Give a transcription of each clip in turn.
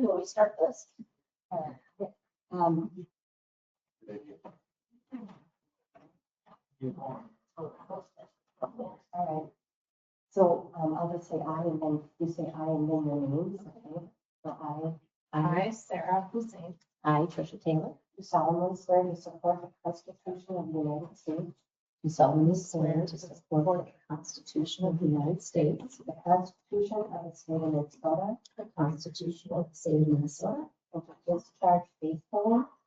Will we start this? All right. So I'll just say I, and then you say I, and then your names. Okay. So I, Sarah Hussein, I, Tricia Taylor, do solemnly swear to support the Constitution of the United States. Do solemnly swear to support the Constitution of the United States, the Constitution of the State of Minnesota, the Constitution of the State of Minnesota,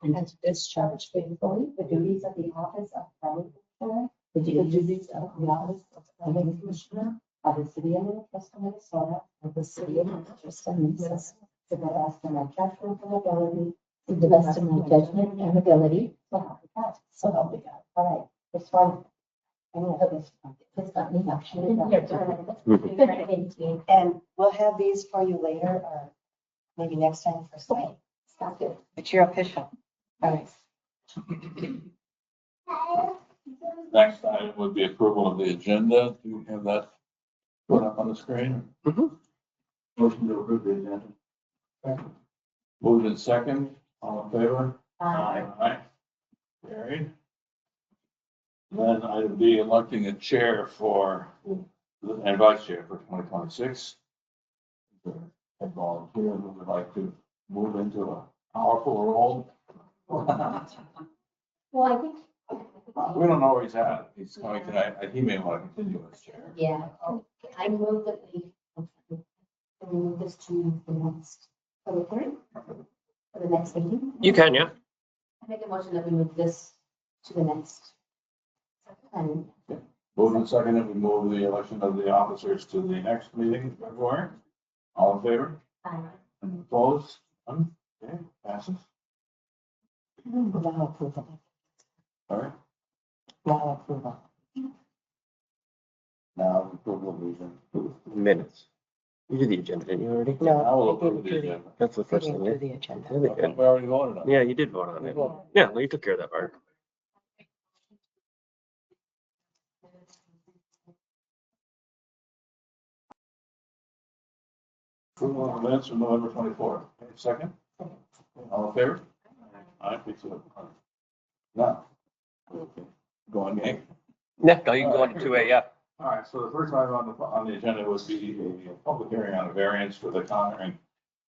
and to discharge faithfully the duties of the office of planning commissioner, the duties of the office of planning commissioner of the city of Minnetrista, Minnesota, of the city of Minnetrista, Minnesota, to the best of my judgment and ability, to the best of my judgment and ability, so help me God. So help me God. All right, this one. I know this one. It's not me actually. And we'll have these for you later, or maybe next time for signing. Sounds good. But you're official. All right. Next item would be approval of the agenda. Do you have that put up on the screen? Motion to approve the agenda. Second. Moved in second. All in favor? Aye. Carried. Then item B, electing a chair for, and vice chair for 2026. A volunteer who would like to move into a powerful role. Well, I think. We don't know where he's at. He's coming tonight. He may want to continue as chair. Yeah, I move that we move this to the next public hearing for the next meeting. You can, yeah. I make a motion that we move this to the next. And Moved and seconded, we move the election of the officers to the next meeting in February. All in favor? And opposed? None? Okay, passes. now approval. All right. Now approval. Now approval of the Minutes. You did the agenda, didn't you already? No, Now we'll I didn't approve the do the, agenda. That's the I first didn't thing, do yeah. the agenda. Yeah, they Okay, did. we already voted on it. Yeah, you did vote on it. Yeah, well, you took care of that part. Approval of the minutes from November 24th. Okay, second? All in favor? Aye, me too. Now. Go on, gang. Yeah, no, you can go on to 2A, yeah. All right, so the first item on the agenda would be a public hearing on a variance for the Conner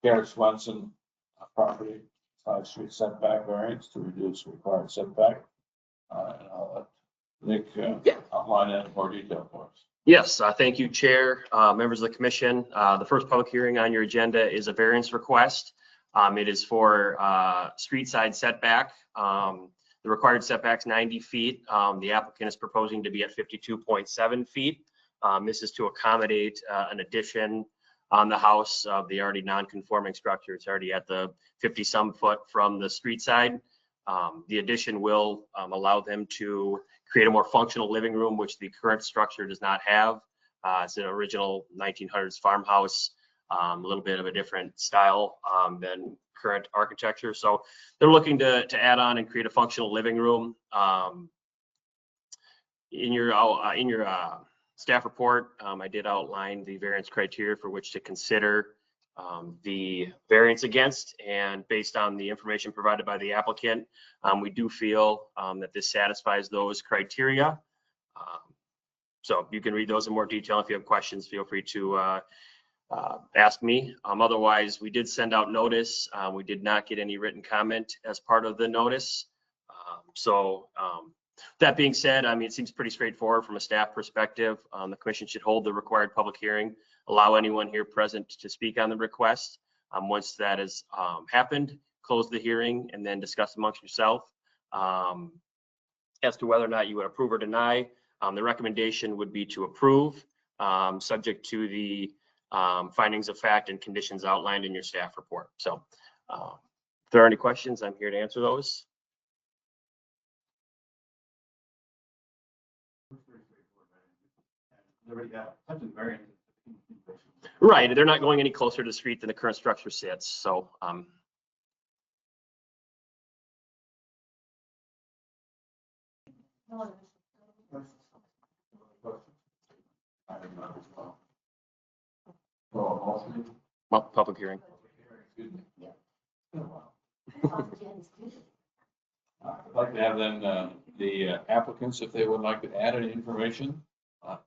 Garrett Swenson property, 5 street setback variance to reduce required setback. And I'll let Nick outline that in more detail for us. Yes, thank you, Chair, members of the commission. The first public hearing on your agenda is a variance request. It is for street side setback. The required setback's 90 feet. The applicant is proposing to be at 52.7 feet. This is to accommodate an addition on the house of the already non-conforming structure. It's already at the 50-some foot from the street side. The addition will allow them to create a more functional living room, which the current structure does not have. It's an original 1900s farmhouse, a little bit of a different style than current architecture. So they're looking to add on and create a functional living room. In your staff report, I did outline the variance criteria for which to consider the variance against, and based on the information provided by the applicant, we do feel that this satisfies those criteria. So you can read those in more detail. If you have questions, feel free to ask me. Otherwise, we did send out notice. We did not get any written comment as part of the notice. That being said, I mean, it seems pretty straightforward from a staff perspective. The commission should hold the required public hearing, allow anyone here present to speak on the request. Once that has happened, close the hearing and then discuss amongst yourself as to whether or not you would approve or deny. The recommendation would be to approve, subject to the findings of fact and conditions outlined in your staff report. So if there are any questions, I'm here to answer those. Right, they're not going any closer to the street than the current structure sits. So well, public hearing. Excuse me. Yeah. It's been a while. Jen's too. I'd like to have then the applicants, if they would like to add any information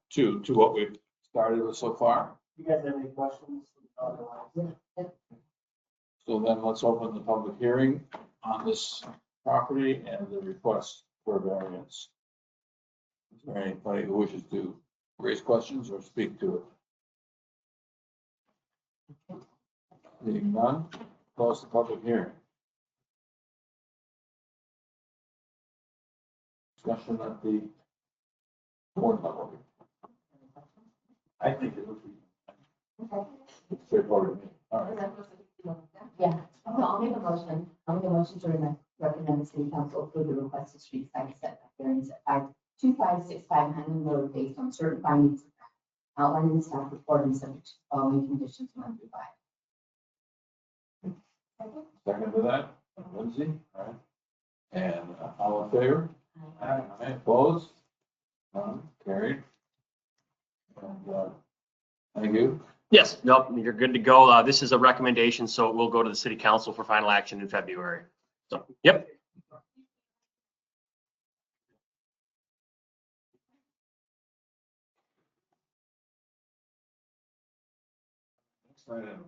to what we've started with so far. You guys have any questions? Otherwise, So then let's open the public hearing on this property and the request for variance. Is there anybody who wishes to raise questions or speak to it? Seeing none, close the public hearing. Discussion at the board level. I think it would be. Okay. Straightforward. All right. Yeah, so I'll make a motion, to recommend the city council approve the requested street side setback variance at 2565 Highland Road based on certain findings outlined in the staff report and subject to the following conditions 1 through 5. Second to that, Lindsay, all right. And all in favor? Aye. Opposed? None, carried. And, thank you. Yes, nope, you're good to go. This is a recommendation, so it will go to the city council for final action in February. So, yep. Next item.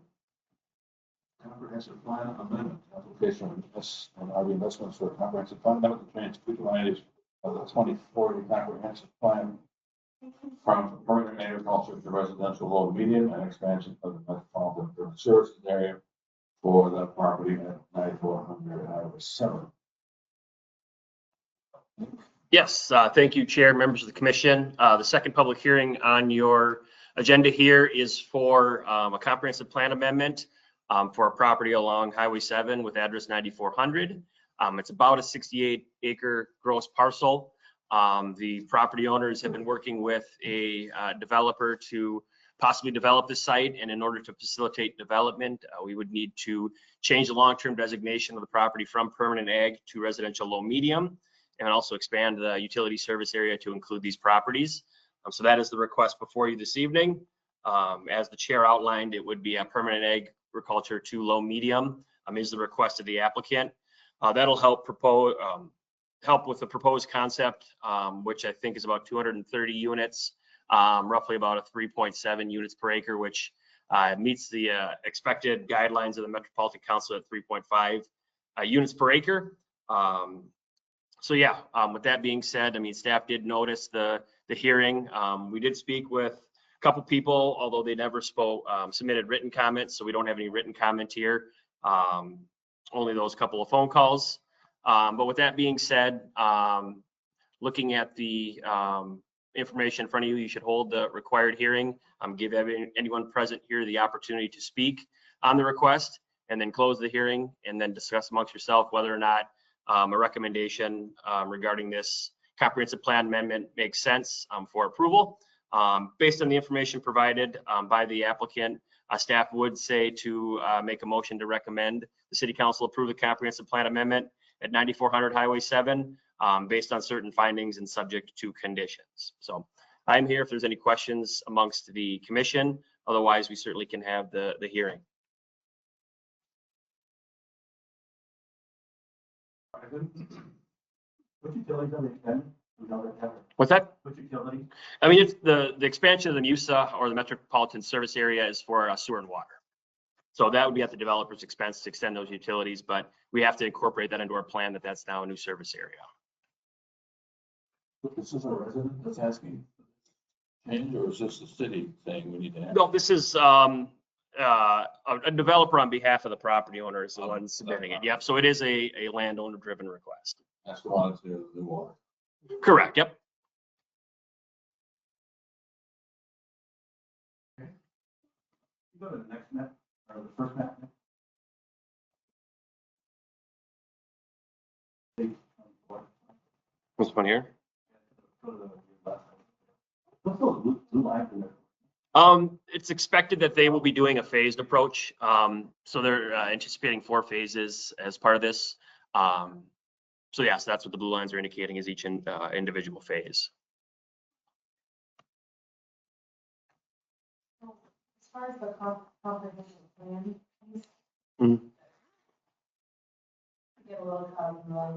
Comprehensive plan amendment, application of RV investments for a comprehensive plan amendment to change two lines of the 2040 comprehensive plan from permanent agriculture to residential low medium and expansion of the metropolitan urban services area for the property at 9400 Highway 7. Yes, thank you, Chair, members of the commission. The second public hearing on your agenda here is for a comprehensive plan amendment for a property along Highway 7 with address 9400. It's about a 68-acre gross parcel. The property owners have been working with a developer to possibly develop the site, and in order to facilitate development, we would need to change the long-term designation of the property from permanent ag to residential low medium, and also expand the utility service area to include these properties. So that is the request before you this evening. As the chair outlined, it would be a permanent agriculture to low medium is the request of the applicant. That'll help with the proposed concept, which I think is about 230 units, roughly about a 3.7 units per acre, which meets the expected guidelines of the Metropolitan Council at 3.5 units per acre. So yeah, with that being said, I mean, staff did notice the hearing. We did speak with a couple people, although they never submitted written comments, so we don't have any written comment here. Only those couple of phone calls. But with that being said, looking at the information in front of you, you should hold the required hearing. Give anyone present here the opportunity to speak on the request, and then close the hearing, and then discuss amongst yourself whether or not a recommendation regarding this comprehensive plan amendment makes sense for approval. Based on the information provided by the applicant, staff would say to make a motion to recommend the city council approve the comprehensive plan amendment at 9400 Highway 7 based on certain findings and subject to conditions. So I'm here if there's any questions amongst the commission. Otherwise, we certainly can have the hearing. Which utilities are they extending? We know that have. What's that? Which utilities? I mean, it's the expansion of the MUSA or the metropolitan service area is for sewer and water. So that would be at the developer's expense to extend those utilities, but we have to incorporate that into our plan that that's now a new service area. This is a resident that's asking change, or is this the city saying we need to have? No, this is a developer on behalf of the property owner is the one submitting it. Yep. So it is a landowner driven request. That's the one that's near the new water. Correct. Yep. You go to the next map, or the first map. This one here. Go to the left. What's those blue lines in there? It's expected that they will be doing a phased approach. So they're anticipating 4 phases as part of this. So yes, that's what the blue lines are indicating is each individual phase. As far as the comprehensive plan, Mhm.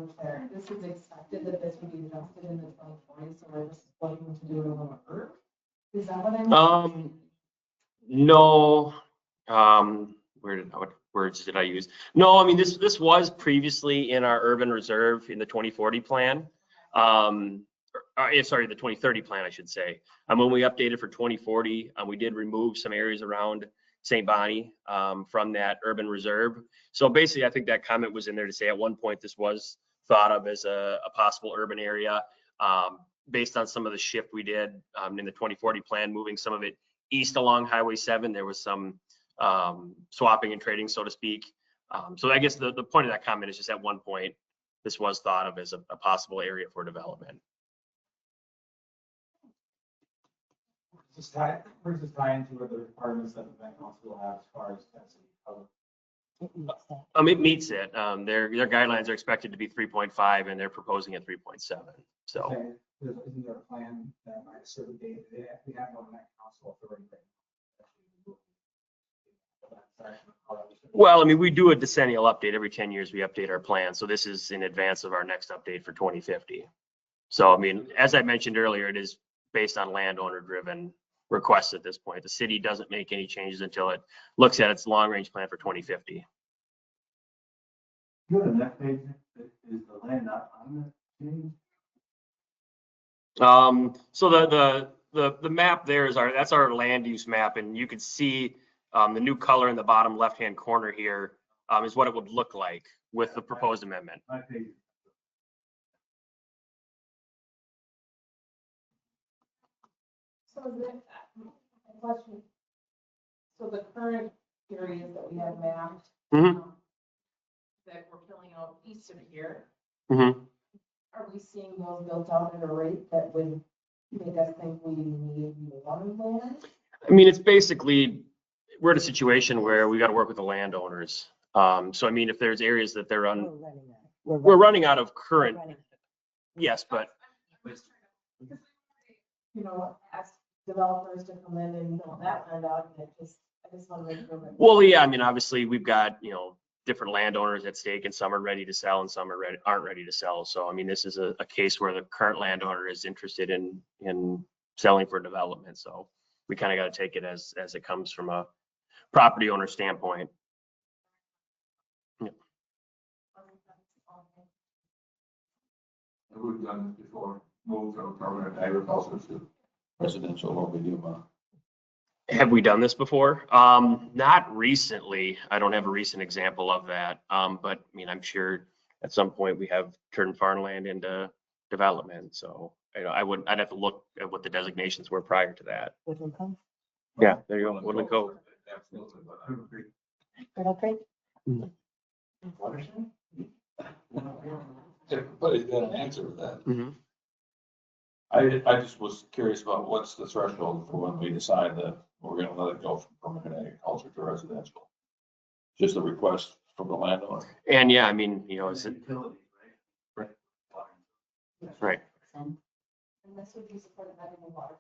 language there. This is expected that this would be adjusted in the 2040s, so we're just looking to do it a little early. Is that what I'm? No, what words did I use? No, I mean, this was previously in our urban reserve in the 2040 plan. Sorry, the 2030 plan, I should say. When we updated for 2040, we did remove some areas around St. Bonnie from that urban reserve. So basically, I think that comment was in there to say at one point this was thought of as a possible urban area based on some of the shift we did in the 2040 plan, moving some of it east along Highway 7. There was some swapping and trading, so to speak. So I guess the point of that comment is just at one point, this was thought of as a possible area for development. Where does this tie into with the requirements that the bank council will have as far as density cover? It meets it. Their guidelines are expected to be 3.5 and they're proposing at 3.7. So Okay, isn't there a plan that by a certain date, we have one bank council authority? well, I mean, we do a decennial update every 10 years. We update our plan. So this is in advance of our next update for 2050. So, I mean, as I mentioned earlier, it is based on landowner driven requests at this point. The city doesn't make any changes until it looks at its long range plan for 2050. You have a next page, is the land not on that page? So the map there is that's our land use map, and you can see the new color in the bottom left hand corner here is what it would look like with the proposed amendment. My page. So is it, a question? So the current areas that we have mapped, Mhm. that we're filling out east of here, Mm-hmm. are we seeing those built out at a rate that would make us think we need more land? I mean, it's basically, we're in a situation where we got to work with the landowners. So I mean, if there's areas that they're on, we're running out of current, yes, but You know, ask developers to come in and build that land out, and I just want to make sure that. well, yeah, I mean, obviously we've got, different landowners at stake and some are ready to sell and some aren't ready to sell. So, I mean, this is a case where the current landowner is interested in selling for development. So we kind of got to take it as it comes from a property owner standpoint. And we've done this before, moved from permanent agriculture to residential over the Have we done this before? Not recently. I don't have a recent example of that. But I mean, I'm sure at some point we have turned farmland into development. So I'd have to look at what the designations were prior to that. Woodland Cove. Yeah, there you go. Woodland Cove. Turtle Creek. Watershed? Everybody's got an answer to that. Mm-hmm. I just was curious about what's the threshold for when we decide that we're gonna let it go from permanent agriculture to residential? Just a request from the landowner. And yeah, I mean, is it Utilities, right? right? And this would be supported by the new water.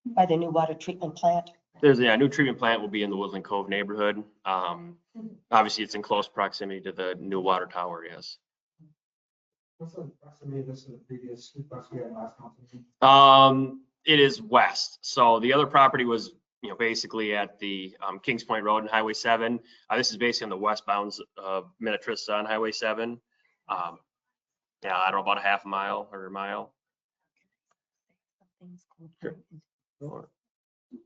By the new water treatment plant. There's a new treatment plant will be in the Woodland Cove neighborhood. Obviously, it's in close proximity to the new water tower. Yes. What's the proximity of this to the previous request we had last council meeting? It is west. So the other property was, basically at the Kings Point Road and Highway 7. This is basically on the west bounds of Minnetrista on Highway 7. Yeah, I don't know, about a half a mile or a mile. Sure.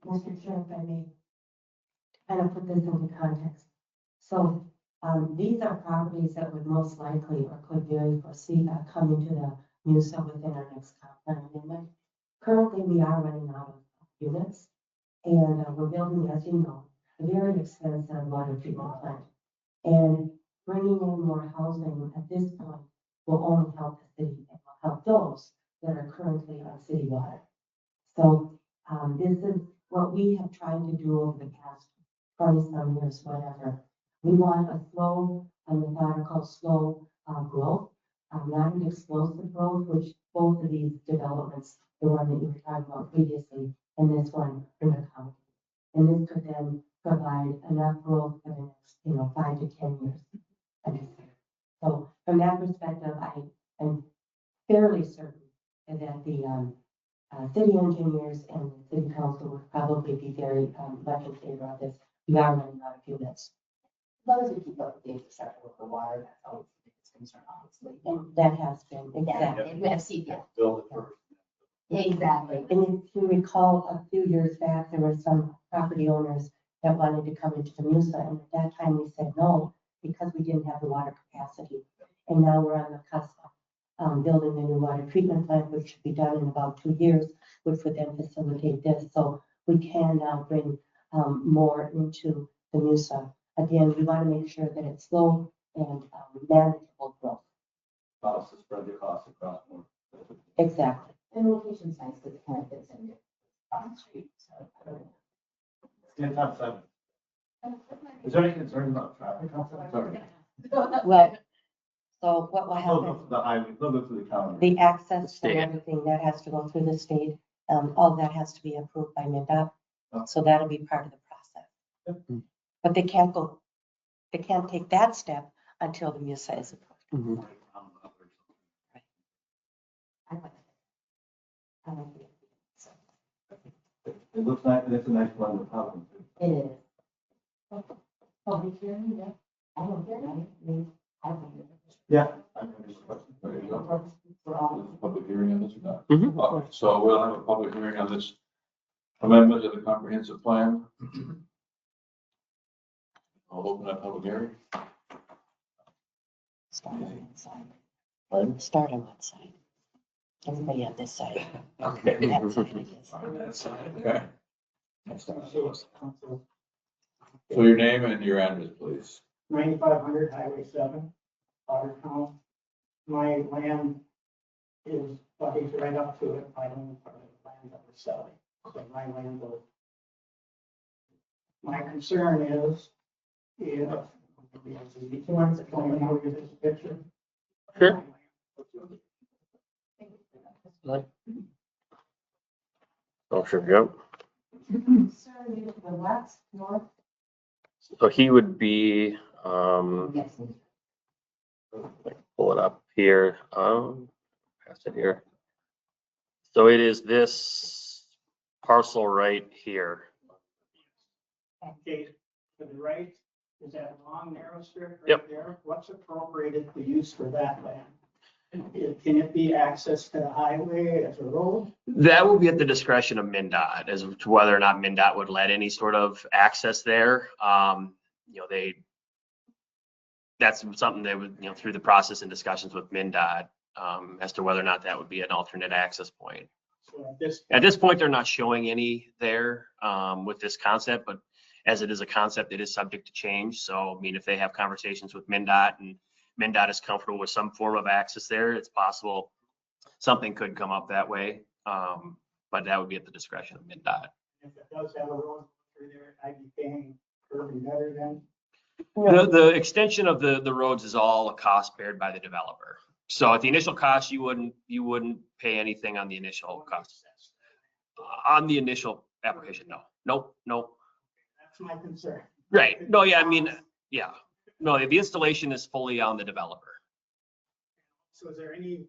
Mr. Chair, if I may, kind of put this into context. So these are properties that would most likely or could very foresee come into the MUSA within our next comp plan amendment. Currently, we are running out of units, and we're building, as you know, a very expensive water treatment plant. And bringing in more housing at this point will only help the city and will help those that are currently on city water. So this is what we have tried to do over the past 20-some years, whatever. We want a slow, methodical, slow growth, not an explosive growth, which both of these developments, the one that you were talking about previously, and this one, in the county. And this could then provide enough growth for the next, 5 to 10 years. So from that perspective, I'm fairly certain that the city engineers and the city council would probably be very much in favor of this. We are running out of units. As long as we keep up with the infrastructure with the water, that's always the biggest concern, obviously. And that has been, Yeah, exactly. and we have CPF. Build it first. Exactly. And if you recall, a few years back, there were some property owners that wanted to come into the MUSA, and at that time we said no, because we didn't have the water capacity. And now we're on the cusp of building a new water treatment plant, which should be done in about 2 years, which would then facilitate this. So we can now bring more into the MUSA. Again, we want to make sure that it's slow and manageable growth. Cost to spread the cost across more. Exactly. And location's nice because it kind of fits in on the street, so. I don't know. 10 times 7. Is there any concern about traffic? Sorry. Well, so what will They'll happen? go through the highway, they'll go through the county. The access State. and everything, that has to go through the state. All that has to be approved by MinDOT. Oh. So that'll be part of the process. But they can't take that step until the MUSA is approved. I like it. I like it. So, It looks like, it's a nice blend of housing. it is. Public hearing, yeah. I don't hear it. I don't hear it. Yeah. I have any questions? There you go. We're all. Is there a public hearing on this or not? Mhm. Okay, so we'll have a public hearing on this amendment to the comprehensive plan. I'll open that public hearing. Start on one side. Pardon? Start on one side. Everybody on this side. Okay. That side, I guess. On that side, okay. So your name and your address, please. 9500 Highway 7, Watertown. My land is butting right up to it. I own part of the land that we're selling. So my land will. My concern is if. You want to tell me how to get this picture? Sure. Oh, sure, yep. Sir, you the west, north? So he would be, Yes. pull it up here, pass it here. So it is this parcel right here. Okay, to the right, is that long narrow strip right Yep. there? What's appropriated for use for that land? Can it be accessed to the highway as a road? That will be at the discretion of MinDOT as to whether or not MinDOT would let any sort of access there. That's something they would, through the process and discussions with MinDOT, as to whether or not that would be an alternate access point. So At this point, they're not showing any there, with this concept, but as it is a concept, it is subject to change. So, I mean, if they have conversations with MinDOT and MinDOT is comfortable with some form of access there, it's possible something could come up that way. But that would be at the discretion of MinDOT. if it does have a road through there, I'd be paying curb and better than. The extension of the roads is all a cost bared by the developer. So at the initial cost, you wouldn't pay anything on the initial cost. On the initial application, no. That's my concern. Right, no, yeah, I mean, yeah. No, the installation is fully on the developer. So is there any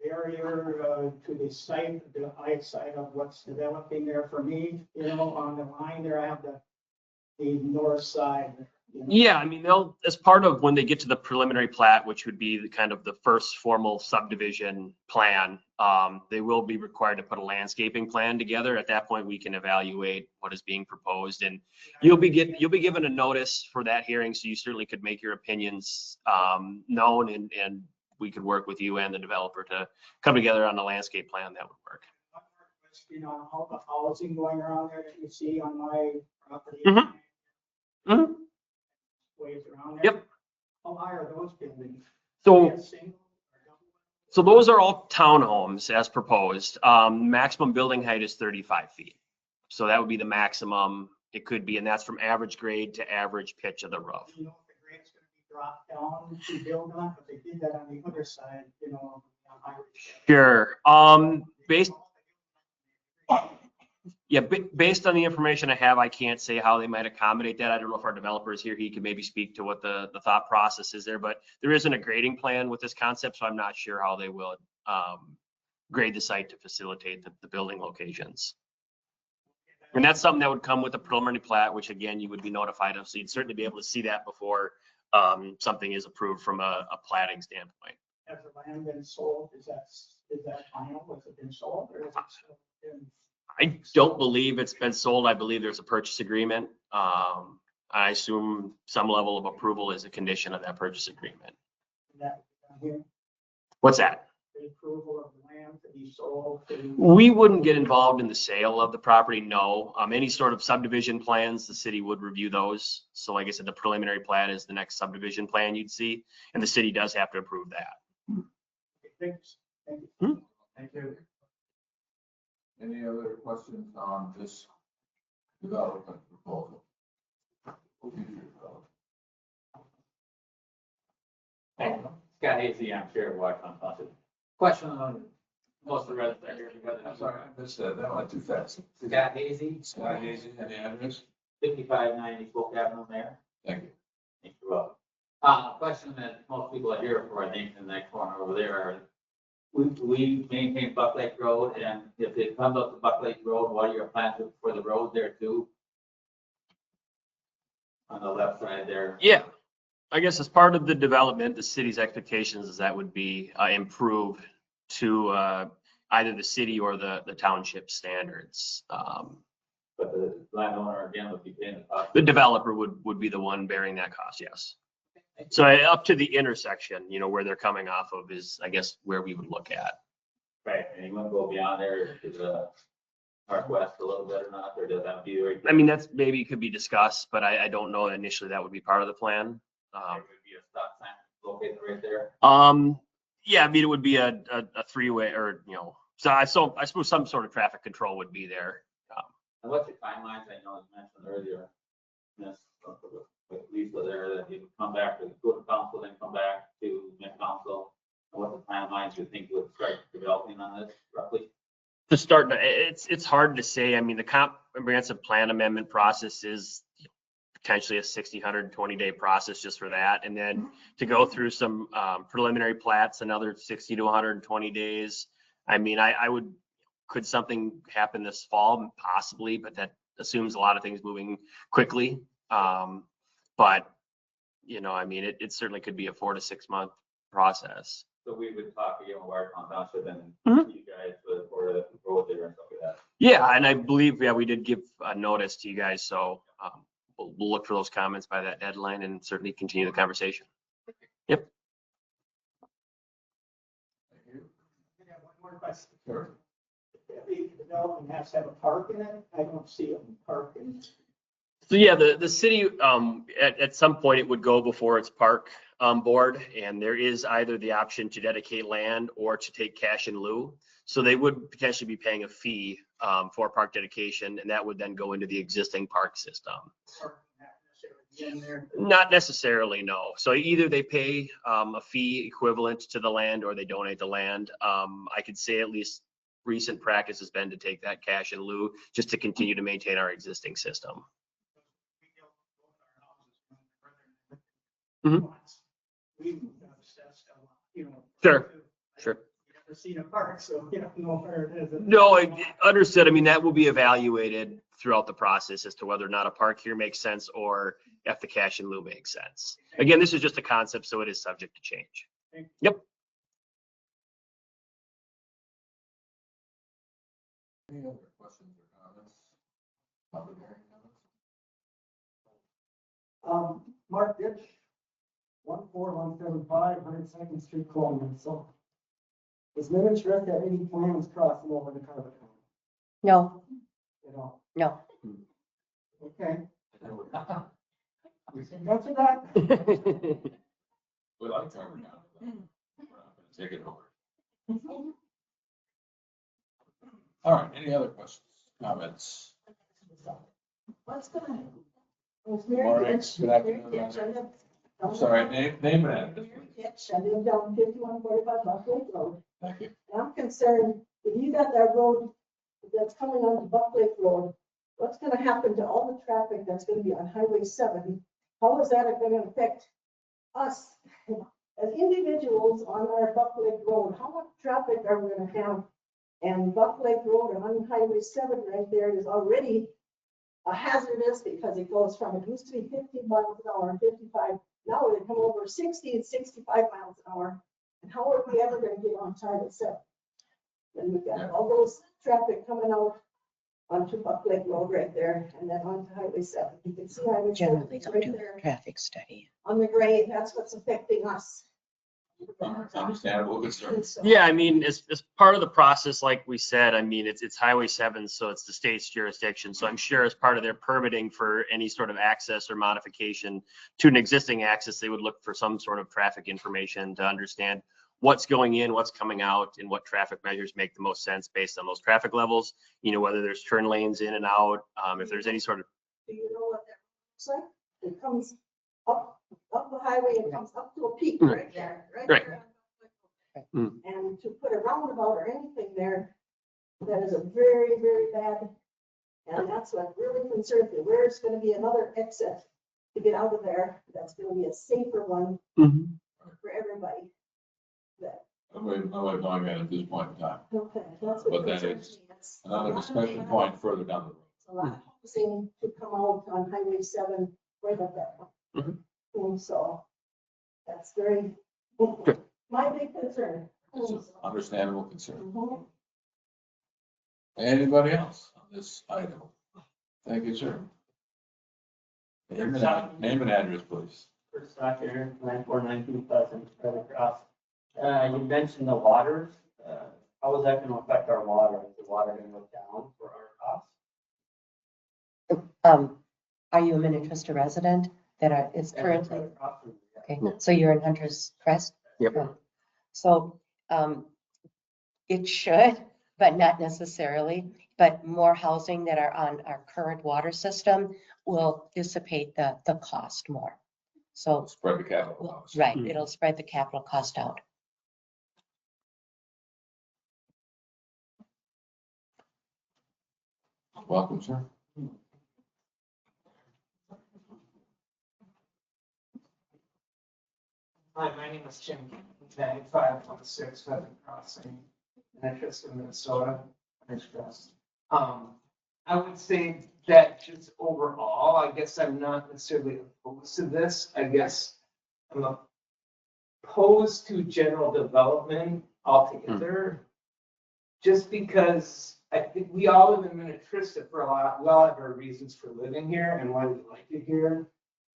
barrier to the site, the high side of what's developing there for me? On the line there, I have the north side. Yeah, I mean, as part of when they get to the preliminary plat, which would be the kind of the first formal subdivision plan, they will be required to put a landscaping plan together. At that point, we can evaluate what is being proposed, and you'll be given a notice for that hearing, so you certainly could make your opinions known, and we could work with you and the developer to come together on a landscape plan that would work. All the housing going around there that you see on my property. Mhm. Mhm. Ways around there. Yep. How high are those buildings? So. Are they single or double? So those are all townhomes as proposed. Maximum building height is 35 feet. So that would be the maximum it could be, and that's from average grade to average pitch of the roof. You know if the grade's gonna be dropped down to build on, but they did that on the other side, on highway. Sure. Based, Yeah, based on the information I have, I can't say how they might accommodate that. I don't know if our developer is here. He can maybe speak to what the thought process is there, but there isn't a grading plan with this concept, so I'm not sure how they will grade the site to facilitate the building locations. And that's something that would come with a preliminary plat, which again, you would be notified of. So you'd certainly be able to see that before something is approved from a platting standpoint. Has the land been sold? Is that final? Was it been sold or is it still in? I don't believe it's been sold. I believe there's a purchase agreement. I assume some level of approval is a condition of that purchase agreement. That here, What's that? the approval of the land to be sold to? We wouldn't get involved in the sale of the property, no. Any sort of subdivision plans, the city would review those. So like I said, the preliminary plat is the next subdivision plan you'd see, and the city does have to approve that. Thanks. Thank Hmm? you. Thank you. Any other questions on this development proposal? Scott Hazy, I'm Chair of Watertown Township. Question on most of the residents that are here together. I'm sorry, I missed that. That went too fast. Scott Hazy. Scott Hazy, and the address? 5590 Spoke Avenue, Mayor. Thank you. Thank you, Rob. Question that most people are here for, I think, in that corner over there are, we maintain Buck Lake Road, and if it comes up to Buck Lake Road, what are your plans for the road there too? On the left side there. Yeah, I guess as part of the development, the city's expectations is that would be improved to either the city or the township standards. But the landowner again would be paying the cost. The developer would be the one bearing that cost, yes. So up to the intersection, where they're coming off of is, I guess, where we would look at. Right, and you want to go beyond there to the northwest a little bit or not, or does that be right? I mean, that's maybe could be discussed, but I don't know initially that would be part of the plan. There would be a stop sign located right there. Yeah, I mean, it would be a three-way or, so I suppose some sort of traffic control would be there. And what's your timelines? I know you mentioned earlier, this, with Lisa there, that you would come back to go to council, then come back to mid-council. And what the timelines you think would start developing on this roughly? To start, it's hard to say. I mean, the comprehensive plan amendment process is potentially a 60, 120-day process just for that. And then to go through some preliminary plats, another 60 to 120 days. I mean, could something happen this fall? Possibly, but that assumes a lot of things moving quickly. But, I mean, it certainly could be a 4 to 6 month process. So we would talk again with Watertown Township and Mhm. you guys for the road there and stuff like that. Yeah, and I believe, we did give a notice to you guys. So we'll look for those comments by that deadline and certainly continue the conversation. Yep. Thank you. I got one more question. Sure. Every development has to have a park in it. I don't see a park in it. So yeah, the city, at some point it would go before its park board, and there is either the option to dedicate land or to take cash in lieu. So they would potentially be paying a fee for park dedication, and that would then go into the existing park system. Park not necessarily in there. Not necessarily, no. So either they pay a fee equivalent to the land or they donate the land. I could say at least recent practice has been to take that cash in lieu just to continue to maintain our existing system. Mhm. We moved out of steps, Sure. Sure. You never seen a park, so you don't know where it is. No, understood. I mean, that will be evaluated throughout the process as to whether or not a park here makes sense or if the cash in lieu makes sense. Again, this is just a concept, so it is subject to change. Yep. Any other questions or comments? Public hearing comments? Mark Ditch, 14175 102nd Street, Coleman. So is Minnetrista have any plans crossing over to Carbon County No, at all? no. Okay. Answer that. We like Carbon County. We're not gonna take it over. All right, any other questions, comments? What's going on? Morning, good afternoon. I'm sorry, name and address. I live down 5145 Buck Lake Road. Thank you. And I'm concerned, if you got that road that's coming onto Buck Lake Road, what's gonna happen to all the traffic that's gonna be on Highway 7? How is that gonna affect us as individuals on our Buck Lake Road? How much traffic are we gonna have? And Buck Lake Road on Highway 7 right there is already a hazardous because it goes from, it used to be 50 miles an hour, 55. Now they come over 60 and 65 miles an hour. And how are we ever gonna get on Highway 7? Then we've got all those traffic coming out onto Buck Lake Road right there, and then onto Highway 7. You can see Highway 7 Generally is don't right do there traffic study. on the grade. That's what's affecting us. Understandable concern. So- Yeah, I mean, as part of the process, like we said, I mean, it's Highway 7, so it's the state's jurisdiction. So I'm sure as part of their permitting for any sort of access or modification to an existing access, they would look for some sort of traffic information to understand what's going in, what's coming out, and what traffic measures make the most sense based on those traffic levels. You know, whether there's turn lanes in and out, if there's any sort of. Do you know what that looks like? It comes up the highway and comes up to a peak right there, right Right. there. Mm. And to put a roundabout or anything there, that is a very, very bad. And that's what really concerns me. Where's gonna be another exit to get out of there? That's gonna be a safer one for everybody. That, I'm not going at this point in time. okay, that's But what that concerns is me. It's Another discussion point further down the road. It's a lot of housing to come out on Highway 7 right at that point. And so that's very, my big concern. It's an understandable concern. Mhm. Anybody else on this item? Thank you, sir. Name and address, please. First off here, 9492 Pleasant, right across. You mentioned the waters. How is that gonna affect our water? Is the water gonna go down for our costs? Are you a Minnetrista resident that is currently, Right across from you. okay, so you're in Hunter's Crest? Yep. Yeah. So, it should, but not necessarily, but more housing that are on our current water system will dissipate the cost more. So, Spread the capital cost. right, it'll spread the capital cost out. Welcome, sir. Hi, my name is Jim Kang, 516 Pheasant Crossing, Minnetrista, Minnesota. I would say that just overall, I guess I'm not necessarily opposed to this. I guess I'm opposed to general development altogether. Just because I think we all live in Minnetrista for a lot, we all have our reasons for living here and why we like it here.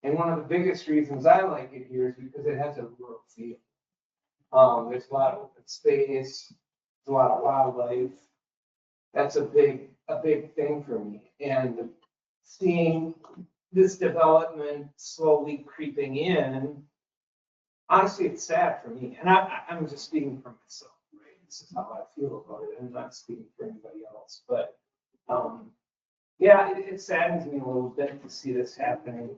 And one of the biggest reasons I like it here is because it has a rural feel. There's a lot of open space, there's a lot of wildlife. That's a big thing for me. And seeing this development slowly creeping in, honestly, it's sad for me. And I'm just speaking for myself, right? This is how I feel about it. I'm not speaking for anybody else. But yeah, it saddens me a little bit to see this happening.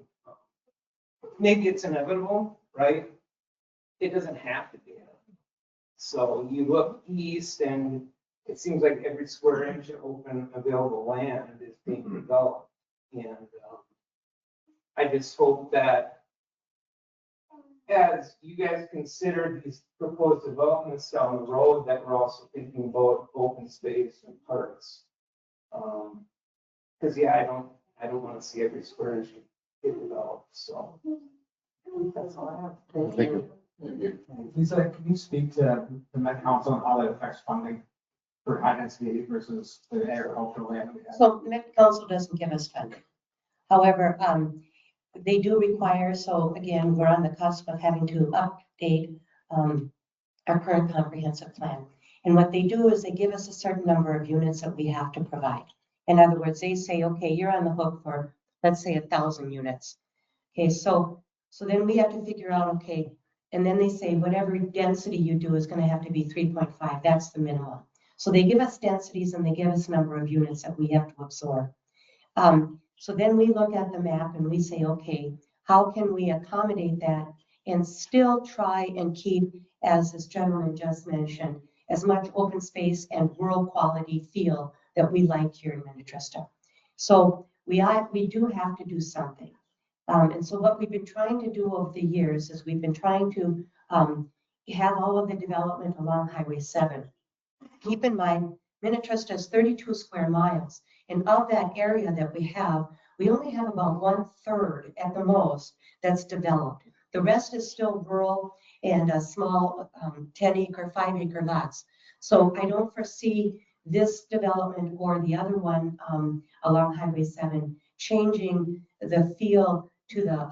Maybe it's inevitable, right? It doesn't have to be. So you look east and it seems like every square inch of open available land is being developed. And I just hope that as you guys consider these proposed developments down the road, that we're also thinking about open space and parks. Because yeah, I don't want to see every square inch get developed, so. That's all I have. Thank you. Lisa, can you speak to the Met Council and how that affects funding for high density versus the agricultural land we have? So Met Council doesn't give us funding. However, they do require, so again, we're on the cusp of having to update our current comprehensive plan. And what they do is they give us a certain number of units that we have to provide. In other words, they say, okay, you're on the hook for, let's say, 1,000 units. Okay, so then we have to figure out, okay, and then they say whatever density you do is going to have to be 3.5. That's the minimum. So they give us densities and they give us a number of units that we have to absorb. So then we look at the map and we say, okay, how can we accommodate that and still try and keep, as this gentleman just mentioned, as much open space and rural quality feel that we like here in Minnetrista. So we do have to do something. And so what we've been trying to do over the years is we've been trying to have all of the development along Highway 7. Keep in mind, Minnetrista is 32 square miles. And of that area that we only have about 1/3 at the most that's developed. The rest is still rural and small 10-acre, 5-acre lots. So I don't foresee this development or the other one along Highway 7 changing the feel to the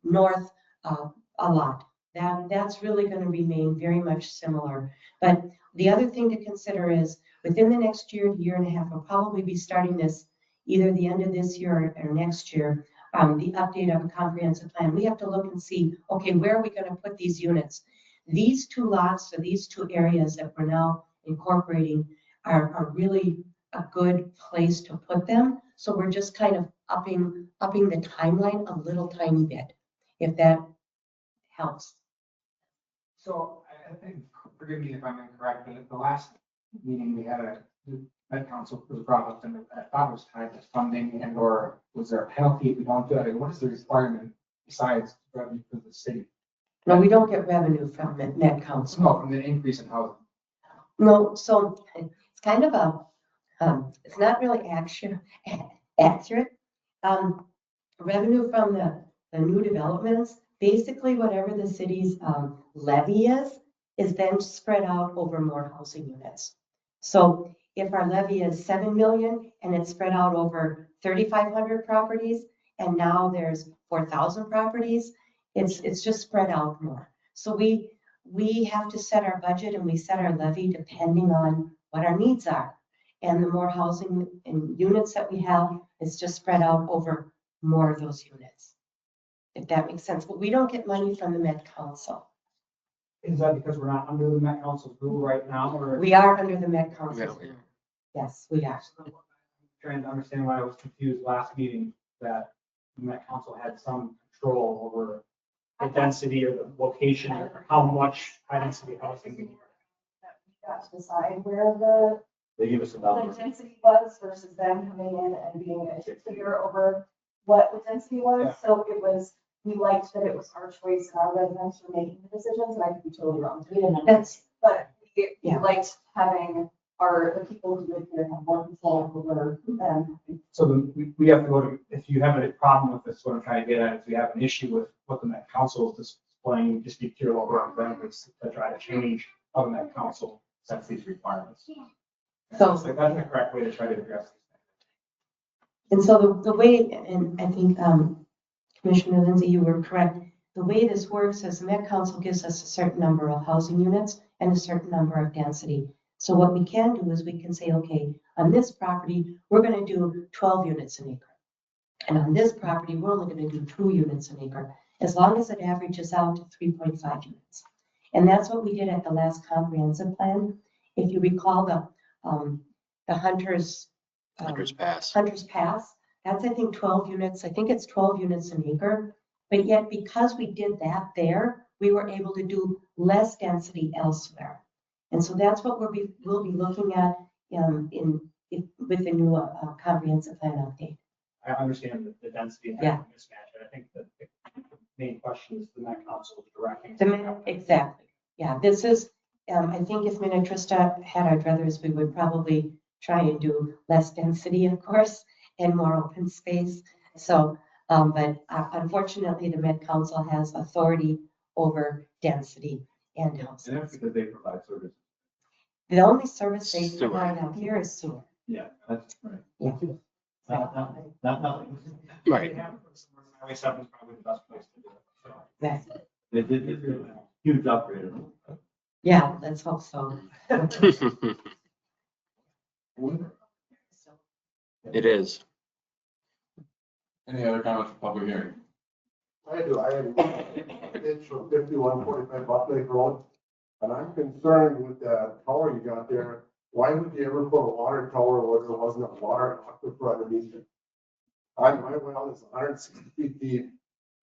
north a lot. That's really going to remain very much similar. But the other thing to consider is within the next year and a half, we'll probably be starting this either the end of this year or next year, the update of a comprehensive plan. We have to look and see, okay, where are we going to put these units? These two lots or these two areas that we're now incorporating are really a good place to put them. So we're just kind of upping the timeline a little tiny bit, if that helps. So I think, forgive me if I'm incorrect, but at the last meeting, we had Med Council was brought up, and I thought it was tied to funding and or was there a penalty if we don't do it? What is the requirement besides revenue for the city? No, we don't get revenue from Med Council. No, from the increase in housing. No, so it's kind of it's not really accurate. Revenue from the new developments, basically whatever the city's levy is then spread out over more housing units. So if our levy is 7 million and it's spread out over 3,500 properties, and now there's 4,000 properties, it's just spread out more. So we have to set our budget and we set our levy depending on what our needs are. And the more housing and units that we have, it's just spread out over more of those units, if that makes sense. But we don't get money from the Met Council. Is that because we're not under the Met Council's rule right now, or? We are under the Met Council. Yes, we are. Trying to understand why I was confused last meeting that the Met Council had some control over the density or the location or how much high density housing we need. Got to decide where They give us a the number. density was versus them coming in and being a figure over what the density was. Yeah. So it was, we liked that it was our choice and our residents were making the decisions, and I could be totally wrong. We didn't know. That's, But we Yeah. liked having the people who live here have more control over them. So we have to go to, if you have a problem with this, what I'm trying to get at, if you have an issue with what the Met Council is displaying, just be clear over on them to try to change how the Met Council sets these requirements. So- That's the correct way to try to address these things. and so the way, and I think Commissioner Lindsay, you were correct. The way this works is the Met Council gives us a certain number of housing units and a certain number of density. So what we can do is we can say, okay, on this property, we're going to do 12 units an acre. And on this property, we're only going to do 2 units an acre, as long as it averages out to 3.5 units. And that's what we did at the last comprehensive plan. If you recall the Hunter's Pass. Hunter's Pass, that's I think 12 units. I think it's 12 units an acre. But yet because we did that there, we were able to do less density elsewhere. And so that's what we'll be looking at with the new comprehensive plan update. I understand the density and Yeah. mismatch, but I think that the main question is the Met Council directing. Exactly. Yeah, this is, I think if Minnetrista had our druthers, we would probably try and do less density, of course, and more open space. So, but unfortunately, the Met Council has authority over density and housing. And that's because they provide services. The only service they Sewer. provide out here is sewer. Yeah, that's right. Yeah. Not nothing. Right. Highway 7 is probably the best place to do it. So. That's- They did a huge upgrade. Yeah, let's hope so. It is. Any other comments for public hearing? I do, I have it's from 5145 Buck Lake Road, and I'm concerned with the tower you got there. Why would you ever put a water tower where there wasn't a water aquifer underneath it? My well is 160 feet deep,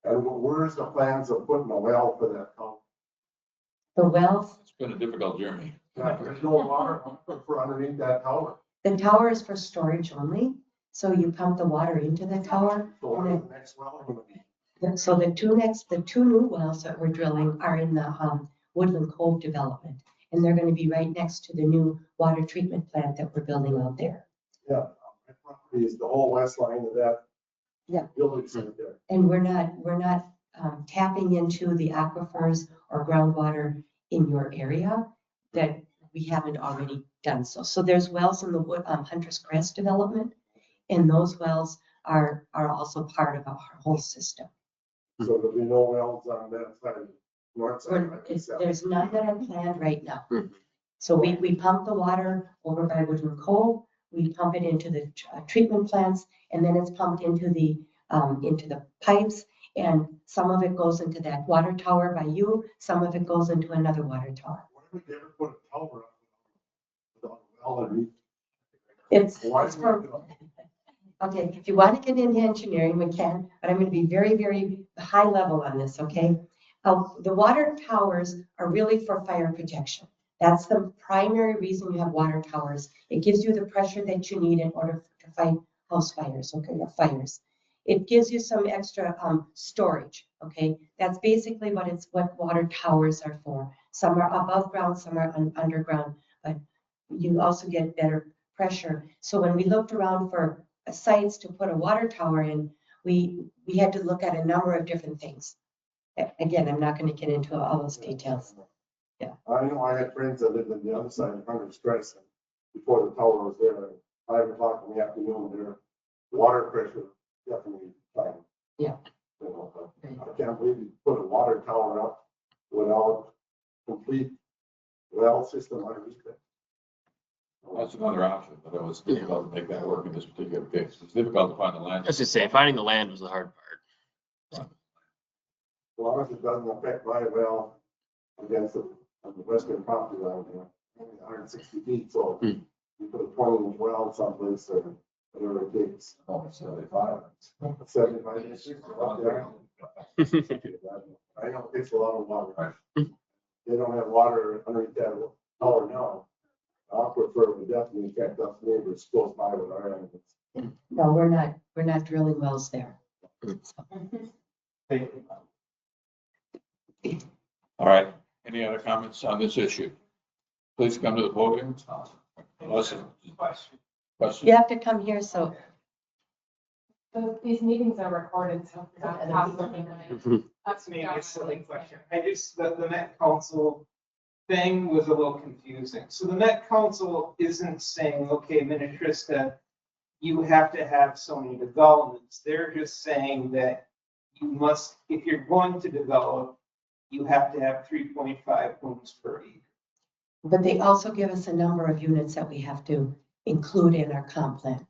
and where's the plans of putting a well for that tower? The wells, It's been a difficult journey. There's no water aquifer underneath that tower. The tower is for storage only, so you pump the water into the tower. So what is the next well gonna be? So the two new wells that we're drilling are in the Woodland Cove development. And they're gonna be right next to the new water treatment plant that we're building out there. Yeah, my property is the whole west line of that. Yeah. Building right there. And we're not tapping into the aquifers or groundwater in your area that we haven't already done so. So there's wells in the Hunter's Crest development, and those wells are also part of our whole system. So there'll be no wells on that side, north side. There's none that are planned right now. Mhm. So we pump the water over by Woodland Cove, we pump it into the treatment plants, and then it's pumped into the pipes. And some of it goes into that water tower by you, some of it goes into another water tower. Why would they ever put a tower up? Without a well underneath? It's Why it's would for, they- okay, if you want to get into engineering, we can, but I'm going to be very, very high level on this, okay? The water towers are really for fire protection. That's the primary reason you have water towers. It gives you the pressure that you need in order to fight house fires, okay, or fires. It gives you some extra storage, okay? That's basically what water towers are for. Some are above ground, some are underground, but you also get better pressure. So when we looked around for sites to put a water tower in, we had to look at a number of different things. Again, I'm not going to get into all those details. I know I had friends that lived on the other side of Hunter's Crest, and before the tower was there, at 5 o'clock in the afternoon, their water pressure definitely fine. Yeah. You know, but I can't believe you put a water tower up without complete well system underneath it. That's another option, but it was difficult to make that work in this particular case. It's difficult to find the land. As I say, finding the land was the hard part. As long as it doesn't affect my well against the western property line, you know, only 160 feet, so Hmm. you put a 20-inch well someplace or whatever it takes. Oh, 75. 75 inches, up there. I know it takes a lot of water. They don't have water underneath that tower now. Aquifer would definitely affect us neighbors close by with our animals. No, we're not drilling wells there. All right, any other comments on this issue? Please come to the podium. Listen. Question? You have to come here, so These meetings are recorded, so. That's maybe a silly question. The Met Council thing was a little confusing. So the Met Council isn't saying, okay, Minnetrista, you have to have so many developments. They're just saying that you must, if you're going to develop, you have to have 3.5 homes per acre. but they also give us a number of units that we have to include in our comp plan.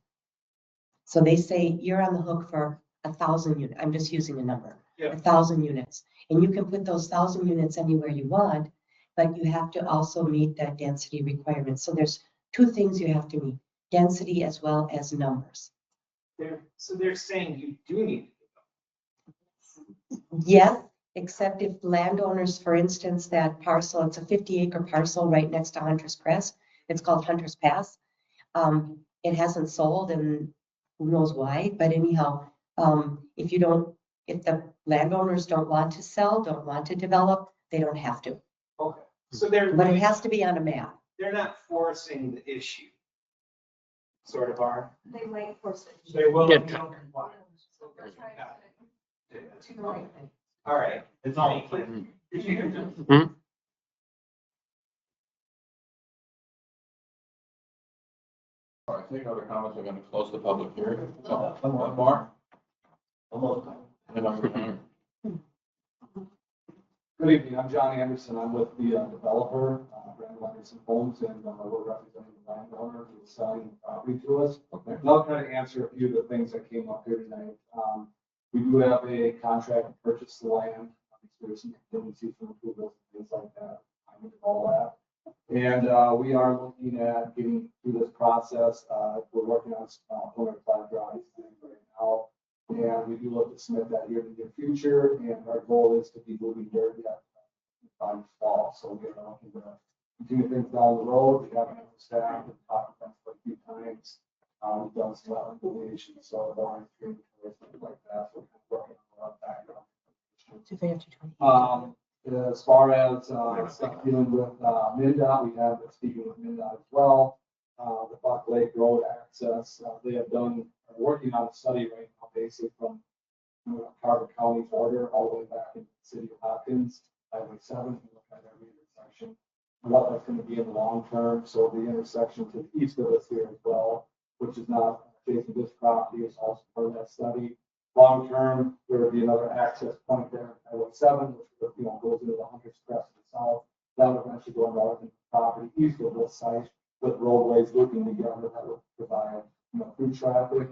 So they say you're on the hook for 1,000 units. I'm just using a number. Yeah. 1,000 units. And you can put those 1,000 units anywhere you want, but you have to also meet that density requirement. So there's two things you have to meet, density as well as numbers. So they're saying you do need to Yes, except if landowners, for instance, that parcel, it's a 50-acre parcel right next to Hunter's Crest. It's called Hunter's Pass. It hasn't sold and who knows why, but anyhow, if the landowners don't want to sell, don't want to develop, they don't have to. Okay. So they're. But it has to be on a map. They're not forcing the issue. Sort of are. They might force it. They will. Yeah. if you don't comply. All right. It's all clear. All right, take other comments. We're going to close the public hearing. One more? Good evening, I'm John Anderson, I'm with the developer, Randall Anderson Homes, and we're representing the landowner who's selling property to us. And I'll kind of answer a few of the things that came up here tonight. We do have a contract to purchase the land, there's some contingencies from approvals, things like that, I need all that. And we are looking at getting through this process, we're working on preliminary plat drawings right now. And we do look to submit that here in the near future, and our goal is to be moving dirt by fall. So we're looking to continue things down the road. We have enough staff and talked to them for a few times. We've done some recommendations, so things like that. So we're working on a lot of background. As far as stuff dealing with MnDOT, we have been speaking with MnDOT as well. The Buck Lake Road access, they have done, are working on a study right now, basically from Carver County border all the way back into the city of Hopkins, Highway 7, and look at every intersection, and what that's going to be in the long term. So the intersection to the east of us here as well, which is not adjacent to this property, is also part of that study. Long term, there would be another access point there, Highway 7, which goes into the Hunters Crest to the south. That would eventually go north into the property east of this site, with roadways looping together that would provide through traffic.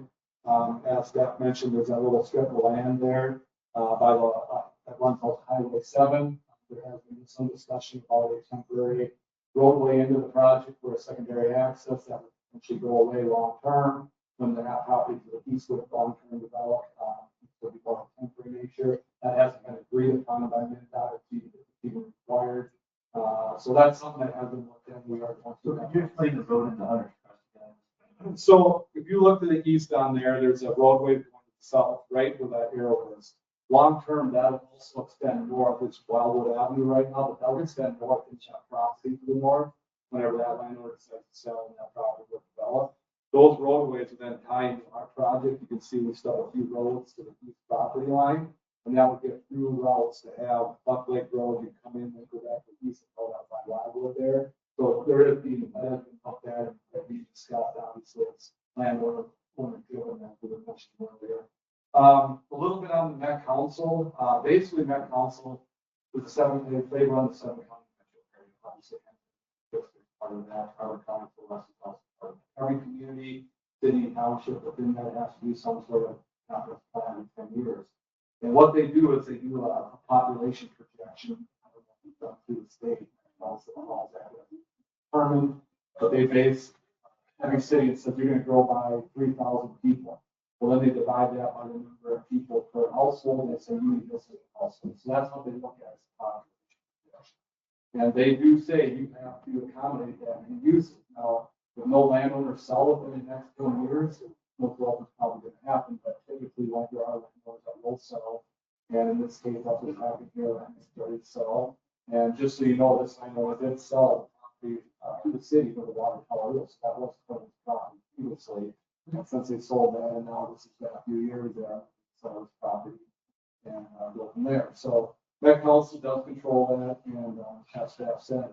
As Steph mentioned, there's a little strip of land there by the that runs off Highway 7. There has been some discussion about a temporary roadway into the project for a secondary access that would eventually go away long term when the property to the east would long term develop. It would be more temporary nature. That hasn't been agreed upon by MnDOT. It's even required. So that's something that hasn't looked at. We are going to. Could you explain the road into Hunters Crest? So if you look to the east on there, there's a roadway going south, right where that arrow is. Long term, that'll also extend north. It's Wildwood Avenue right now, but that will extend north and check property to the north. Whenever that landlord decides to sell and that property will develop, those roadways will then tie into our project. You can see we still have a few roads to the east property line, and that would get through routes to have Buck Lake Road. You come in and go back to the east and go out by Wildwood there. So there is being up there that we discussed. Obviously, it's landlord owner driven that we were mentioning earlier. A little bit on the Met Council. Basically, Met Council is they run the 7 county metro area. Obviously, part of that, our council, part of every community, city, township within that has to do some sort of capital plan in 10 years. And what they do is they do a population projection through the state. Also, determined, but they base every city. It says you're going to grow by 3,000 people. Well, then they divide that by the number of people per household, and they say you need this household. So that's what they look at as population projection. And they do say you have to accommodate that and use it. Now, if no landowner sell it in the next 20 years, no growth is probably going to happen. But typically, like there are landowners that will sell, and in this case, that's what's happening here. And it's ready to sell. And just so you know, this landowner did sell the city for the water tower. That was from his property previously. And since they sold that, and now this has been a few years there, sell his property and go from there. So Met Council does control that, and as staff said,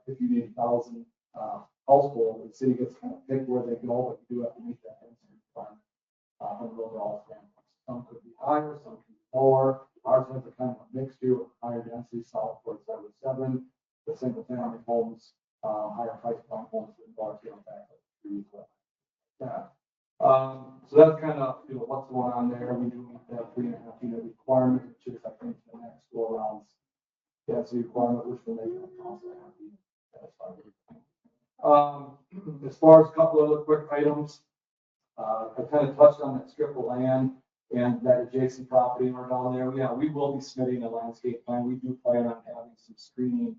if you need 1,000 households, the city gets kind of pick where they go, but you do have to meet that density requirement from an overall standpoint. Some could be higher, some could be lower. Ours has a kind of a mixture with higher density, south towards Highway 7, the single family homes, higher price point homes with large impact like trees, that. So that's kind of what's going on there. We do meet that 3.5 unit requirement, which is I think the next go around density requirement, which will make it also happy. As far as a couple other quick items, I kind of touched on that strip of land and that adjacent property owner down there. Yeah, we will be submitting a landscape plan. We do plan on having some screening,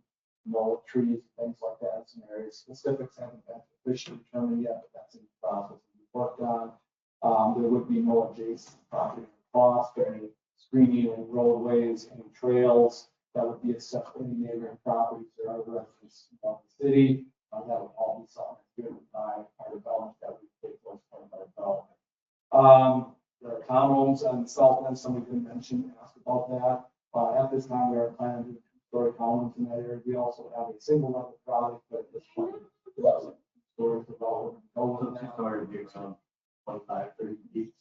trees, things like that, some areas. Specifics haven't been officially determined yet, but that's in the process to be worked on. There would be no adjacent property cost, any screening and roadways and trails that would be accessible to any neighboring properties or other residents of the city. That would all be something driven by our development that would take place part of our development. The townhomes on the south end, somebody did mention, ask about that. At this time, we are planning to do 2-story townhomes in that area. We also have a single level product, but at this point, storage development. 2-story would be around 25, 30 feet.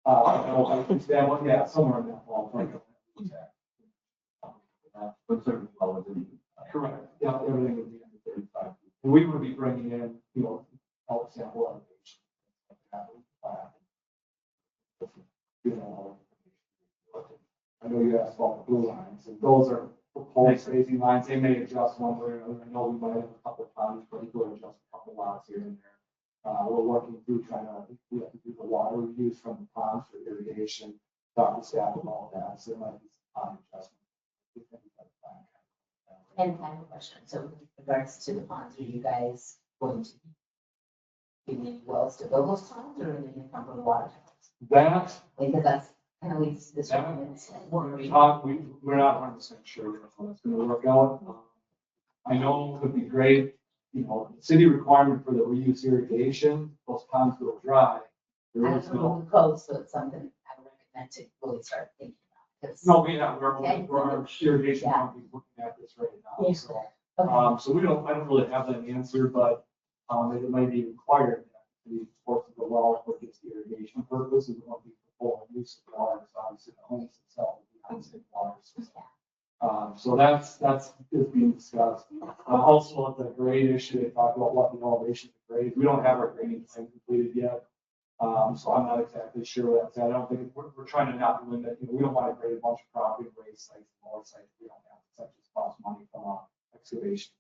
Yeah, somewhere in that ballpark. But certainly well within. Correct. Yeah, everything would be under 35 feet. And we would be bringing in, all sample elevation. I know you asked about the blue lines, and those are proposed spacing lines. They may adjust one way or another. I know we might have a couple of times, but we could adjust a couple lots here and there. We're working through we have to do the water reuse from the ponds for irrigation. Talk to staff about that, so there might be some time adjustment. And I have a question. So with regards to the ponds, are you guys going to give me wells to build those ponds or are they going to come from the water towers? That, Because that's kind of leads to this. we're not 100% sure how that's gonna work out. I know it would be great, you know, the city requirement for the reuse irrigation, those ponds go dry. I There is don't know no, the code, so it's something I would recommend to really start thinking about. 'Cause- no, we're our irrigation Yeah. company's looking at this right now, Yeah. so. Okay. So I don't really have that answer, but, it might be required that the ports of the well for just irrigation purposes, it won't be for full use of water, so obviously the homes itself, will be on state water system. So that's is being discussed. Also, at the grade issue, they talked about what the elevation of the grade, we don't have our grading plan completed yet. So I'm not exactly sure what that's at. I don't think, we're trying to not limit, you know, we don't want to grade a bunch of property and raise sites, smaller sites, we don't have, such as cost money from a excavation,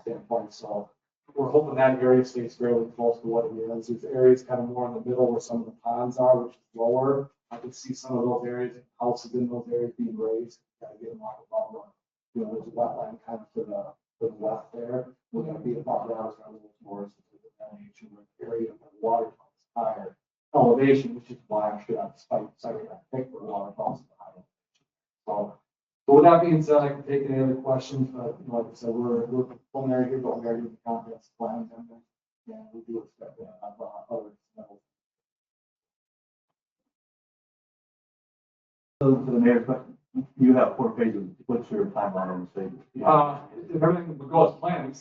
standpoint, so. We're hoping that area stays fairly close to what it is. There's areas kind of more in the middle where some of the ponds are, which is lower. I can see some of those areas, houses in those areas being raised, gotta get them off above one. You know, there's a wetland kind of to the left there. We're gonna be above that, it's gonna move towards the nature area of the water is higher elevation, which is why I should have spiked site I think where water falls to the high elevation. So, but with that being said, I can take any other questions, but you know, like I said, we're preliminary here, but we are doing the comprehensive plans and we do expect to have other levels. So for the mayor, but you have 4 phases, what's your timeline on the state? If everything would go as planned,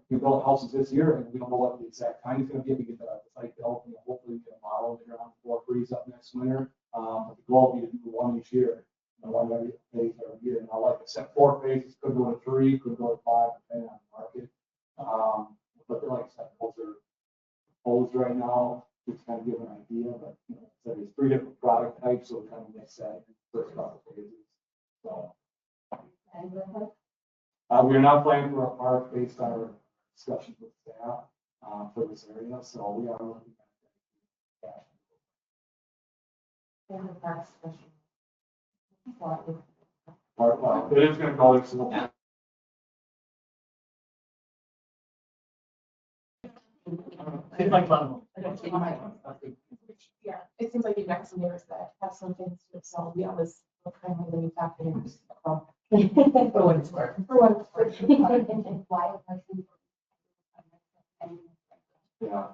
we build houses this year and we don't know what the exact time is gonna be. We get the site built and hopefully we get a model later on before it frees up next winter. But the goal would be to do one each year. One every phase every year. Now, like I said, 4 phases could go to 3, could go to 5, depending on the market. But like I said, those are proposed right now, just kind of give an idea, but you know, so there's 3 different product types, so it kind of makes that first couple phases. So. We're not planning for a park based on our discussions with staff, for this area, so we are looking at that. It is gonna go into. Yeah, it seems like you got some neighbors that have some things to sell beyond this kind of living factory. For what it's worth. For what it's worth. Yeah.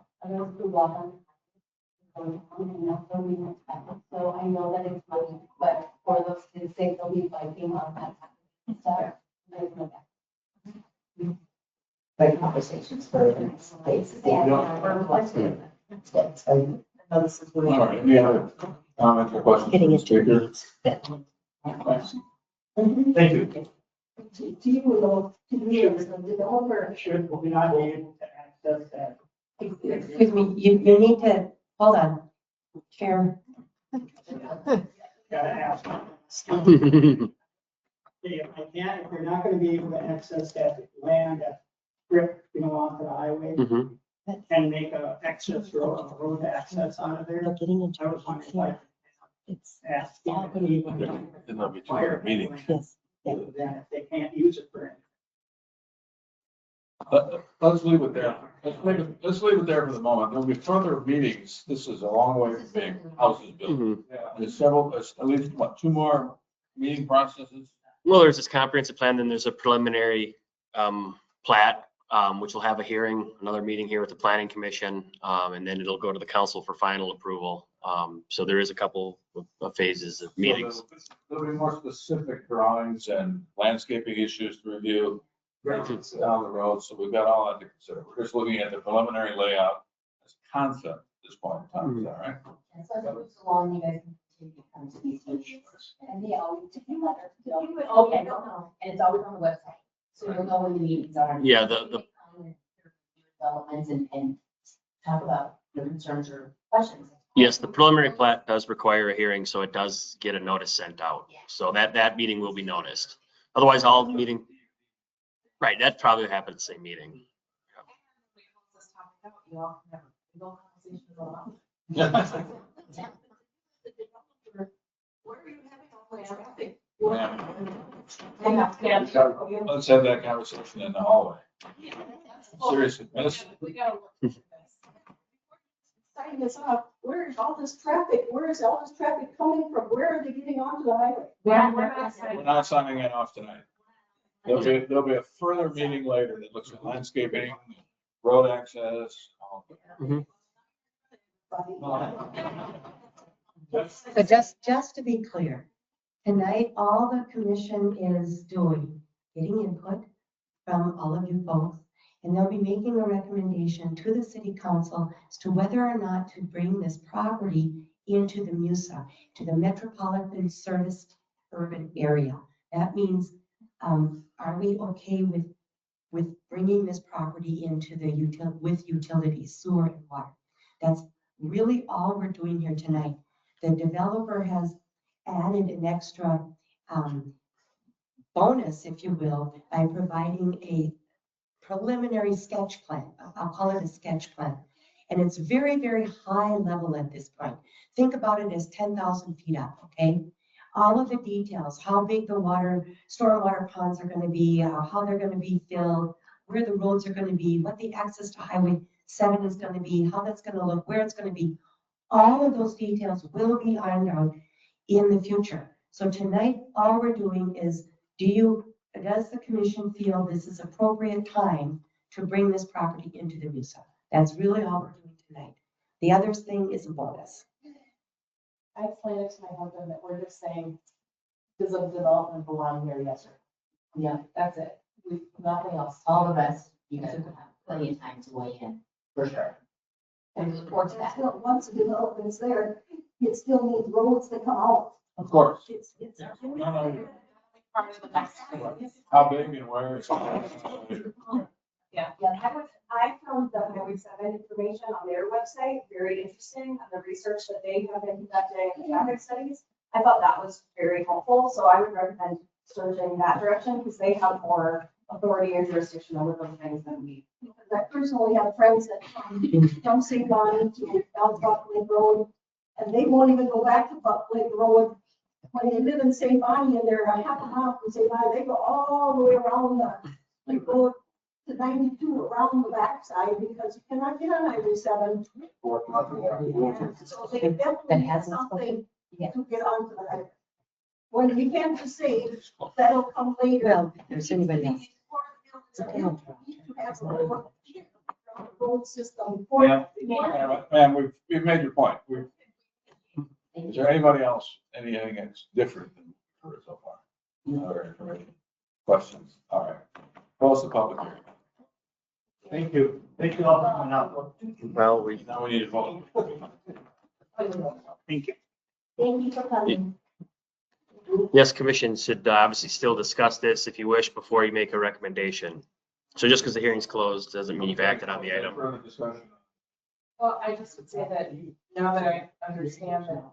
So I know that it's money, but for those kids, they will be biking on that stuff. There's no back. Like conversations for the next places. All right, any other comments or questions? Getting from the into speaker? it. Thank you. Do you know, the developer Should we not be able to access that? Excuse me, you need to, hold on. Chair. Gotta ask. If you're not gonna be able to access that land, that strip, you know, onto the highway Mhm. and make a access road access out of there. Getting into. I was wondering, like, It's. ask. all gonna be- There'll be 2 other meetings. Yes. Then if they can't use it for anything. Let's leave it there. Let's leave it there for the moment. There'll be further meetings. This is a long way from being houses built. Mhm. Yeah. There's at least, what, 2 more meeting processes? Well, there's this comprehensive plan, then there's a preliminary plat, which will have a hearing, another meeting here with the planning commission, and then it'll go to the council for final approval. So there is a couple of phases of meetings. So there'll be more specific drawings and landscaping issues to review down the road, so we've got all that to consider. We're just looking at the preliminary layout as concept at this point in time, is that right? And so as it moves along, you guys can continue to come to these meetings. And they always, okay, no, and it's always on the website. So you'll know when the meetings are. Yeah, the Developments and talk about your concerns or questions. yes, the preliminary plat does require a hearing, so it does get a notice sent out. So that meeting will be noticed. Otherwise, all meeting, right, that probably happened at the same meeting. You all can have a big old conversation about Where are you having all that traffic? Yeah. Let's have that conversation in the hallway. Seriously, let's, Sign this off, where is all this traffic, where is all this traffic coming from, where are they getting onto the highway? we're not signing it off tonight. There'll be a further meeting later that looks at landscaping, road access. All of that. So just to be clear, tonight, all the commission is doing, getting input from all of you folks, and they'll be making a recommendation to the city council as to whether or not to bring this property into the MUSA, to the Metropolitan Serviced Urban Area. That means, are we okay with bringing this property into the with utilities, sewer and water? That's really all we're doing here tonight. The developer has added an extra bonus, if you will, by providing a preliminary sketch plan. I'll call it a sketch plan. And it's very, very high level at this point. Think about it as 10,000 feet up, okay? All of the details, how big the stormwater ponds are going to be, how they're going to be filled, where the roads are going to be, what the access to Highway 7 is going to be, how that's going to look, where it's going to be. All of those details will be ironed out in the future. So tonight, all we're doing is, does the commission feel this is appropriate time to bring this property into the MUSA? That's really all we're doing tonight. The other thing is a bonus. I explained it to my husband that we're just saying, does the development belong here? Yes, sir. Yeah, That's it. Nothing else. all the rest, you guys will have plenty of time to weigh in, for sure. And support that. Still, once the development's there, it still needs roads to come out. Of course. It's. No, no. How big and where? Yeah. I found the Highway 7 information on their website very interesting, on the research that they have been conducting in the traffic studies. I thought that was very helpful, so I would recommend searching that direction because they have more authority or jurisdiction over those things than we. Because I personally have friends that from St. Bonnie to down Buck Lake Road, and they won't even go back to Buck Lake Road. When they live in St. Bonnie and they're a half a mile from St. Bonnie, they go all the way around the road to 92 around the backside because you cannot get on Highway 7. So they definitely have something to get onto the highway. When we can't just say that'll come later. Well, if there's anybody else. You have a road system. Ma'am, we've made your point. Is there anybody else, anything that's different than we've heard so far? No other information? Questions? All right. Close the public hearing. Thank you. Thank you all for coming out. Well, Now we need to vote. Thank you. Thank you for coming. yes, commission should obviously still discuss this if you wish before you make a recommendation. So just because the hearing's closed doesn't mean you've acted on the item. Further discussion. Well, I just would say that now that I understand that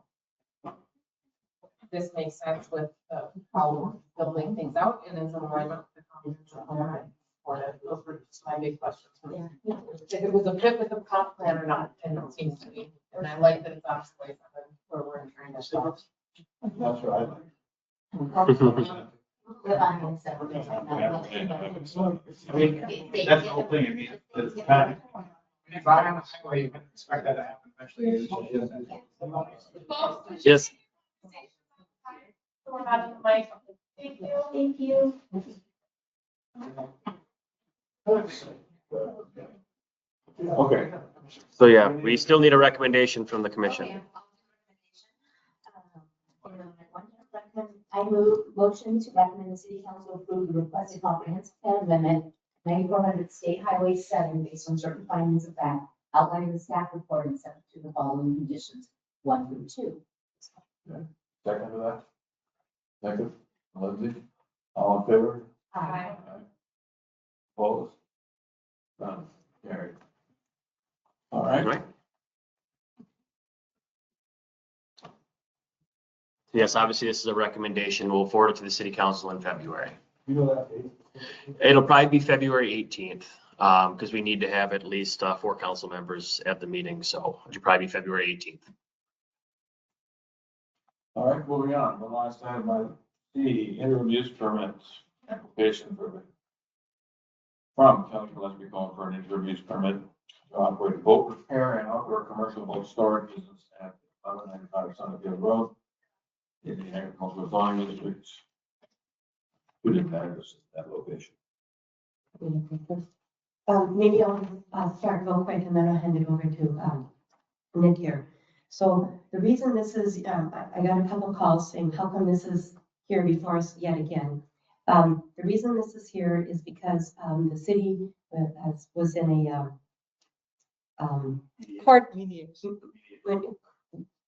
this makes sense with how we're building things out and is in alignment with the comprehensive plan. Those were just my big questions. If it was a fit with the comp plan or not, and it seems to be, and I like that it's obviously where we're trying to start. That's right. That's the whole thing. I mean, it's kind of. When you buy on the highway, you can expect that to happen eventually. Yes, So we're having the mic. Thank you. Thank you. Okay. so yeah, we still need a recommendation from the commission. I motion to recommend the city council approve the requested comprehensive plan amendment 9400 State Highway 7 based on certain findings of fact outlined in the staff report and subject to the following conditions, 1 through 2. Second to that? Second. Lindsay? All in favor? Aye. Opposed? None. Carried. All right. Right. Yes, obviously this is a recommendation. We'll forward it to the city council in February. You know that date? It'll probably be February 18th, because we need to have at least 4 council members at the meeting, so it'll probably be February 18th. All right, moving on. The last item on C, interim use permits, application permit. From County Gillespie calling for an interim use permit to operate a boat repair and outdoor commercial boat storage business at 1195 Sunnyfield Road in the agricultural zoning district. Who did that address that location? Maybe I'll start real quick and then I'll hand it over to Nick here. So the reason this is, I got a couple calls saying, how come this is here before us yet again? The reason this is here is because the city was in a court.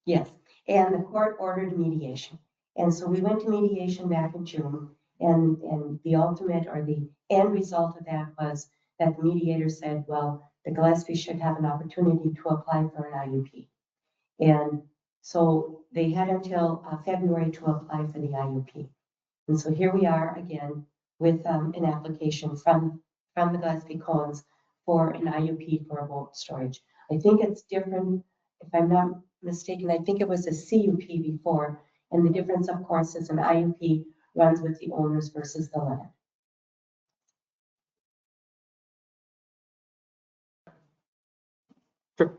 Yes, and the court ordered mediation. And so we went to mediation back in June, and the ultimate or the end result of that was that the mediator said, well, the Gillespie should have an opportunity to apply for an IUP. And so they had until February to apply for the IUP. And so here we are again with an application from the Gillespie Cones for an IUP for a boat storage. I think it's different, if I'm not mistaken, I think it was a CUP before. And the difference, of course, is an IUP runs with the owners versus the land. Sure.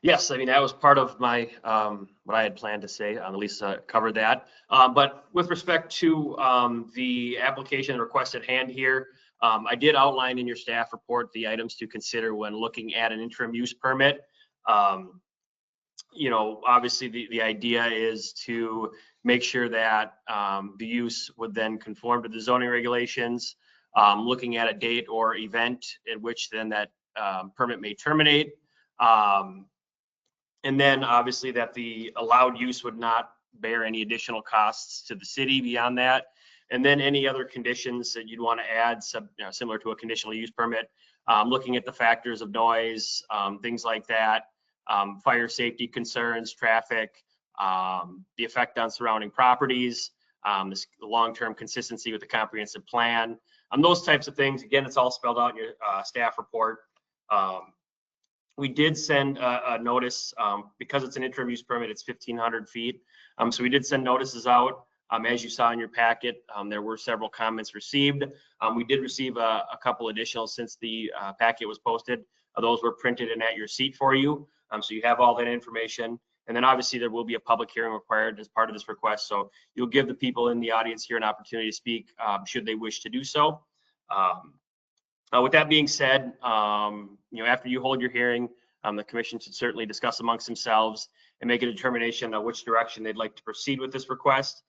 Yes, I mean, that was part of my, what I had planned to say. Lisa covered that. But with respect to the application request at hand here, I did outline in your staff report the items to consider when looking at an interim use permit. You know, obviously the idea is to make sure that the use would then conform to the zoning regulations, looking at a date or event at which then that permit may terminate. And then obviously that the allowed use would not bear any additional costs to the city beyond that. And then any other conditions that you'd want to add, similar to a conditional use permit, looking at the factors of noise, things like that, fire safety concerns, traffic, the effect on surrounding properties, the long-term consistency with the comprehensive plan, those types of things. Again, it's all spelled out in your staff report. We did send a notice because it's an interim use permit, it's 1,500 feet. So we did send notices out. As you saw in your packet, there were several comments received. We did receive a couple additional since the packet was posted. Those were printed and at your seat for you. So you have all that information. And then obviously there will be a public hearing required as part of this request. So you'll give the people in the audience here an opportunity to speak should they wish to do so. With that being said, you know, after you hold your hearing, the commission should certainly discuss amongst themselves and make a determination on which direction they'd like to proceed with this request.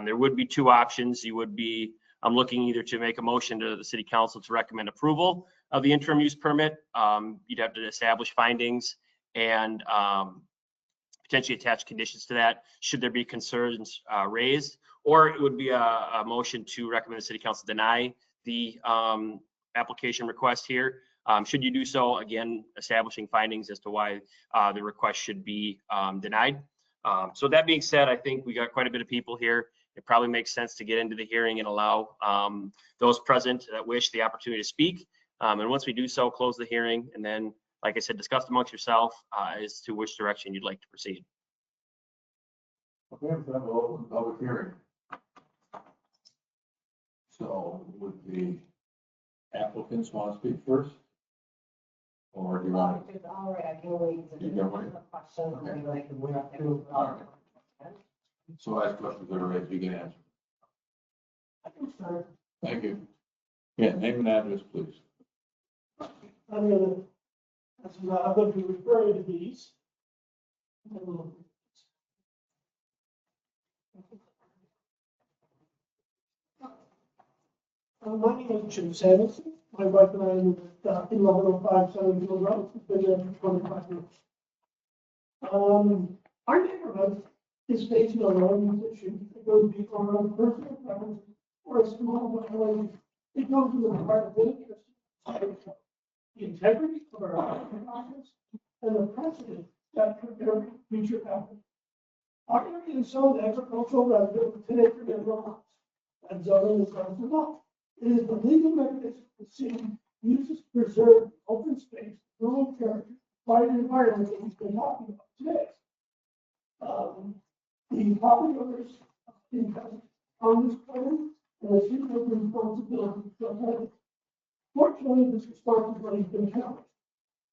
There would be two options. You would be looking either to make a motion to the city council to recommend approval of the interim use permit. You'd have to establish findings and potentially attach conditions to that should there be concerns raised, or it would be a motion to recommend the city council deny the application request here. Should you do so, again, establishing findings as to why the request should be denied. So that being said, I think we got quite a bit of people here. It probably makes sense to get into the hearing and allow those present that wish the opportunity to speak. And once we do so, close the hearing, and then, like I said, discuss amongst yourself as to which direction you'd like to proceed. Okay, so that will open the public hearing. So would the applicants want to speak first? Or do you want to? All right, I can wait. You can wait. Questions, Okay. maybe like we're not through. So as questions that are raised, you can answer. Thank you. Yeah, name and address, please. I'm going to refer you to these. My name is Jim Sanderson. My wife and I live at 1105 Sunnyfield Road. We've been there for 25 years. Our neighborhood is facing a land use issue. It goes beyond our personal preference or a small land. It goes to the heart of interest, the integrity of our process, and the precedent that could every future happen. Our area is zoned agricultural residential with 10 acre minimum lots. That zoning is not the law. It is the legal mechanism the city uses to preserve open space, rural character, quiet environment that we've been talking about today. The property owners on this plan, and the city has the responsibility to uphold it. Fortunately, this responsibility has been counted.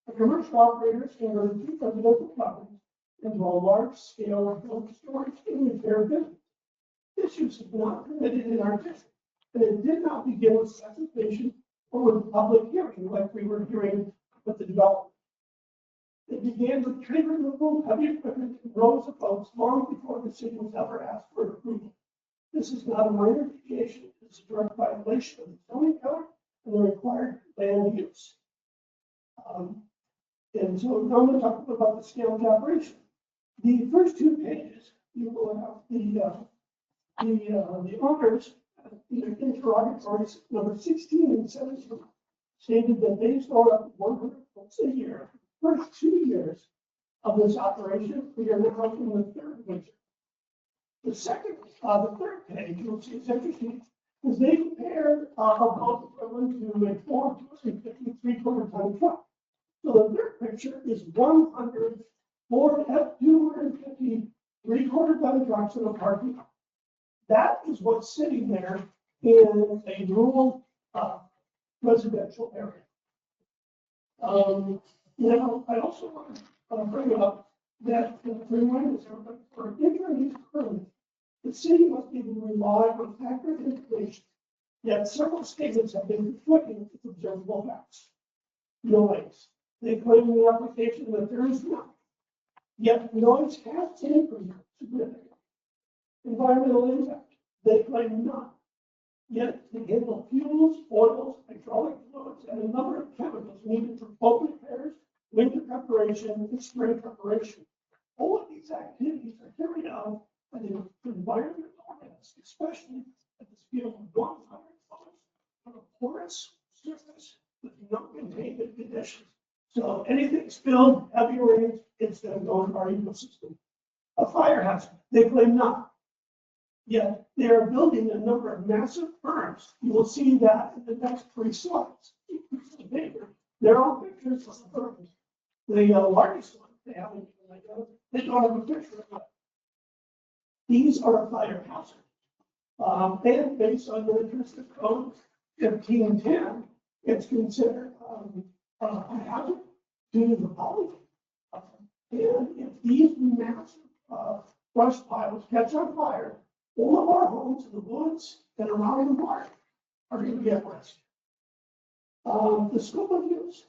A commercial operator is going to two residential properties into a large-scale cold storage and repair business. This use is not permitted in our district, and it did not begin with specification or with public hearing like we were hearing with the development. It began with tree removal, heavy equipment, and rows of boats long before the city was ever asked for approval. This is not a minor deviation, it's a direct violation of the zoning code and the required land use. And so now I'm going to talk about the scale of the operation. The first two pages, you will have the owners, interrogatories number 16 and 17, stated that they stored up 100 books a year. First 2 years of this operation, we are now in the third winter. The third page, you'll see it's interesting, is they compared a boat equivalent to a 453-quarter-ton truck. So the third picture is 100 Ford F-250 3/4-ton trucks in a parking lot. That is what's sitting there in a rural residential area. Now, I also want to bring up that remind us everybody, for entering these permits, the city must be able to rely on accurate information. Yet several statements have been conflicting with observable facts. Noise. They claim in the application that there is none. Yet noise has increased significantly. Environmental impact. They claim none. Yet they handle fuels, oils, hydraulic fluids, and a number of chemicals needed for boat repairs, winter preparation, and spring preparation. All of these activities are carried out by the environmental organist, especially at the scale of 100 tons on a porous surface with no containment conditions. So anything spilled, heavy rains, it's going to go into our ecosystem. A fire hazard, they claim not. Yet they are building a number of massive berms. You will see that in the next 3 slides. They're all pictures of the berms. The largest one, they haven't even they don't have a picture of that. These are a fire hazard. And based on the Minnetrista Code 1510, it's considered a hazard due to the pollution. And if these massive brush piles catch on fire, all of our homes in the woods and around the park are going to get risk. The scope of use,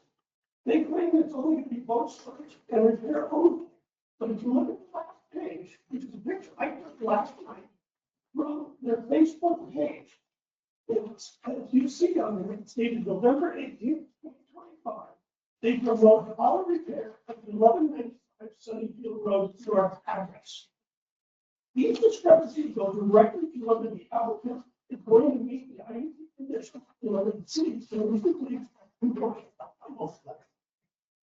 they claim it's only going to be boat storage and repair only. But if you look at the last page, which is a picture I took last night from their Facebook page, it's, as you see on there, it's dated November 18th, 2025. They promote auto repair at 1195 Sunnyfield Road through our address. These discrepancies go directly to whether the applicant is going to meet the IUP conditions and whether the city is going to complete compliance.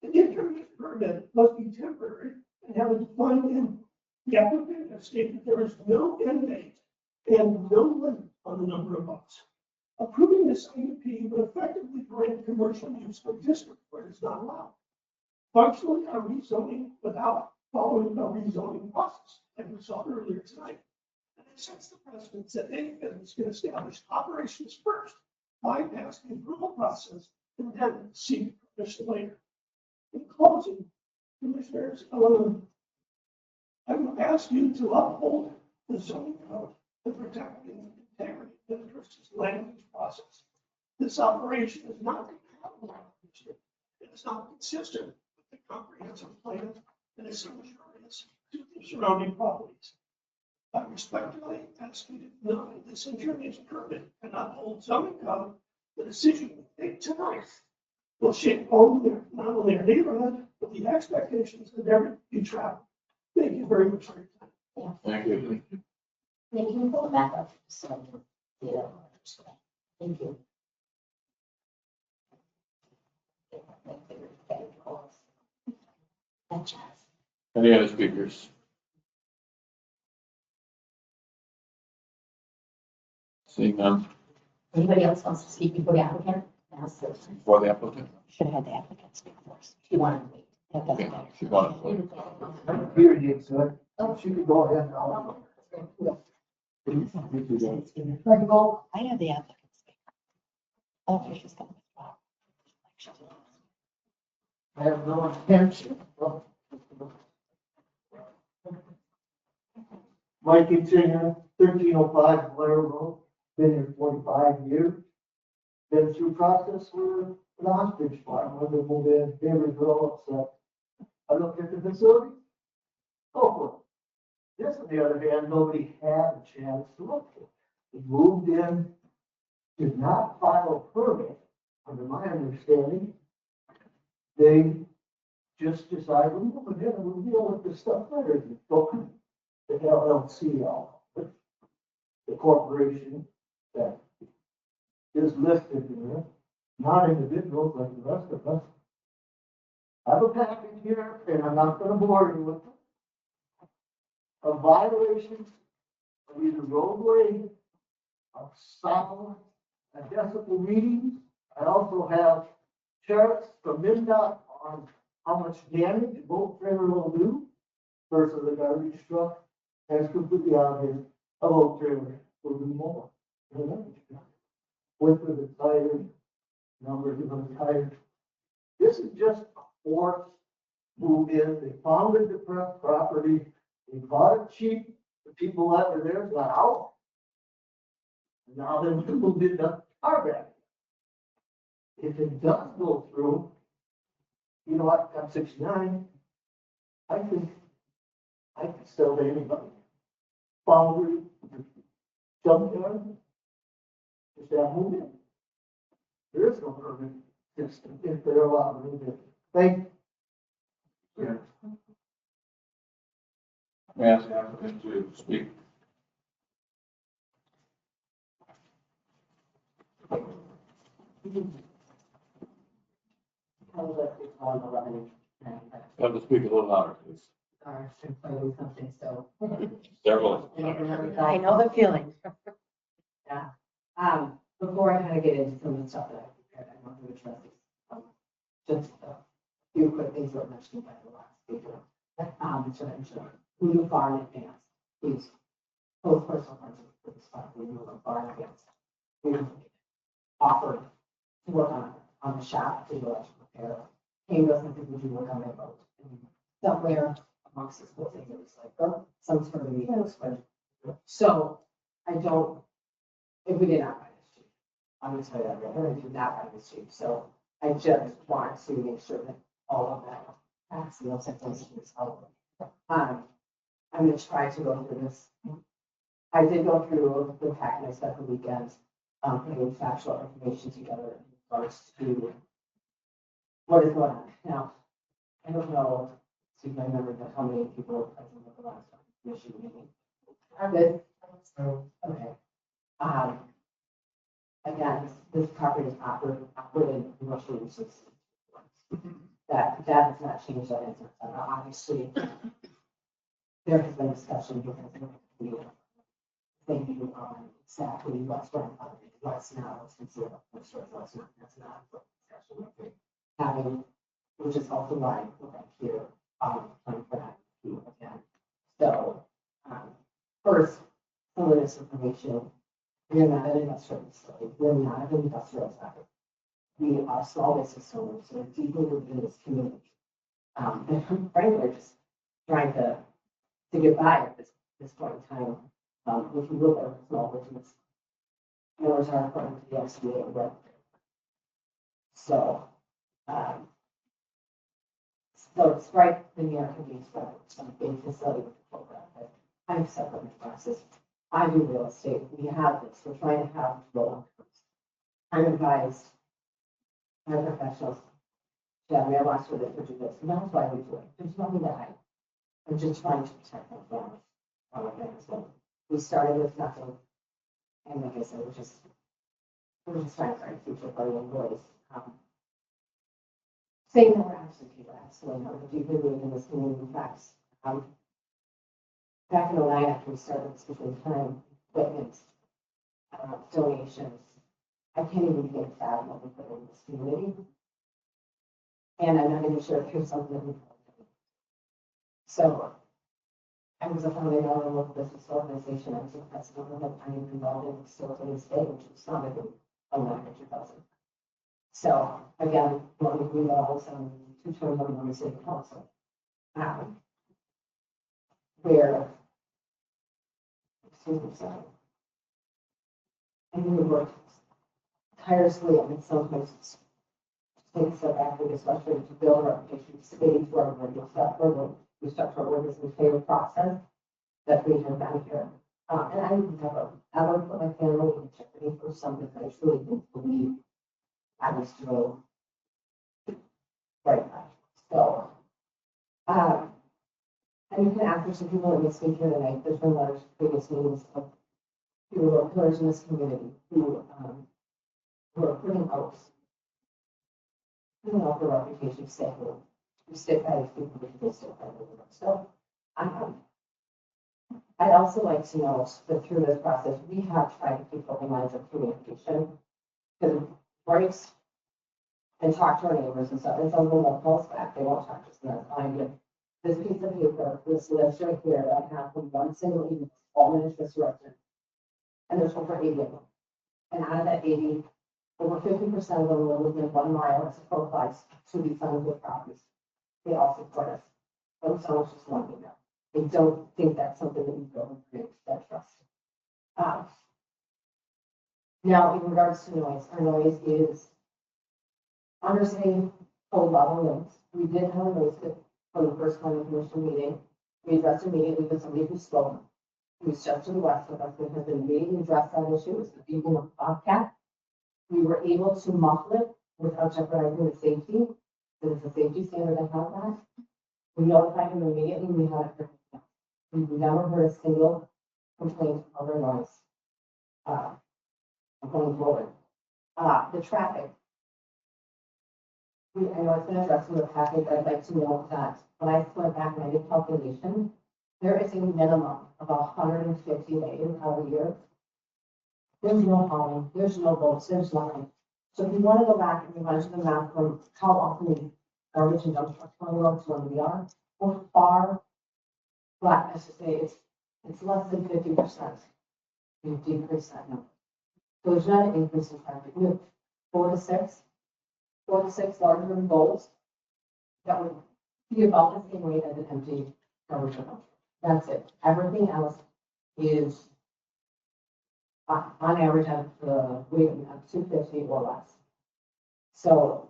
An intermediate permit must be temporary and have a defined end. The applicant has stated there is no end date and no limit on the number of boats. Approving this IUP would effectively grant commercial use for district where it is not allowed. Functionally, a rezoning without following a rezoning process, like we saw earlier tonight. And it sets the precedent that any business can establish operations first, bypass the approval process, and then seek permission later. In closing, Commissioners, I will ask you to uphold the zoning code and protect the integrity of the Minnetrista's land use process. This operation is not compatible with the district. It is not consistent with the comprehensive plan and its insurance to the surrounding properties. I respectfully ask you to deny this insurance permit and uphold zoning code. The decision we take tonight will shape not only our neighborhood, but the expectations of every future travel. Thank you very much for your time. Thank you. Thank you. Pull it back up. So, yeah. Thank you. Any other speakers? Seeing none, Anybody else wants to speak before the applicant? for the applicant? Should have had the applicant speak first. If you want to wait. That doesn't Okay, matter. if you want to. Here it is, sir. She could go ahead now. Well, I know the applicants. Oh, she's coming. I have no intention. Mike Singer, 1305 Blair Road, been here 45 years. Been through process with an ostrich farm, when they moved in, they were real upset. I looked at the facility. Oh, well. This, on the other hand, nobody had a chance to look at. They moved in, did not file a permit, under my understanding. They just decided, we're moving in, and we'll deal with this stuff later. The LLC, the corporation that is listed here, not individuals like the rest of us. I have a package here, and I'm not gonna bore you with it. Of violations of either roadway, of sound, and decibel readings. I also have charts from MinDOT on how much damage a boat trailer will do versus a garbage truck. That's completely obvious. A boat trailer will do more than a garbage truck. Width of the tires, numbers of the tires. This is just a forced move in. They founded the property. They bought it cheap. The people that were there got out. And now then people did the car back. If it does go through, you know what, I'm 69. I can sell to anybody. Foundry, junkyard, just that move in. There is no permit system if they're allowed to move in. Thank you. May I ask the applicant to speak? You have to speak a little louder, please. Something, so. Several. I know the feeling. Yeah. Before I kind of get into some of the stuff that I prepared, I want to address just a few quick things that were mentioned by the last speaker. Who do far in advance? Please, post personal funds for this fund, we move far in advance. We offered to work on the shop to do electrical repair. Came to us and said, would you work on my boat? And somewhere amongst this whole thing, it was like, oh, some sort of meeting was spread. So I don't, if we did not buy this cheap, I'm going to tell you that, we did not buy this cheap. So I just want to make sure that all of that tax and those things is out. I'm going to try to go through this. I did go through the packet I spent the weekend, putting factual information together in regards to what is going on. Now, I don't know, see if I remember how many people were present at the last commission meeting. Are good? Okay. Again, this property is operated in commercial uses. That has not changed that answer. Obviously, there has been discussion because we thinking on exactly what's going on, what's not, what's considered, what's not, that's not what discussion we're having, which is also why we're back here, trying to have you again. So, first, some of this information, we're not an industrial facility, we're not an industrial sector. We are small business owners, so we're deeply rooted in this community. And frankly, we're just trying to get by at this point in time. If you look at small business, owners are according to the SBA and web. So, so strike the American Beach Road, some big facility with the program, but I'm separate in process. I do real estate. We have this. We're trying to have low incomes. I'm advised my professionals. Yeah, we have lots of it to do this, and that's why we do it. There's nothing to hide. I'm just trying to protect my family. So we started with nothing, and like I said, we're just trying to find future for young boys. Saying that we're actually people, absolutely not. We're deeply rooted in this community. In fact, back in the '09, after we started this time, equipment, donations, I can't even begin to fathom what we put in this community. And I'm not even sure if there's something that we put in. So I was a founding member of a local business organization. I was a president of the time involved in facilitating state, which was founded in 2000. So again, what we do also 2 terms on the city council. Where, excuse me, sorry. And we work tirelessly and sometimes take a step back with especially to build our reputation, stay to our word, we start our word as a favorite process that we have done here. And I would never, ever put my family in jeopardy for something that I truly didn't believe I was doing right now. So, and you can ask for some people that may speak here tonight. There's been large previous meetings of people who are pillars in this community who are putting out, putting out their reputation, sake, who stick by these people because they stick by them. So, I'd also like to note that through this process, we have tried to keep open lines of communication, to write and talk to our neighbors and stuff. And some of them will call us back. They won't talk to us, and that's fine. But this piece of paper, this list right here, that I have from one single email, all Minnetrista residents. And there's over 80 of them. And out of that 80, over 50% of them live within 1 mile as a profile to be found with properties. They all support us. Don't so much just one email. I don't think that's something that we go and create that trust. Now, in regards to noise, our noise is understanding code level limits. We did have a noise from the first planning commission meeting. We addressed immediately with somebody who spoke, who was just to the west of us, and has immediately addressed that issue. It was the beeping of the bobcat. We were able to muffle it without jeopardizing the safety. There's a safety standard that has that. We notified them immediately. We had it. We've never heard a single complaint of their noise. Going forward. The traffic. I know it's been addressed in the package. I'd like to note that when I went back and I did calculation, there is a minimum of 150 days out of the year. There's no hauling, there's no boats, there's nothing. So if you want to go back and you want to do the math from how often garbage and dump trucks on the road to when we are, we're far, flat, as to say, it's less than 50%. We've decreased that number. So there's not an increase in traffic. We have 4 to 6 larger than bowls. That would be about the same rate as an empty garbage dump. That's it. Everything else is on average at the weight of 250 or less. So,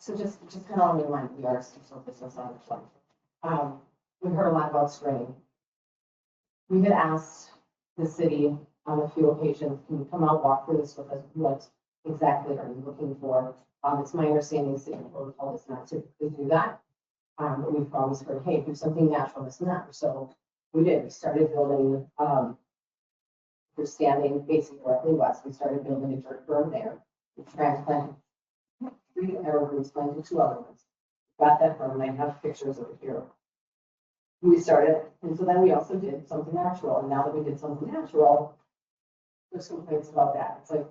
just kind of on the line, we are still business on the front. We heard a lot about spraying. We had asked the city on a few occasions, can you come out, walk through this with us? What exactly are you looking for? It's my understanding the city protocol does not typically do that. But we've always heard, hey, do something natural, this and that. So we did. We started building, we're standing facing directly west. We started building a dirt berm there. We transplanted 3 evergreens, planted 2 other ones. Got that berm, and I have pictures over here. We started, and so then we also did something natural. And now that we did something natural, there's complaints about that. It's like,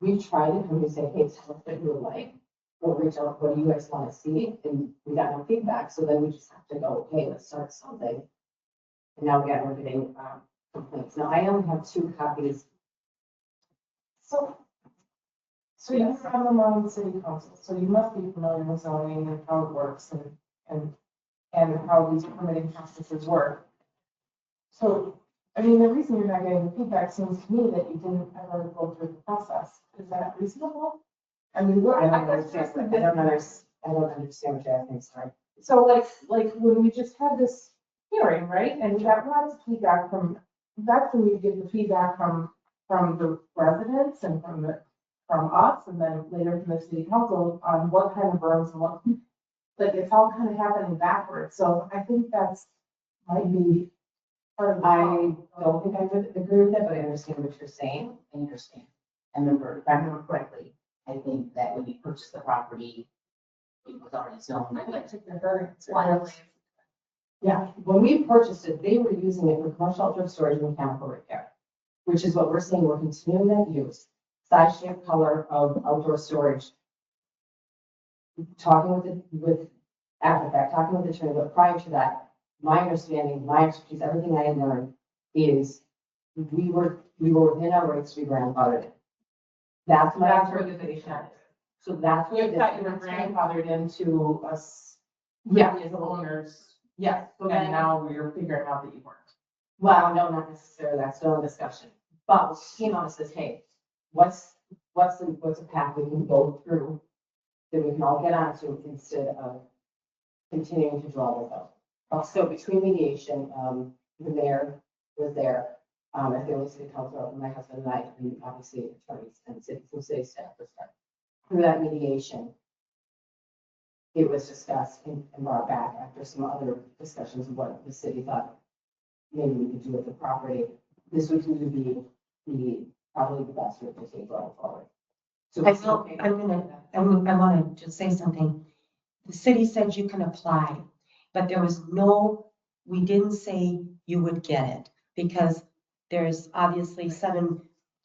we tried it and we say, hey, tell us what you would like. We'll reach out, what do you guys want to see? And we got no feedback. So then we just have to go, okay, let's start something. And now we're getting complaints. Now I only have 2 copies. So you're on the Mountain City Council, so you must be familiar with zoning and how it works and how these permitting processes work. So, I mean, the reason you're not getting the feedback seems to me that you didn't ever go through the process. Is that reasonable? I mean, I don't understand what you're asking, sorry. So like when we just had this hearing, right? And we got lots of feedback that's when we get the feedback from the residents and from us, and then later from the city council on what kind of berms and what, like, it's all kind of happening backwards. So I think that's might be part of the I problem. don't think I would agree with that, but I understand what you're saying. I understand. And remember, if I remember correctly, I think that when you purchased the property, it was already zoned. Yeah, when we purchased it, they were using it for commercial outdoor storage and mechanical repair, which is what we're saying, we're continuing that use. Size, shape, color of outdoor storage. Talking with after the fact, talking with the attorney, but prior to that, my understanding, my expertise, everything I had learned is we were within our rights to be grandfathered in. That's my That's where the interpretation. vision is. So that's where You the thought you were grandfathered into us, Yeah. as owners, Yes, so and then, now we're figuring out that you weren't. well, no, not necessarily, that's still a discussion. But what came out and says, hey, what's a path we can go through that we can all get onto instead of continuing to draw this out. So between mediation, the mayor was there, at the only city council, and my husband and I, and obviously attorneys and city staff was there. Through that mediation, it was discussed and brought back after some other discussions of what the city thought maybe we could do with the property. This would be probably the best route to take going forward. So I want to just say something. The city said you can apply, but there was we didn't say you would get it because there's obviously 7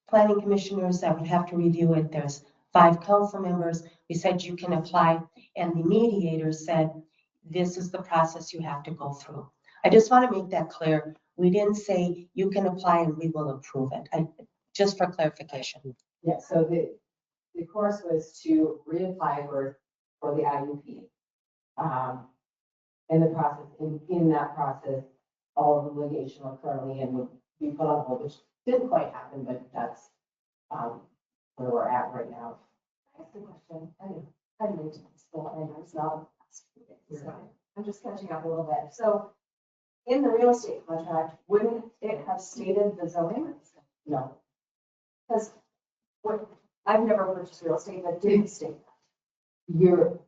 planning commissioners that would have to review it. There's 5 council members. We said you can apply, and the mediator said, this is the process you have to go through. I just want to make that clear. We didn't say you can apply and we will approve it. Just for clarification. Yeah, so the course was to reapply for the IUP. In the process, in that process, all of the litigation were currently and would be put on hold, which didn't quite happen, but that's where we're at right now. I have a question. I didn't need to explain, and I was not. I'm just catching up a little bit. So in the real estate contract, wouldn't it have stated the zoning? No, Because I've never purchased real estate that didn't state that. your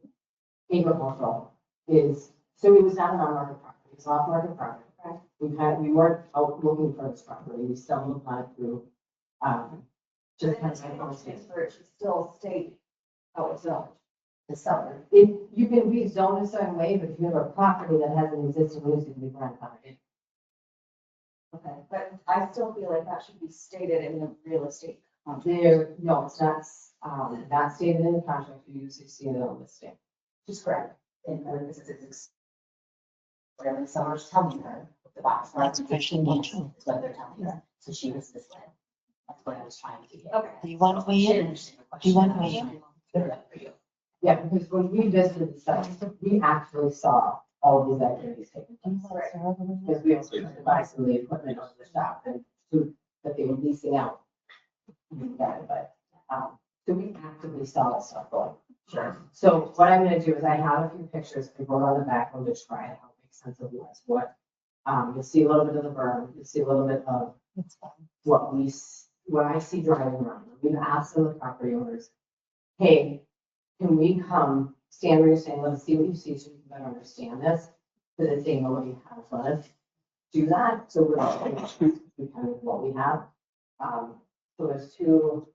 agricultural is, so it was not an on-market property, it was off-market property. Right. We weren't out looking for this property, we stumbled upon it through, just But kind it's of. transfer, it should still state how it's zoned. The seller. If you can rezone a certain way, but if you have a property that has an existing use, it can be grandfathered. Okay, but I still feel like that should be stated in the real estate contract. No, it's not stated in the contract, you usually see it on the listing. Just correct. And this is whatever the seller's telling her, the box. That's what she wants, is what they're telling her. So she was misled. That's what I was trying to get. Okay. Do you want to weigh in? Do you want to weigh in? Yeah, because when we visited the site, we actually saw all of these activities taking place. Because we also took advice from the equipment of the shop and food that they were leasing out. But, so we actively saw this stuff going. Sure. So what I'm gonna do is I have a few pictures I wrote on the back of to try and help make sense of what. You'll see a little bit of the berm, you'll see a little bit of what I see driving around. We've asked the property owners, hey, can we come stand where you're saying, let us see what you see so we can better understand this? Because it's saying, what you have, let us do that. So we're kind of what we have. So there's 2.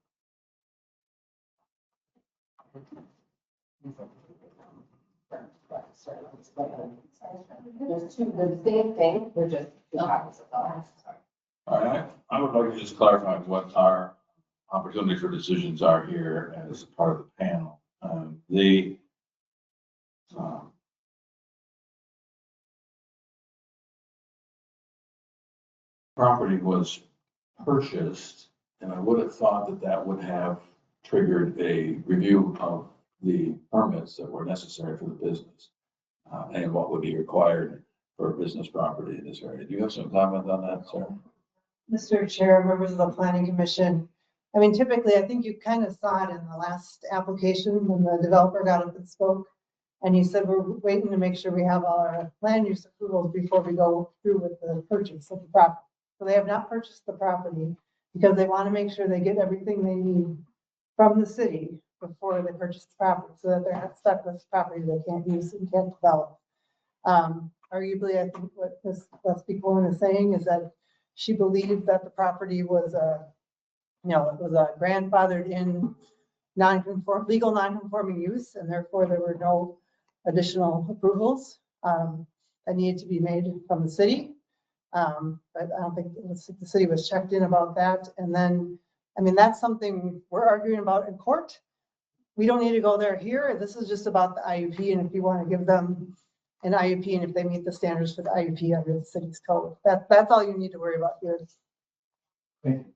There's 2, they're the same thing, they're just 2 copies of the. All right, I would like to just clarify what our opportunity for decisions are here as part of the panel. The property was purchased, and I would have thought that that would have triggered a review of the permits that were necessary for the business, and what would be required for a business property in this area. Do you have some comment on that, Sarah? Mr. Chair, members of the Planning Commission. I mean, typically, I think you kind of saw it in the last application when the developer got up and spoke. And he said, we're waiting to make sure we have all our land use approvals before we go through with the purchase of the property. So they have not purchased the property because they want to make sure they get everything they need from the city before they purchase the property, so that they're not stuck with property they can't use and can't develop. Arguably, I think what Ms. Lesby-Cohen is saying is that she believed that the property was it was a grandfathered in legal non-conforming use, and therefore there were no additional approvals that needed to be made from the city. But I don't think the city was checked in about that. And then, I mean, that's something we're arguing about in court. We don't need to go there here. This is just about the IUP, and if you want to give them an IUP, and if they meet the standards for the IUP under the city's code. That's all you need to worry about here.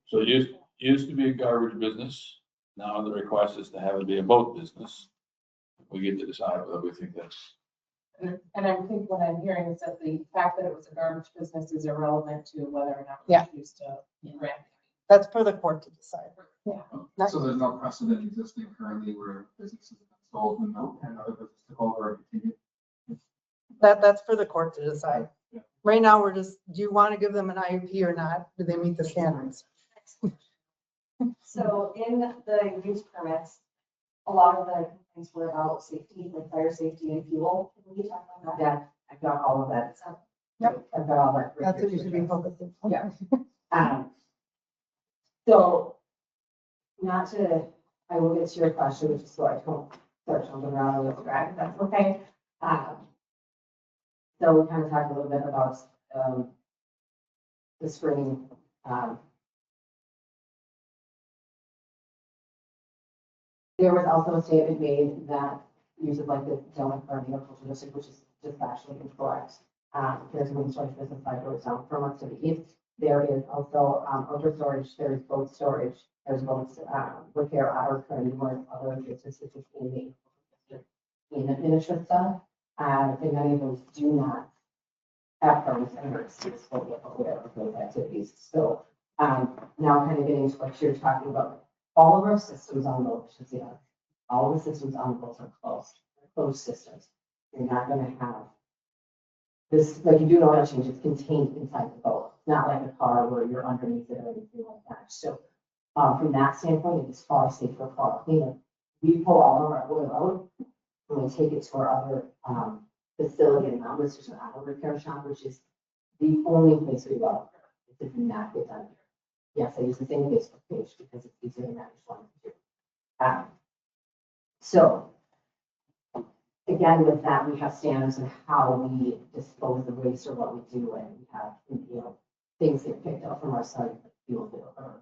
So it used to be a garbage business. Now the request is to have it be a boat business. We get to decide whether we think that's. And I think what I'm hearing is that the fact that it was a garbage business is irrelevant to whether or not we Yeah. choose to grant. That's for the court to decide. Yeah. So there's no precedent existing currently where businesses have been sold and other businesses took over and continued? That's for the court to decide. Right now, we're just, do you want to give them an IUP or not? Do they meet the standards? So in the use permits, a lot of the things were about safety, like fire safety and fuel. Can we talk about that? Yeah, I've got all of that. Yep. I've got all that. That's what you should be focusing on. Yeah. So, not to, I will get to your question, which is so I don't start jumping around a little bit, that's okay. So we kind of talked a little bit about, the screening, there was also a statement made that use of like the zone for agricultural district, which is just actually incorrect. There's one choice business side goes down from us to the east. There is also outdoor storage, there's boat storage, there's boat repair hours for numerous other businesses in the Minnetrista. And many of those do not have permits and are fully aware of those activities. So now kind of getting to what you're talking about, all of our systems on boats, all the systems on boats are closed systems. You're not going to have this, like you do know how to change, it's contained inside the boat. It's not like a car where you're underneath it or anything like that. So from that standpoint, it is far safer, far cleaner. We pull all of our oil out and we take it to our other facility in Mount, which is an auto repair shop, which is the only place we go. It does not get done here. Yes, I use the same Facebook page because it's easier than that. So again, with that, we have standards on how we dispose of waste or what we do, and we have, things get picked up from our site, like fuel bill, or,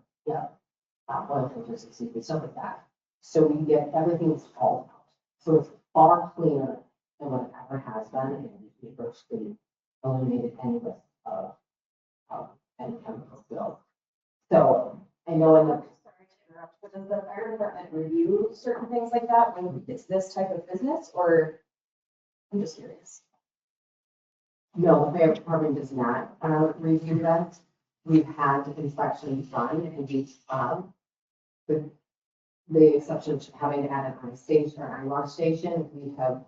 oil filters, stuff like that. So we get, everything is hauled out. So it's far cleaner than what it ever has been, and we virtually eliminated any risk of any chemical spill. So I know in the, sorry to interrupt, but does the fire department review certain things like that when it's this type of business, or I'm just curious? No, the fire department does not review that. We've had inspections done and we've, with the exception of having to add it on a station or an wash station, we have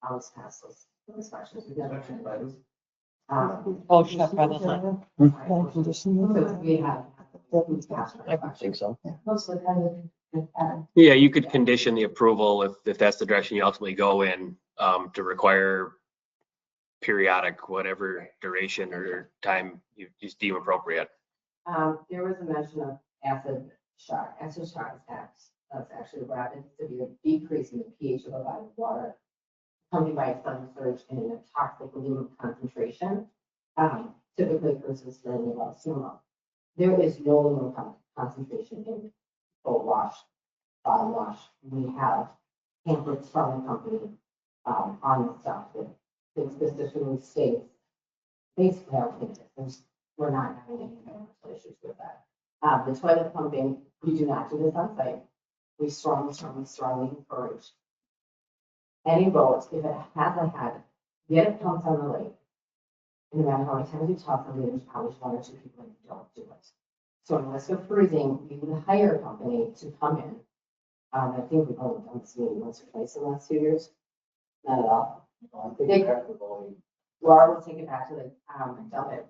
always passed those inspections. We've never had those. Oh, shut by the time. So we have. I think so. Most of the time, Yeah, you could condition the approval if that's the direction you ultimately go in, to require periodic, whatever duration or time you just deem appropriate. There was a mention of acid shock. Acid shock is that's actually rapid severe decrease in the pH of the body of water, accompanied by a sudden surge in a toxic aluminum concentration. Typically occurs during the last summer. There is no aluminum concentration in boat wash, bottom wash. We have pamphlets from the company on the stuff that specifically states basically everything. We're not having any environmental issues with that. The toilet pumping, we do not do this on site. We strongly encourage any boat, if it has a head, get it pumped on the lake. And no matter how many times you talk to them, there's probably one or two people that don't do it. So in risk of freezing, we would hire a company to come in. I think we've only done this maybe once or twice in the last 2 years. Not at all. Laura will take it back to the dump it.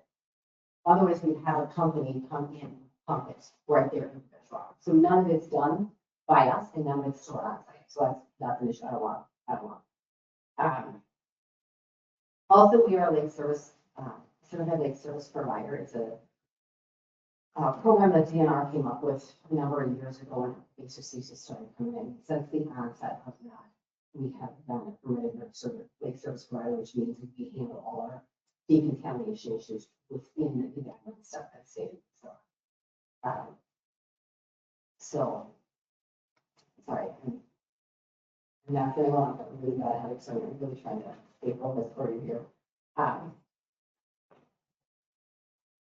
Otherwise, we'd have a company come in, pump it right there in the truck. So none of it's done by us and none of it's stored on site. So that's an issue I don't want. Also, we are a lake service, certified lake service provider. It's a program that DNR came up with a number of years ago when HCC started coming in. Since the onset of that, we have been a permitted lake service provider, which means we handle all our decontamination issues within the government stuff that's stated. So, sorry, I'm not feeling well, but I'm really bad headache, so I'm really trying to April this for you.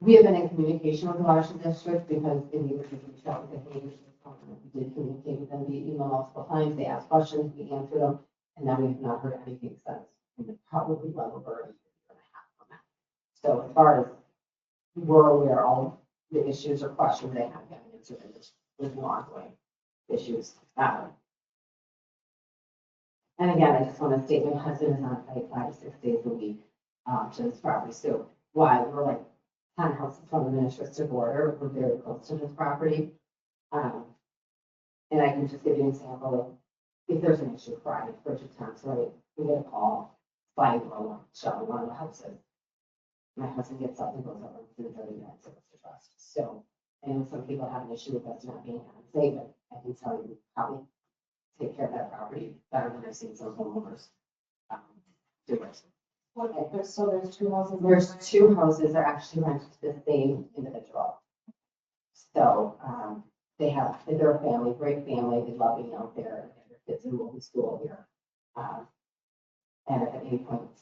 We have been in communication with the watershed district because in the reach out with the neighbors. We did communicate with them via email multiple times. They asked questions, we answered them, and now we have not heard anything since. And probably well over a year and a half from that. So as far as we're aware, all the issues or questions they have gotten answered, and there's no ongoing issues. And again, I just want to state my husband is on site 5 to 6 days a week to this property. So while we're like townhouses from the Minnetrista border, we're very close to this property. And I can just give you an example of if there's an issue Friday, Bridget Thompson, right, we get a call, 511, showing one of the houses. My husband gets up and goes over within 30 minutes of the trust. So, and some people have an issue with us not being on safe, but I can tell you probably take care of that property better than I've seen some homeowners do it. Okay, so there's 2 houses. There's 2 houses that are actually rented to the same individual. So, they're a family, great family, they love being out there, and their kids are moving school here. And at any point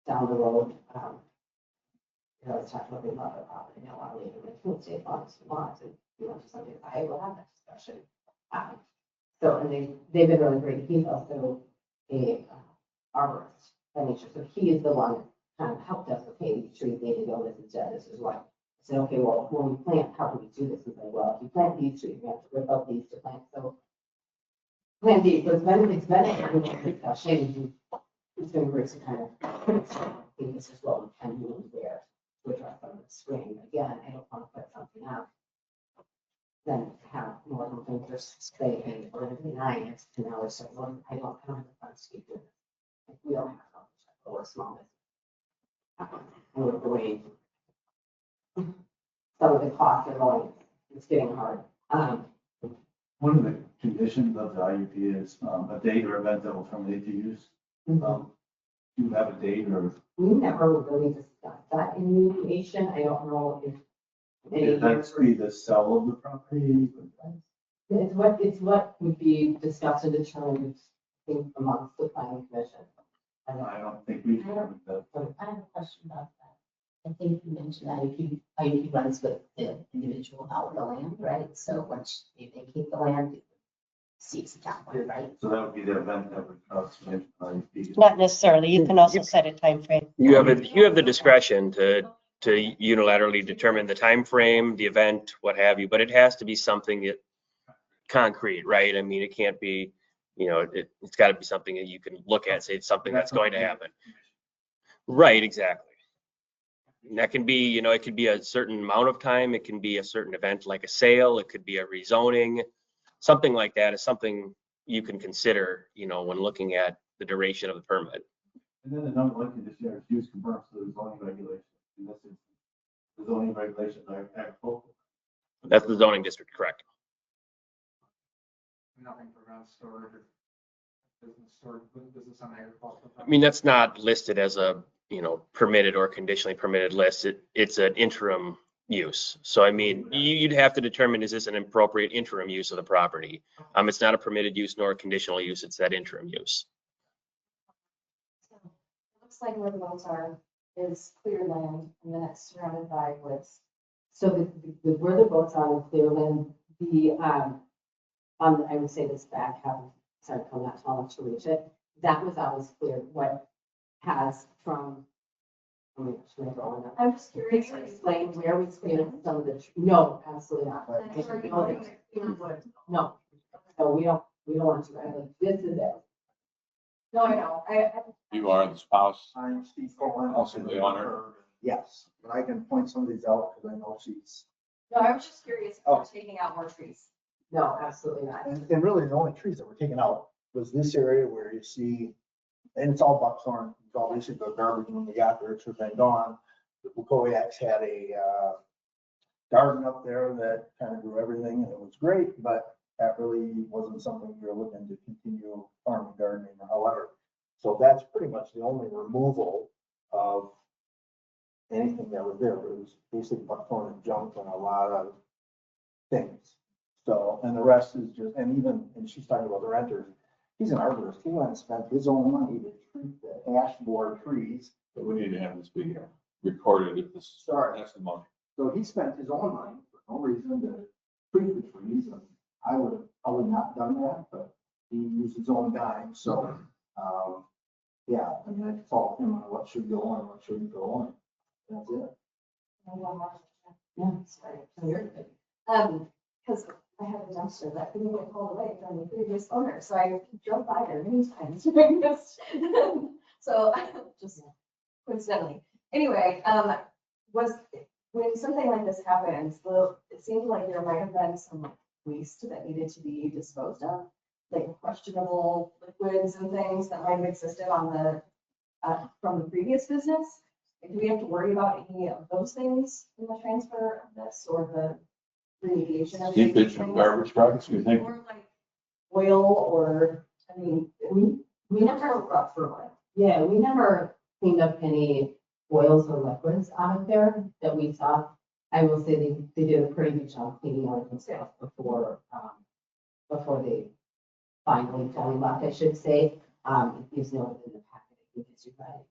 down the road, you always talk about they love their property, now I'll leave them in state farms if you want, and you want to do something, I will have that discussion. So, and they've been really great, he's also a arborist by nature, so he is the one that kind of helped us, okay, these trees need to go, this is dead, this is what. I said, okay, well, when we plant, how do we do this? He's like, well, if you plant these trees, you have to rip out these to plant, so. Plant these, so it's been a discussion, it's been great to kind of, I think this is what we can do there to address on the spring. Again, I don't want to put something out. Then have more than just say, hey, we're going to deny it, and now we're saying, well, I don't have the funds to keep doing this. We don't have funds, or small business. And with the way some of the costs are going, it's getting hard. One of the conditions of the IUP is a date or event that will terminate the use. Do you have a date or? We never really discussed that in mediation. I don't know if. That's be the sell of the property. It's what would be discussed and determined, I think, amongst the planning commission. I don't think we should have that. I have a question about that. I think you mentioned IUP runs with the individual out the land, right? So once they vacate the land, it cease the town, right? So that would be the event that would cause IUP. Not necessarily. You can also set a time frame. You have the discretion to unilaterally determine the time frame, the event, what have you, but it has to be something that concrete, right? I mean, it can't be, it's got to be something that you can look at, say it's something that's going to happen. Right, exactly. And that can be, it could be a certain amount of time. It can be a certain event like a sale. It could be a rezoning. Something like that is something you can consider, when looking at the duration of the permit. And then the number one condition is use conforms to the zoning regulations. And this is the zoning regulations are agricultural. That's the zoning district, correct? Nothing prevents storage or business on agricultural. I mean, that's not listed as a, permitted or conditionally permitted list. It's an interim use. So, I mean, you'd have to determine, is this an appropriate interim use of the property? It's not a permitted use nor a conditional use. It's that interim use. It looks like where the boats are is clear land, and then it's surrounded by woods. So where the boats are in Clearland, I would say this back half, sorry, I'm not tall enough to reach it. That was always clear. What has from, I'm just curious. Can you explain where we cleared some of the, no, absolutely not. No, we don't want to, this is it. No, I know. You are the spouse, I'm Steve Coleman. also the owner. Yes, but I can point some of these out because I know she's. No, I was just curious if we're taking out more trees. No, absolutely not. And really, the only trees that were taken out was this area where you see, and it's all buckthorn, it's all basically the garbage when we got there, it's been gone. The Bukowiaks had a garden up there that kind of grew everything, and it was great, but that really wasn't something we were looking to continue farming, gardening, or however. So that's pretty much the only removal of anything that was there. It was basically buckthorn and junk and a lot of things. So, and the rest is just, and she's talking about the renters, he's an arborist, he went and spent his own money to treat the ash borer trees. But we need to have this be recorded if this is testimony. So he spent his own money for no reason to treat the trees, and I would not done that, but he used his own dime, so, yeah, I mean, I fault him on what should go and what shouldn't go on. That's it. Yeah, sorry. Because I had a dumpster that didn't get hauled away from the previous owner, so I drove by there many times during this. So just coincidentally. Anyway, when something like this happens, it seems like there might have been some waste that needed to be disposed of, like questionable liquids and things that might have existed on from the previous business. Do we have to worry about any of those things in the transfer of this or the remediation of these Seepage from things? garbage trucks, you think? Or like oil or, I mean, We never, yeah, we never cleaned up any oils or liquids out of there that we saw. I will say they did a pretty good job cleaning out themselves before they finally left, I should say. It is noted in the packet, because you guys,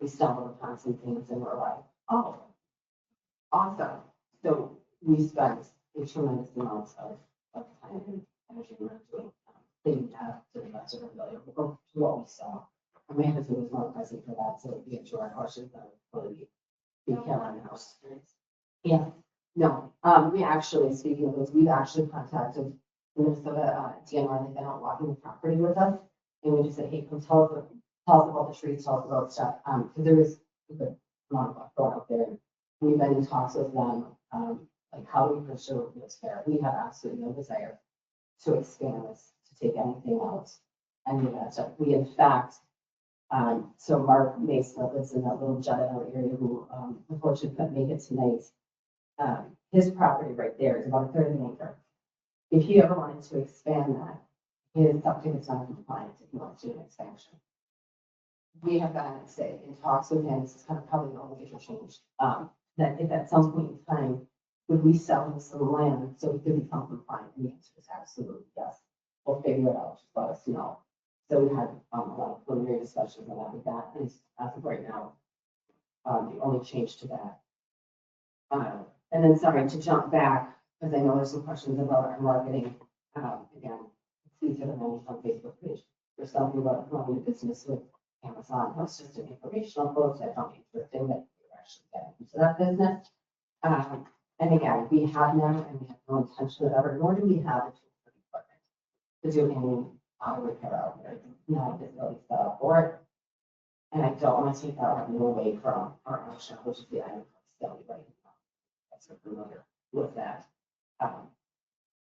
we stumbled upon some things and we're like, oh, awesome. So we spent a tremendous amount of time and energy doing cleaning that to the best of our ability, or what we saw. And my husband was more present for that, so we enjoy our horses that really be killing the house. Yeah, no, we actually, speaking of those, we've actually contacted Minnesota DNR, they've been out walking the property with us. And we just said, hey, come tell us about the trees, tell us about stuff, because there was a good amount of stuff going up there. We've been in talks with them, like how do we preserve this fair? We have absolutely no desire to expand this, to take anything else, any of that stuff. We, in fact, so Mark Mason lives in that little jet area who unfortunately couldn't make it tonight. His property right there is about a third of an acre. If he ever wanted to expand that, his septic is not compliant if he wants to do an expansion. We have been, say, in talks with him, this is kind of probably the only major change, that if at some point in time, would we sell him some land so he could become compliant? And the answer is absolutely yes. We'll figure it out, just let us know. So we had a lot of preliminary discussions on that with that, and as of right now, the only change to that. And then, sorry, to jump back, because I know there's some questions about our marketing. Again, please have a mention on Facebook page. There's something about running a business with Amazon. That's just an informational post. I found interesting that you're actually getting into that business. And again, we have now, and we have no intention of ever, nor do we have a department to do any auto repair out there. Not a facility set up for it. And I don't want to take that revenue away from our own shop, which is the item facility right now. That's familiar with that.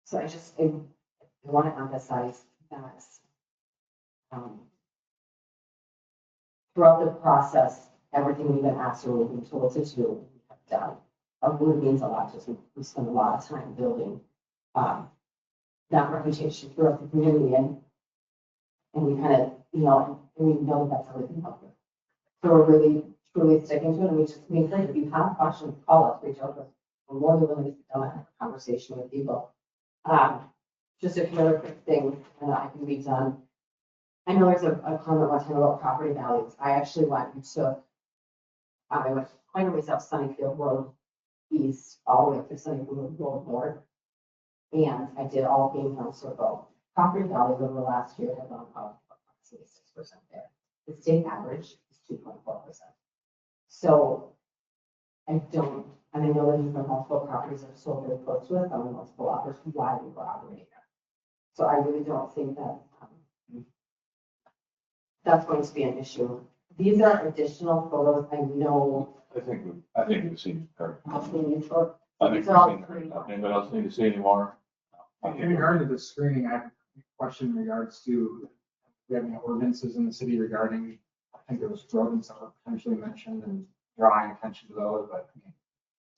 So I just want to emphasize that throughout the process, everything we've been asked or we've been told to do, we have done. Our word means a lot to us. We spend a lot of time building that reputation throughout the community, and we kind of, and we know that's how we can help you. So we're really, truly sticking to it, and we encourage, if you have questions, call us, reach out to us. We're more than willing to sit down and have a conversation with people. Just a few other quick things, and I can be done. I know there's a comment one time about property values. I actually went and took, I went quite a ways up Sunnyfield Road East, all the way up to Sunnyfield Road North. And I did all Game Farm Circle. Property values over the last year have gone up approximately 6% there. The state average is 2.4%. So I don't, and I know that these are multiple properties that are sold very close to us, on multiple offers, why we were operating there. So I really don't think that that's going to be an issue. These are additional photos. I know. I think we've seen her. I'll see you short. I think we've seen her. Anybody else need to see any more? In regard to the screening, I have a question in regards to, we have any ordinances in the city regarding, I think there was rodents that were potentially mentioned and drawing attention to those, but I mean,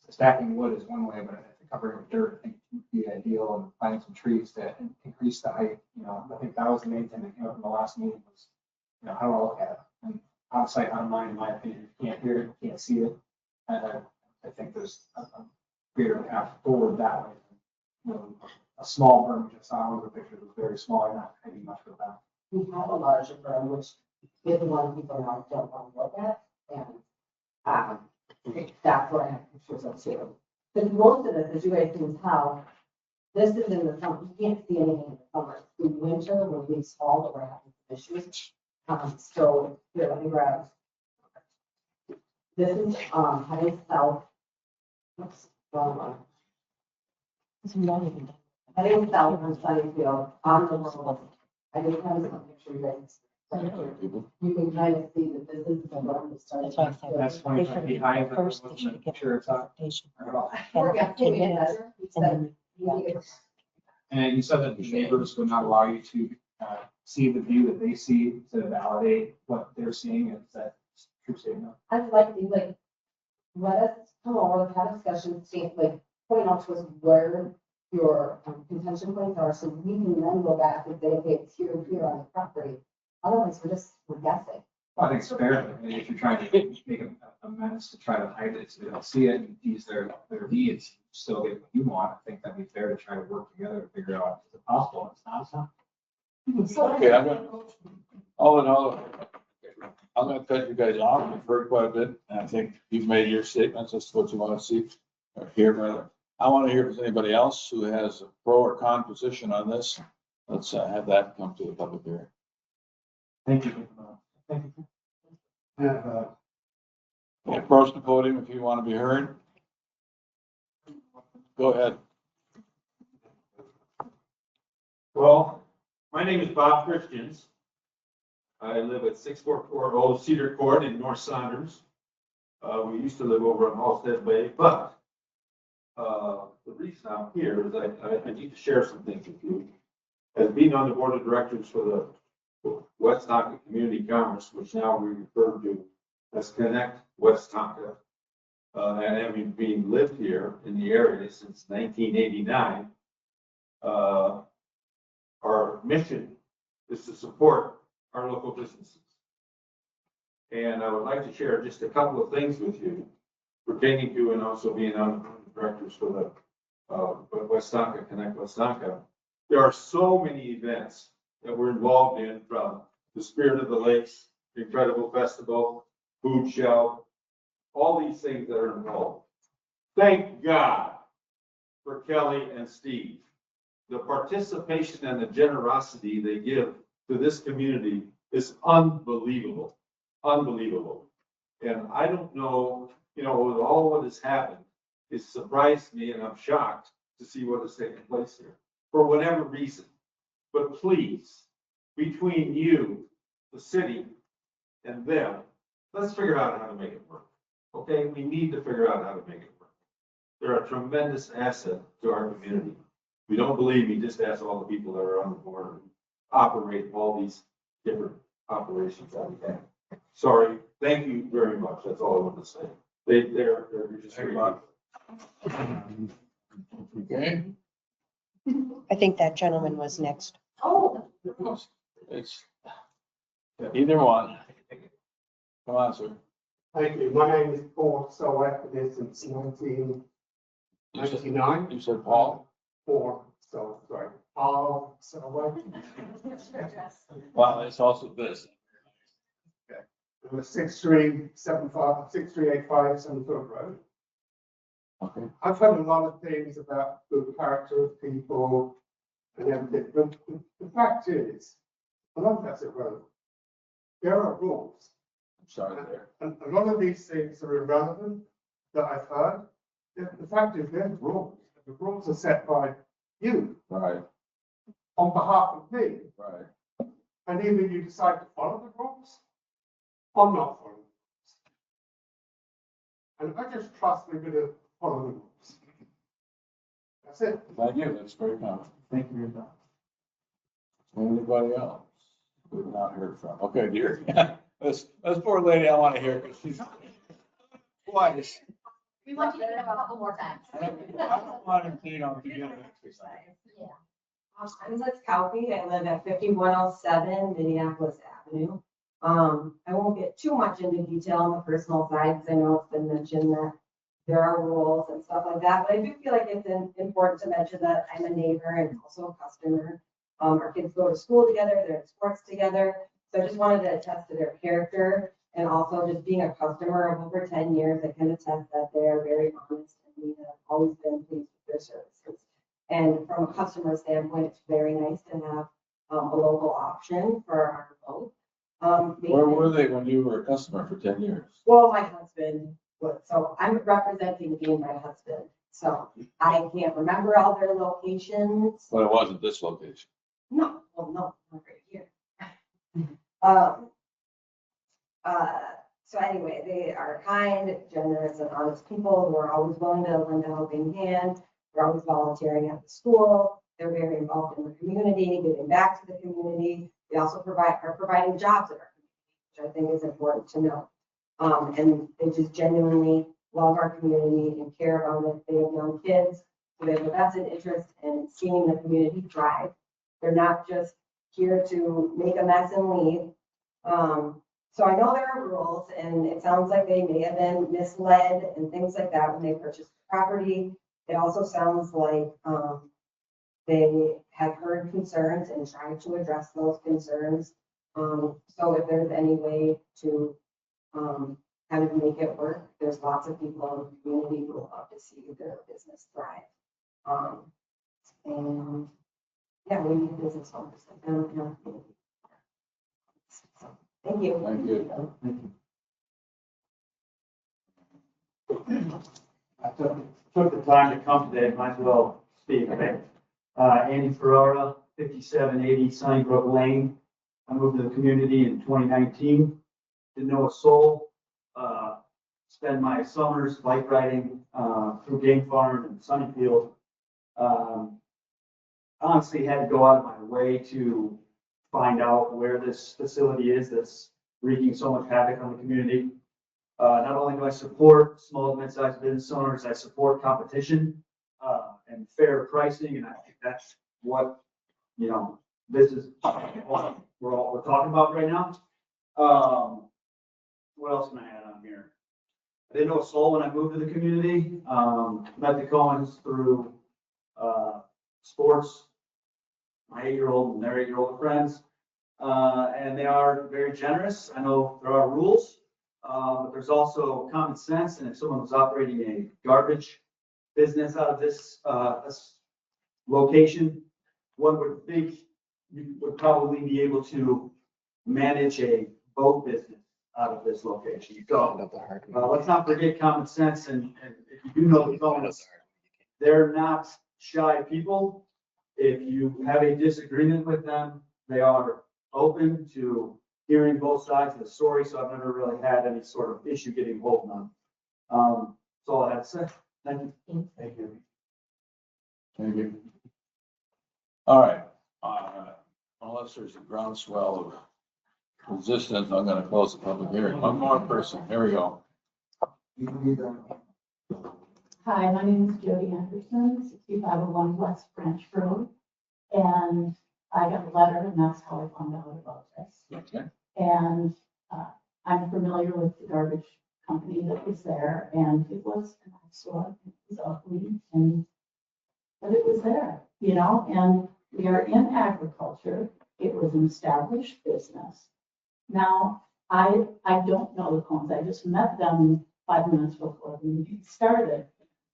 stacking wood is one way, but I think covering with dirt, I think would be ideal, and planting some trees to increase the height. I think that was the main thing that came up in the last meeting was, how to look at it. And on site, on mine, in my opinion, you can't hear it, you can't see it. And I think there's a greater path forward that way. a small berm, just saw one of the pictures, was very small, not heavy much with that. We have a larger firm, which is the one people now don't want to look at, and, that's what I have pictures of too. Because most of this, as you guys can tell, this is in the summer, you can't see anything in the summer, it's in winter, when we leaves fall, that we're having issues. So, here, let me grab. This is, heading south. Oops, wrong one. It's not even done. Heading south from Sunnyfield, on the road. I just have some picture guys. You can kind of see that this is the one that started. That's why I said. That's 25 feet high, but First, they should get sure it's not. presentation. Yeah, 10 maybe minutes, better. He and said, then And you said that the neighbors would not allow you to see the view that they see to validate what they're seeing. Is that true statement? I'd like to, like, let us come over, have a discussion, see, like, point out to us where your contention points are, so we can then go back and say, okay, it's here and here on the property. Otherwise, we're guessing. I think it's fair. I mean, if you're trying to make a menace to try to hide it so they don't see it and use their needs, still get what you want, I think that'd be fair to try to work together to figure out if it's possible. It's not. Okay, all in all, I'm gonna cut you guys off. We've heard quite a bit, and I think you've made your statements as to what you want to see or hear. Rather, I want to hear if there's anybody else who has a pro or con position on this. Let's have that come to the public hearing. Thank you. Thank you. Approach the podium if you want to be heard. Go ahead. Well, my name is Bob Christians. I live at 644 Old Cedar Court in North Saunders. We used to live over on Halstead Way, but the reason I'm here is I need to share some things with you. As being on the board of directors for the West Tonka Community Commerce, which now we refer to as Connect West Tonka, and having been lived here in the area since 1989, our mission is to support our local businesses. And I would like to share just a couple of things with you pertaining to and also being on the board of directors for the West Tonka, Connect West Tonka. There are so many events that we're involved in, from the Spirit of the Lakes, the Incredible Festival, Food Show, all these things that are involved. Thank God for Kelly and Steve. The participation and the generosity they give to this community is unbelievable, unbelievable. And I don't know, with all what has happened, it surprised me and I'm shocked to see what has taken place here, for whatever reason. But please, between you, the city, and them, let's figure out how to make it work. Okay, we need to figure out how to make it work. They're a tremendous asset to our community. If you don't believe me, just ask all the people that are on the board and operate all these different operations that we have. Sorry, thank you very much. That's all I want to say. They're just very much. Okay. I think that gentleman was next. Oh. It's either one. Come on, sir. Thank you. My name is Paul, so after this since 1999. You said Paul? Paul, so sorry. Paul, so Well, it's also this. Okay. It was 6385 Sunfield Road. Okay. I've heard a lot of things about the character of people and everything, but the fact is, a lot of that's irrelevant. There are rules. I'm sorry there. And a lot of these things are irrelevant that I've heard. The fact is, there's rules. The rules are set by you. Right. On behalf of me. Right. And either you decide to follow the rules or not follow the rules. And I just trust we're going to follow the rules. That's it. Thank you. That's very kind. Thank you very much. Anybody else we've not heard from? Okay, dear. This poor lady, I want to hear because she's twice. We want you to get a couple more times. I don't want to, to get an exercise. Yeah. I'm Liz Cowpy. I live at 5107 Minneapolis Avenue. I won't get too much into detail on the personal side because I know it's been mentioned that there are rules and stuff like that, but I do feel like it's important to mention that I'm a neighbor and also a customer. Our kids go to school together, they're in sports together, so I just wanted to attest to their character, and also just being a customer of over 10 years, I can attest that they are very honest, and we have always been pleased with their services. And from a customer standpoint, it's very nice to have a local option for our vote. Where were they when you were a customer for 10 years? Well, my husband was, so I'm representing being my husband, so I can't remember all their locations. But it wasn't this location. No, well, no, not right here. So anyway, they are kind, generous, and honest people who are always willing to lend a helping hand. They're always volunteering at the school. They're very involved in the community, giving back to the community. They also are providing jobs in our community, which I think is important to know. And they just genuinely love our community and care about it. They have young kids, so they have a vested interest in seeing the community thrive. They're not just here to make a mess and leave. So I know there are rules, and it sounds like they may have been misled and things like that when they purchased the property. It also sounds like they have heard concerns and tried to address those concerns. So if there's any way to kind of make it work, there's lots of people in the community who would love to see their business thrive. And yeah, we need business owners like them in our community. So, thank you. Thank you. I took the time to come today, might as well speak. Andy Ferrara, 5780 Sunnybrook Lane. I moved to the community in 2019. Didn't know a soul. Spend my summers bike riding through Game Farm and Sunnyfield. Honestly, had to go out of my way to find out where this facility is that's wreaking so much havoc on the community. Not only do I support small to mid-sized business owners, I support competition and fair pricing, and I think that's what, this is we're talking about right now. What else can I add on here? I didn't know a soul when I moved to the community. Met the Cohens through sports. My 8-year-old and their 8-year-old friends, and they are very generous. I know there are rules, but there's also common sense. And if someone was operating a garbage business out of this location, one would think you would probably be able to manage a boat business out of this location. So let's not forget common sense. And if you do know the Cohens, they're not shy people. If you have a disagreement with them, they are open to hearing both sides of the story. So I've never really had any sort of issue getting hold of them. That's all I have to say. Thank you. Thank you. Thank you. All right. Unless there's a groundswell of resistance, I'm going to close the public hearing. One more person. Here we go. Hi, my name is Jody Anderson, 6501 West Branch Road. And I got a letter, and that's how I found out about this. Okay. And I'm familiar with the garbage company that was there, and it was an eyesore. It was ugly, but it was there, and we are in agriculture. It was an established business. Now, I don't know the Cohens. I just met them 5 minutes before the meeting started.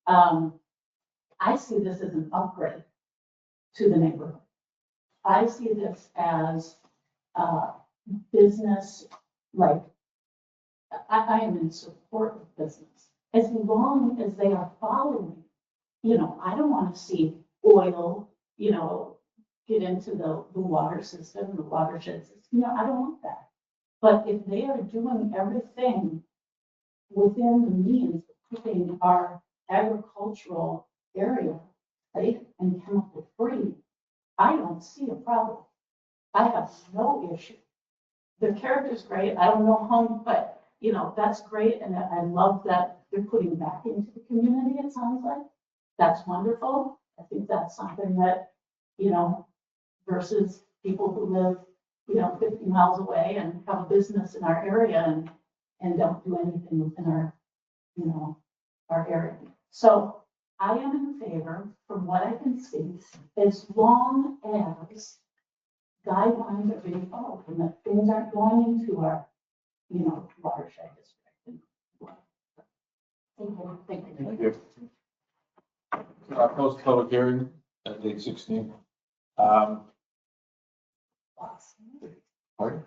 I see this as an upgrade to the neighborhood. I see this as business, like, I am in support of business. As long as they are following, I don't want to see oil, get into the water system, the watershed system. I don't want that. But if they are doing everything within the means of keeping our agricultural area safe and chemical free, I don't see a problem. I have no issue. Their character's great. I don't know how, but that's great. And I love that they're putting back into the community, it sounds like. That's wonderful. I think that's something that, versus people who live, 50 miles away and have a business in our area and don't do anything within our, our area. So I am in favor, from what I can see, as long as guidelines are being followed and that things aren't going into our, watershed district. Thank you. Our post-public hearing at 8:16. Pardon?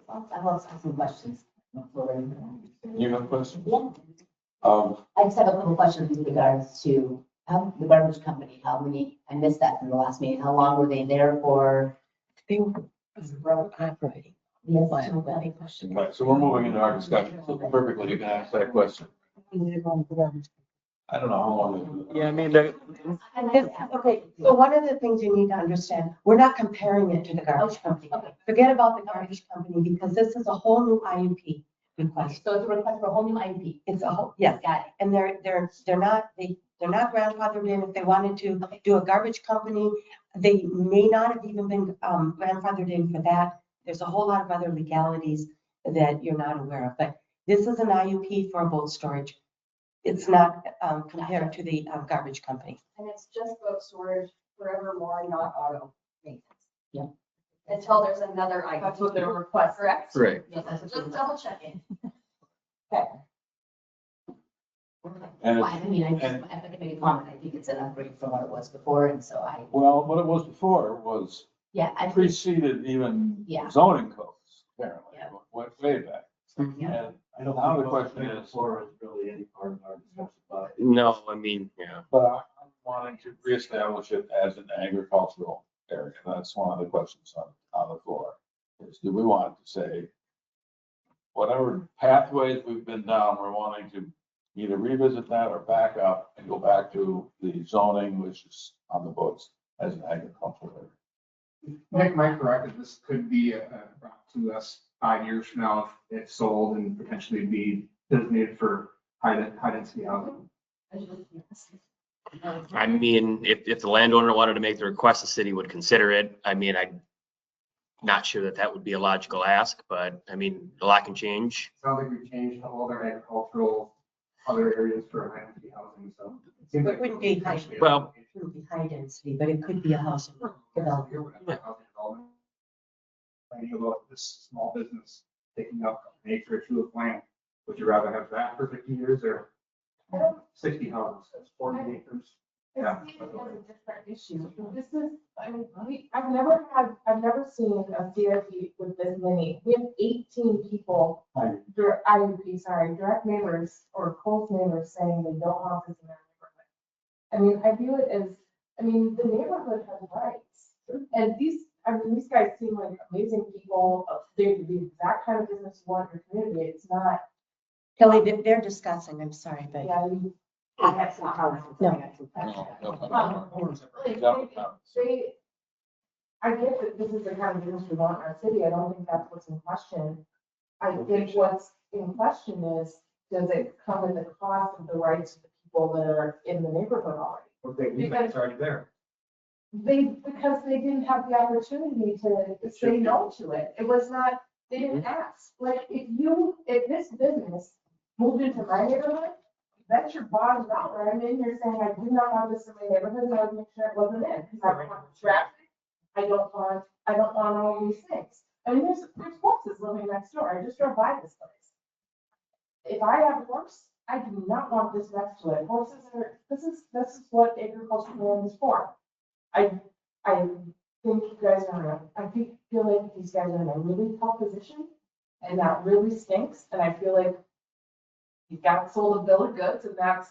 I've also have some questions. You have questions? Yeah. Um, I just have a couple questions with regards to the garbage company, how many, I missed that from the last meeting, how long were they there for? They were operating. Yes. Right, so we're moving into our discussion, so perfectly, you can ask that question. I don't know how long. Yeah, I mean, Okay, so one of the things you need to understand, we're not comparing it to the garbage company. Forget about the garbage company because this is a whole new IUP request. So it's a request for a whole new IUP. It's a whole, yes, Got it. and they're not grandfathered in. If they wanted to do a garbage company, they may not have even been grandfathered in for that. There's a whole lot of other legalities that you're not aware of, but this is an IUP for boat storage. It's not compared to the garbage company. And it's just boat storage forevermore, not auto maintenance. Yeah. Until there's another item. That's what their request. Correct? Right. Yes, just double checking. And Well, it's, I mean, I have to make a comment. I think it's an upgrade from what it was before, and so well, what it was before was yeah, I think, preceded even Yeah. zoning codes, apparently, Yeah. went way back. yeah. And I don't now think the question is, Or is really any part of our discussion about it. no, I mean, yeah. but I'm wanting to reestablish it as an agricultural area. That's one of the questions on the floor. Is do we want to say, whatever pathways we've been down, we're wanting to either revisit that or back up and go back to the zoning, which is on the books as an agricultural area. Nick, am I correct that this could be brought to us 5 years from now if sold and potentially be designated for high density housing? I mean, if the landowner wanted to make the request, the city would consider it. I mean, I'm not sure that would be a logical ask, but I mean, a lot can change. Sounds like we've changed all their agricultural other areas for high density housing, so. It seems like It wouldn't be high, Well, it wouldn't be high density, but it could be a housing development. Planning about this small business taking up an acre or two of land, would you rather have that for 50 years or 60 houses, that's 40 acres? Yeah. I see it as a different issue. This is, I mean, I've never seen a CIP with this many. We have 18 people, direct neighbors or close neighbors saying they don't want this in their neighborhood. I mean, I view it as, the neighborhood has rights. And these guys seem like amazing people. They're the exact kind of business you want in your community. It's not. Kelly, they're discussing, I'm sorry, but. Yeah, I have some comments. I get that this is the kind of business we want in our city. I don't think that's what's in question. I think what's in question is, does it come at the cost of the rights of the people that are in the neighborhood already? Because it's already there. Because they didn't have the opportunity to say no to it. It was not, they didn't ask. Like, if this business moved into my neighborhood, that's your bottom dollar. You're saying, I do not want this in my neighborhood, and I would make sure it wasn't in, because I don't want traffic. I don't want all these things. There's horses living next door. I just drove by this place. If I have a horse, I do not want this next to it. Horses this is what agricultural land is for. I think you guys feel like these guys are in a really tough position, and that really stinks, and I feel like you got sold a bill of goods, and that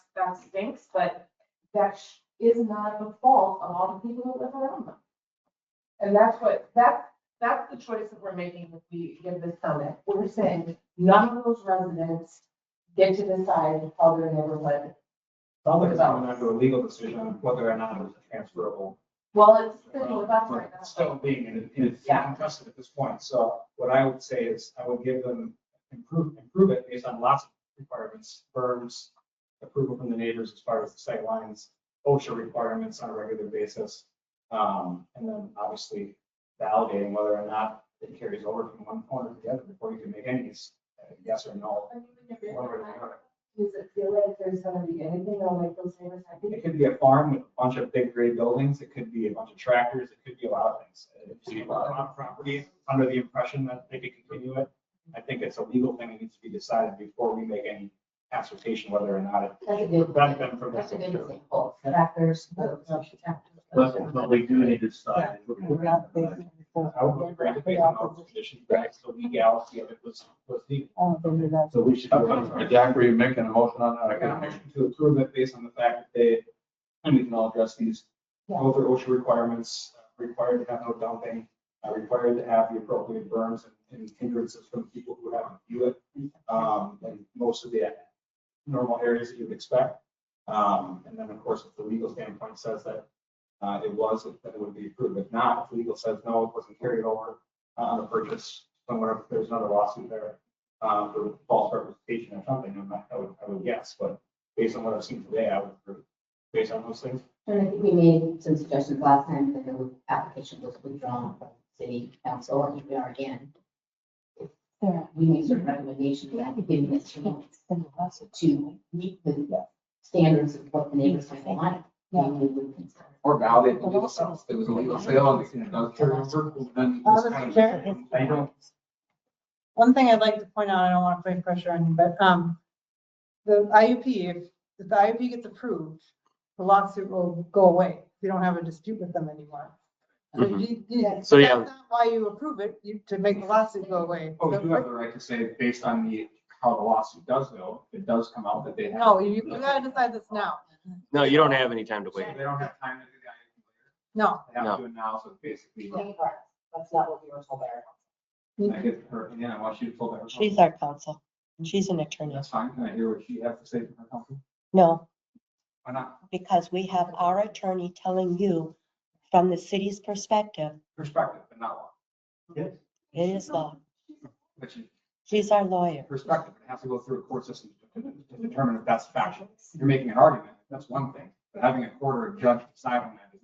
stinks, but that is not the fault of all the people that live around them. And that's the choice that we're making if we give this permit. We're saying none of those residents get to decide how their neighborhood. Sounds like it's coming down to a legal decision on whether or not it's transferable. Well, it's sitting with us right now. Still being in contested at this point. So what I would say is I would give them improve it based on lots of requirements, firms, approval from the neighbors as far as the sight lines, OSHA requirements on a regular basis. And then obviously validating whether or not it carries over from one owner to the other before you can make any yes or no. Does it feel like there's gonna be anything that'll make those neighbors happy? It could be a farm with a bunch of big gray buildings, it could be a bunch of tractors, it could be a lot of things. If you bought on property under the impression that they could continue it, I think it's a legal thing that needs to be decided before we make any assertion whether or not it. That's a good, benefit from that's a this. good thing. Both tractors, boats, But we do need to decide. I would agree to based on all the conditions, right? So legality of it was needed. So we should. Jack, were you making a motion on that? I got a motion to approve it based on the fact that they, and we can all address these, all their OSHA requirements, required to have no dumping, required to have the appropriate berms and hindrances from people who haven't viewed it, and most of the normal areas that you would expect. And then, of course, if the legal standpoint says that it was, then it would be approved. If not, if legal says no, it wasn't carried over on the purchase, somewhere, if there's another lawsuit there for false representation or something, I would guess, but based on what I've seen today, I would approve, based on those things. And I think we made some suggestions last time that the application was withdrawn from city council, and here we are again. We made certain recommendations that giving us a chance to meet the standards of what the neighbors might want. Maybe we would consider. Or validate the legal sales. It was a legal sale and it does carry over, then it's kind of, I don't. One thing I'd like to point out, I don't want to put pressure on you, but, the IUP, if the IUP gets approved, the lawsuit will go away. You don't have a dispute with them anymore. So So, yeah. that's not why you approve it, to make the lawsuit go away. Oh, we do have the right to say, based on how the lawsuit does go, if it does come out that they have. No, you gotta decide this now. No, you don't have any time to wait. They don't have time to do the IUP later. No. They have No. to do it now, so basically. That's not what we were told by our. I get her opinion on what she told her. She's our counsel. She's an attorney. That's fine. Can I hear what she has to say from her counsel? No, Why not? because we have our attorney telling you from the city's perspective, Perspective, but not law. Yes. it is law. But she, She's our lawyer. perspective, it has to go through a court system to determine if that's factual. You're making an argument, that's one thing, but having a court or a judge decide on that is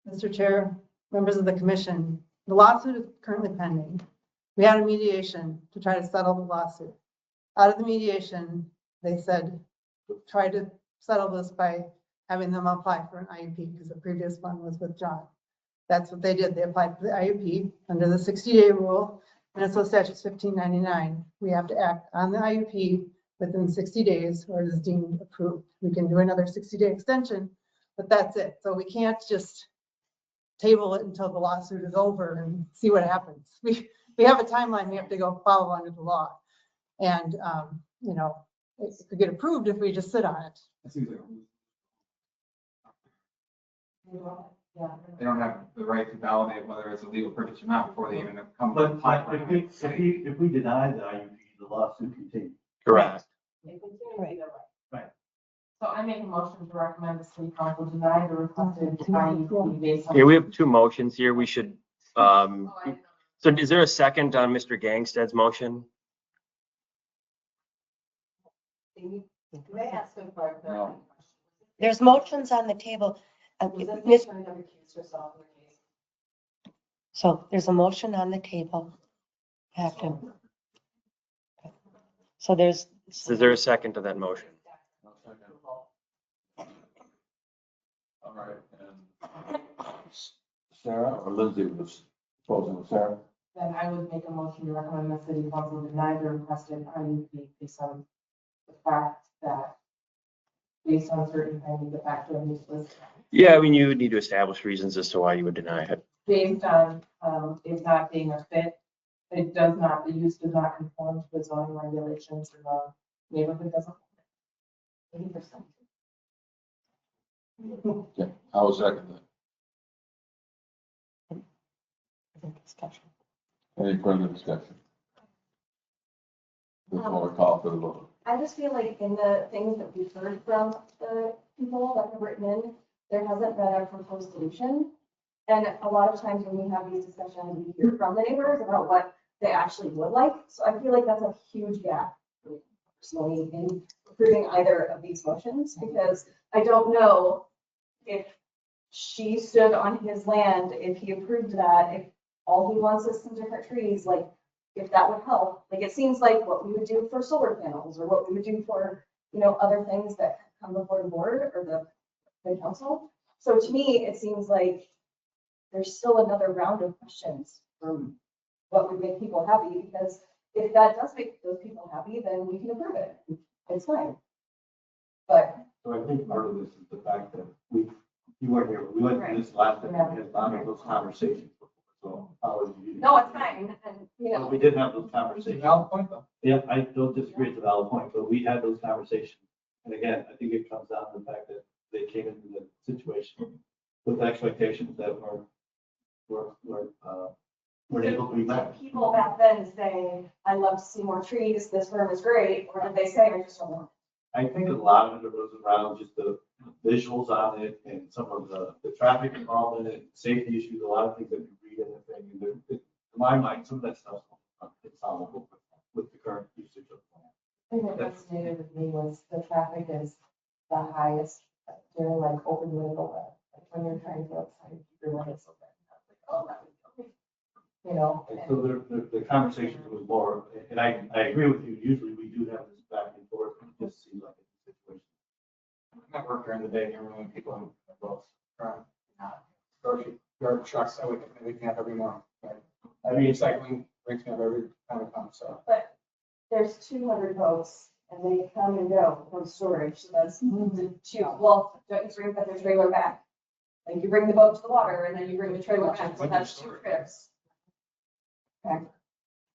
not. Mr. Chair, members of the commission, the lawsuit is currently pending. We had a mediation to try to settle the lawsuit. Out of the mediation, they said, try to settle this by having them apply for an IUP because the previous one was withdrawn. That's what they did. They applied for the IUP under the 60-day rule, Minnesota statute 1599. We have to act on the IUP within 60 days or it is deemed approved. We can do another 60-day extension, but that's it. So we can't just table it until the lawsuit is over and see what happens. We have a timeline we have to go follow under the law. And, you know, it could get approved if we just sit on it. It seems like they don't have the right to validate whether it's a legal purchase or not before they even come. But if we deny the IUP, the lawsuit continues. Correct. Right. So I make a motion to recommend the city council deny the requested IUP based on. Yeah, we have two motions here. We should, so is there a second on Mr. Gangstead's motion? May I ask a question? There's motions on the table. Was that the attorney that recused herself in the case? So there's a motion on the table. Have to. So there's. Is there a second to that motion? All right, and Sarah or Lindsay was proposing, Sarah? Then I would make a motion to recommend the city council deny the requested IUP based on the fact that, based on certain findings, the fact that this was Yeah, I mean, you would need to establish reasons as to why you would deny it. based on, it not being a fit. It does not, the use does not conform to the zoning regulations in the neighborhood doesn't. 80%. Yeah, I will second that. Discussion. Any further discussion? Before we call for the vote. I just feel like in the things that we've heard from the people that have written in, there hasn't been a proposed solution. And a lot of times when we have these discussions, we hear from the neighbors about what they actually would like. So I feel like that's a huge gap personally in approving either of these motions, because I don't know if she stood on his land, if he approved that, if all he wants is some different trees, like, if that would help. Like, it seems like what we would do for solar panels or what we would do for, other things that come before the board or the council. So to me, it seems like there's still another round of questions from what would make people happy, because if that does make those people happy, then we can approve it. It's fine. But So I think part of this is the fact that you weren't here, we went through this last time, we had a lot of those conversations. So apologies. no, it's fine. And, We did have those conversations. Valid point though. Yeah, I don't disagree, it's a valid point, but we had those conversations. And again, I think it comes down to the fact that they came into the situation with expectations that weren't able to be met. did people back then say, I'd love to see more trees, this firm is great, or did they say, I just don't want I think a lot of it was around just the visuals on it and some of the traffic involved in it, safety issues, a lot of things that you read in the thing. And in my mind, some of that stuff's insolvable with the current usage of the land. I think what resonated with me was the traffic is the highest during like open window, like when you're trying to go outside, your lights open. Oh, that would be okay. And so the conversation was more, and I agree with you, usually we do have this back and forth, and it just seems like it's a situation. I work during the day, and when people in both, grocery yard trucks, that we can have every morning. I mean, recycling brings me up every time it comes, so. But there's 200 boats and they come and go from storage. So that's the two, well, don't you bring the trailer back? Like you bring the boat to the water and then you bring the trailer back. So that's 2 trips. Okay.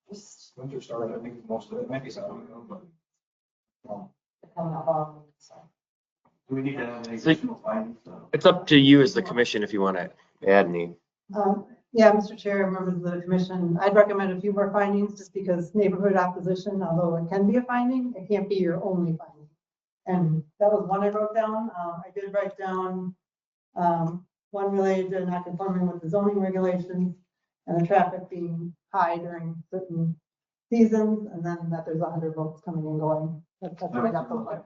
Just. Winter storage, I think most of it, maybe some, but. Do we need to have any additional findings? It's up to you as the commission if you want to add any. Yeah, Mr. Chair, members of the commission, I'd recommend a few more findings just because neighborhood opposition, although it can be a finding, it can't be your only finding. And that was one I wrote down. I did write down one related to not conforming with the zoning regulations and the traffic being high during certain seasons, and then that there's 100 boats coming and going. That's what I got so far.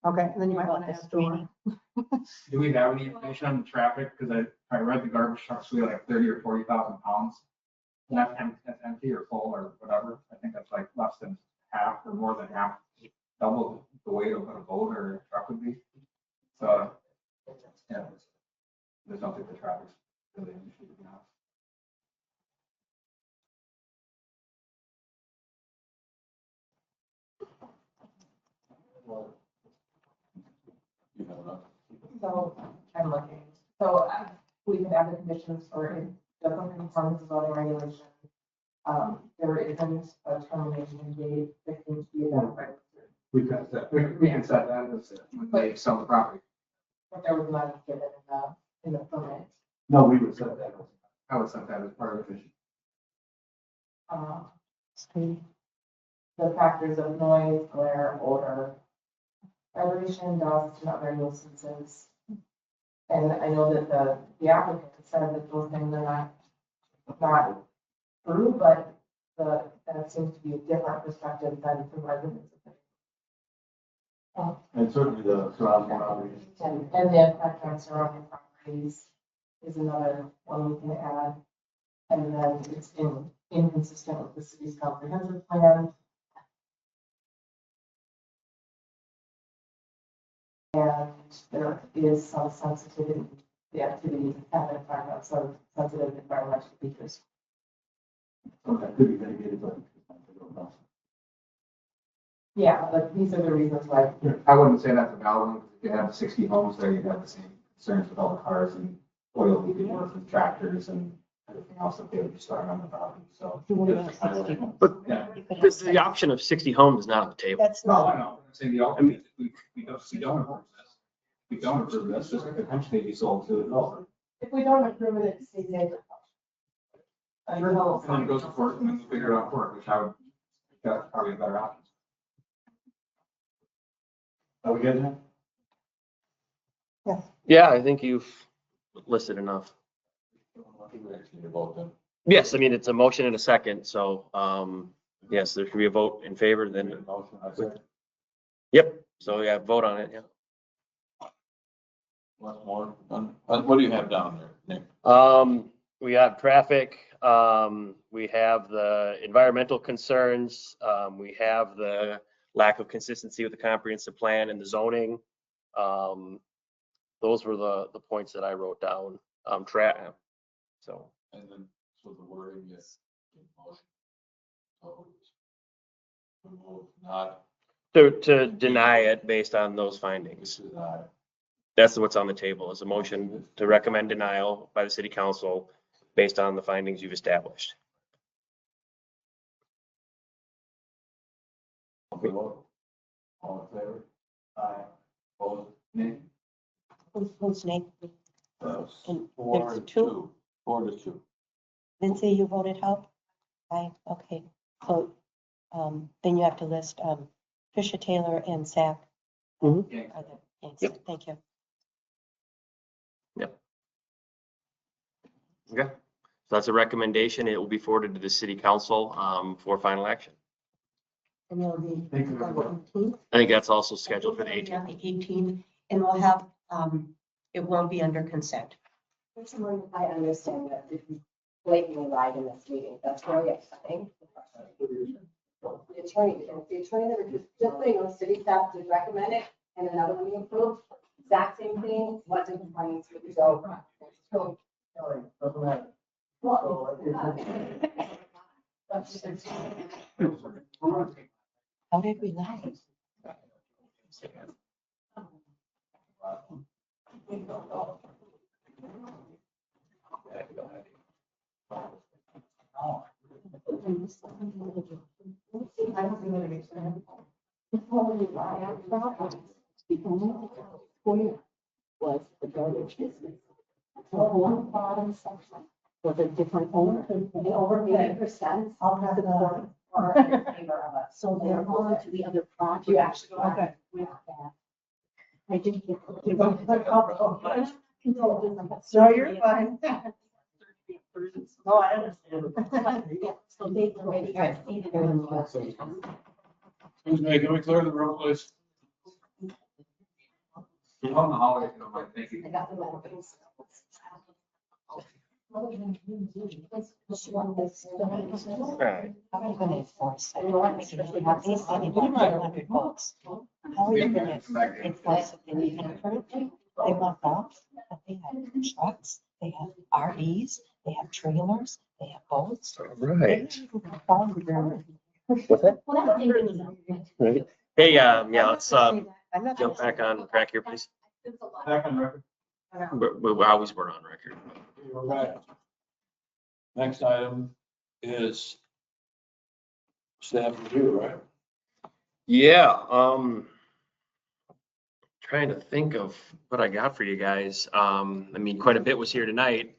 Okay, and then you might want to ask Dora. Do we have any information on the traffic? Because I read the garbage trucks, we like 30 or 40,000 pounds. And that's empty or full or whatever. I think that's like less than half or more than half, double the weight of what a boat or a truck would be. So, yeah, there's don't think the traffic's really an issue, to be honest. So I'm looking, so we could have the conditions for it, doesn't conform to zoning regulation. There isn't a termination date that can be identified. We can set that as when they sell the property. But there was not given in the permit. No, we would set that. I would set that as part of the vision. The factors of noise, glare, odor, vibration, dust, and other nuisances. And I know that the applicant said that those things are not true, but that seems to be a different perspective than the residents. And certainly the surrounding properties. And the effect on surrounding properties is another one we can add. And then it's inconsistent with the city's comprehensive plan. And there is some sensitivity, the activities have an environment, some sensitive environmental features. Okay, could be mitigated, but. Yeah, but these are the reasons why. I wouldn't say that's a valid one, because if you have 60 homes there, you'd have the same concerns with all the cars and oil leakage and tractors and everything else that they would be storing on the property, so. But the option of 60 homes is not on the table. That's No, I know, I'm saying the ultimate, we don't approve this. We don't approve this, this could potentially be sold to a developer. If we don't approve it, it's the agriculture. And then it goes to court, and then we figure it out court, which that's probably a better option. Are we good now? Yes. Yeah, I think you've listed enough. Yes, I mean, it's a motion and a second, so, yes, there should be a vote in favor, then. Yep, so yeah, vote on it, yeah. Once more, what do you have down there, Nick? we have traffic, we have the environmental concerns, we have the lack of consistency with the comprehensive plan and the zoning. Those were the points that I wrote down. So. And then, so the wording is in motion. So, not To deny it based on those findings. That's what's on the table, is a motion to recommend denial by the city council based on the findings you've established. vote. All in favor? Aye. Opposed? Nay? Who's name? And Four there's to two. two. 4-2. Lindsay, you voted how? Aye, okay. So, then you have to list, Tricia Taylor and Zach. Mhm. Are the- yes, Yep. Thank you. Yep. Okay, so that's a recommendation. It will be forwarded to the city council for final action. And it'll be Thank you. on the 18th. I think that's also scheduled for the Yeah, 18th. the 18th, and we'll have, it won't be under consent. I understand that this is blatantly lied in this meeting. That's very upsetting. The attorney, because the attorney that was just putting on city staff did recommend it, and another one you approved, exact same thing, what did the findings so? How did we lie? Was the garbage business. The whole bottom section was a different owner. And over 80% of the board are in favor of us. So they're on to the other project. You actually go Okay. ahead. With that. I didn't get. No, you're fine. No, I understand. So they already are seated in the process. Excuse me, can we clear the room, please? On the hallway, if you don't mind, thank you. I got the letters. Right. How are you gonna enforce it? We have these 500 votes. How are you gonna enforce it? And even currently, they want dogs, but they have trucks, they have RVs, they have trailers, they have boats. Right. What's that? Right. Hey, yeah, let's I'm not jump back on track here, please. Back on record. We always were on record. All right. Next item is staff review, right? Yeah, trying to think of what I got for you guys. I mean, quite a bit was here tonight.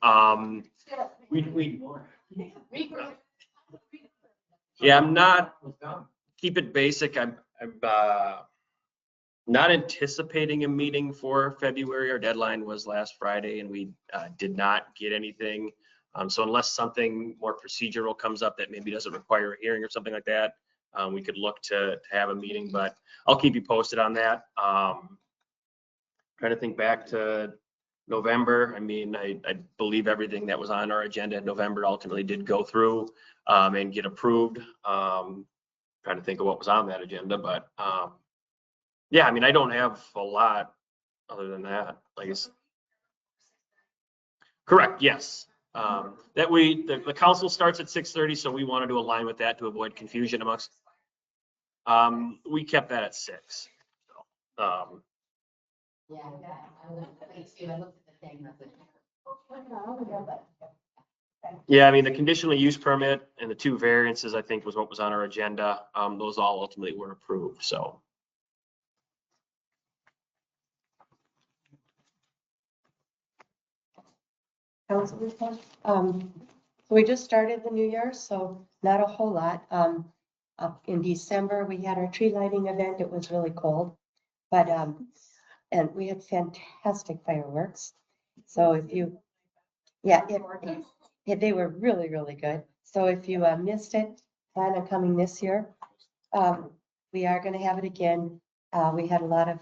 Yeah, I'm not, keep it basic. I'm not anticipating a meeting for February. Our deadline was last Friday and we did not get anything. So unless something more procedural comes up that maybe doesn't require a hearing or something like that, we could look to have a meeting, but I'll keep you posted on that. Trying to think back to November. I mean, I believe everything that was on our agenda in November ultimately did go through and get approved. Trying to think of what was on that agenda, but yeah, I mean, I don't have a lot other than that. Like it's correct, yes. That the council starts at 6:30, so we wanted to align with that to avoid confusion amongst. We kept that at 6. So, Yeah, I looked at the thing. yeah, I mean, the conditional use permit and the 2 variances, I think was what was on our agenda. Those all ultimately were approved, so. Council report. So we just started the new year, so not a whole lot. In December, we had our tree lighting event. It was really cold, but, and we had fantastic fireworks. So if you, yeah, they were really, really good. So if you missed it, plan on coming this year. We are going to have it again. We had a lot of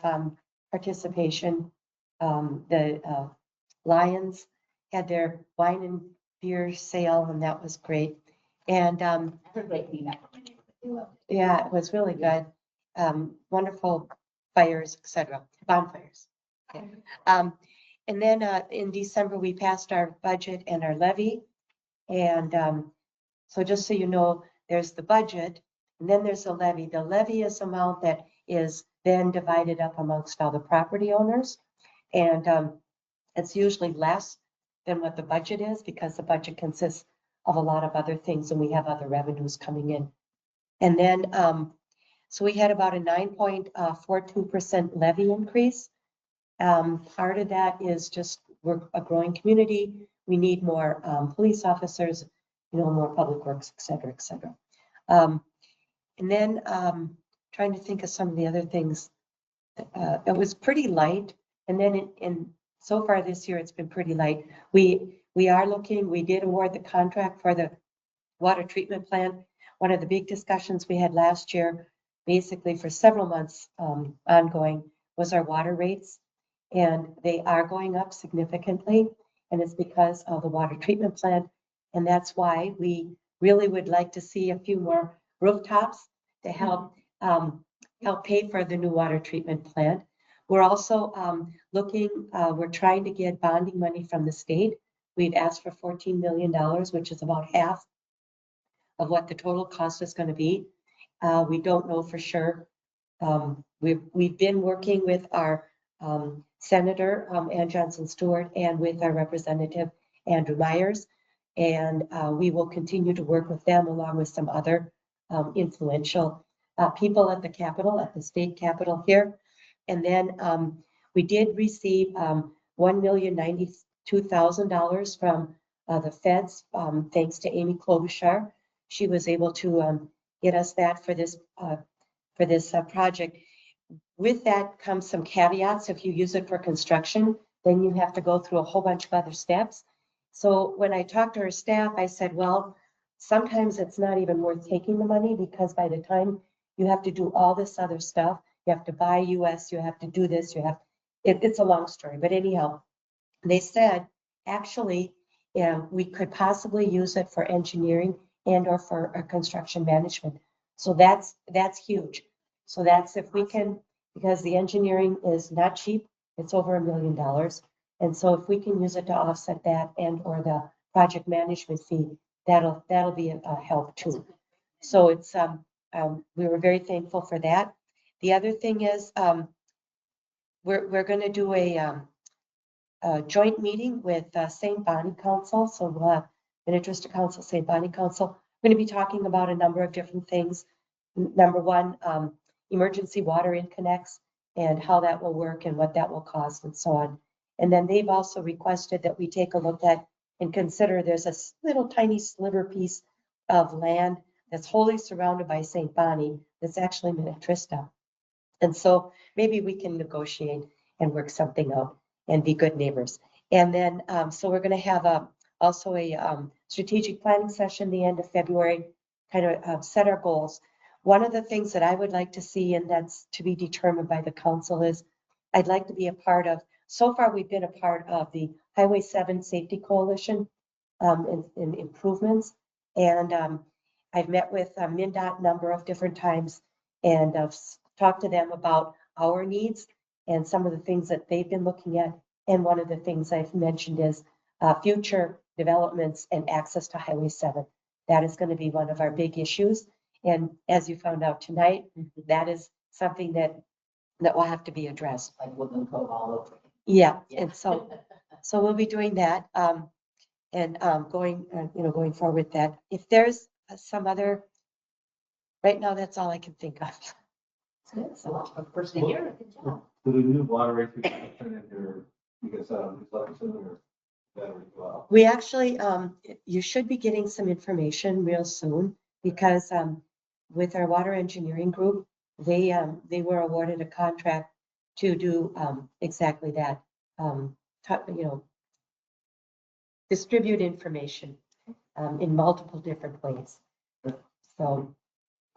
participation. The Lions had their wine and beer sale, and that was great. And I heard great feedback from my neighborhood. They loved it. yeah, it was really good. Wonderful fires, etc., bonfires. Okay. And then in December, we passed our budget and our levy. And so just so you know, there's the budget, and then there's the levy. The levy is amount that is then divided up amongst all the property owners. And it's usually less than what the budget is because the budget consists of a lot of other things and we have other revenues coming in. And then, so we had about a 9.42% levy increase. Part of that is just we're a growing community. We need more police officers, more public works, et cetera, et cetera. And then trying to think of some of the other things. It was pretty light. And then so far this year, it's been pretty light. We are looking, we did award the contract for the water treatment plant. One of the big discussions we had last year, basically for several months ongoing, was our water rates. And they are going up significantly. And it's because of the water treatment plant. And that's why we really would like to see a few more rooftops to help pay for the new water treatment plant. We're also we're trying to get bonding money from the state. We've asked for $14 million, which is about half of what the total cost is going to be. We don't know for sure. We've been working with our Senator Ann Johnson Stewart and with our Representative Andrew Myers. And we will continue to work with them along with some other influential people at the Capitol, at the state Capitol here. And then we did receive $1,092,000 from the feds, thanks to Amy Klobuchar. She was able to get us that for this project. With that comes some caveats. If you use it for construction, then you have to go through a whole bunch of other steps. So when I talked to her staff, I said, well, sometimes it's not even worth taking the money because by the time you have to do all this other stuff, you have to buy US, you have to do this, it's a long story. But anyhow, they said, actually, we could possibly use it for engineering and or for construction management. So that's huge. So that's if we can, because the engineering is not cheap, it's over $1 million. And so if we can use it to offset that and or the project management fee, that'll be a help too. So it's we were very thankful for that. The other thing is we're going to do a joint meeting with St. Bonnie Council. So we'll have Minnetrista Council, St. Bonnie Council. We're going to be talking about a number of different things. Number one, emergency water interconnects and how that will work and what that will cost and so on. And then they've also requested that we take a look at and consider there's a little tiny sliver piece of land that's wholly surrounded by St. Bonnie that's actually Minnetrista. And so maybe we can negotiate and work something out and be good neighbors. And then, so we're going to have also a strategic planning session the end of February, kind of set our goals. One of the things that I would like to see, and that's to be determined by the council, is I'd like to be a part of, so far we've been a part of the Highway 7 Safety Coalition in improvements. And I've met with MnDOT a number of different times and I've talked to them about our needs and some of the things that they've been looking at. And one of the things I've mentioned is future developments and access to Highway 7. That is going to be one of our big issues. And as you found out tonight, that is something that will have to be addressed. Like Woodland Cove all over. Yeah, and so we'll be doing that and going forward with that. If there's some other, right now, that's all I can think of. So first thing here, good job. So the new water rate turn in your, because like your battery go out. We actually, you should be getting some information real soon because with our water engineering group, they were awarded a contract to do exactly that, distribute information in multiple different ways. So,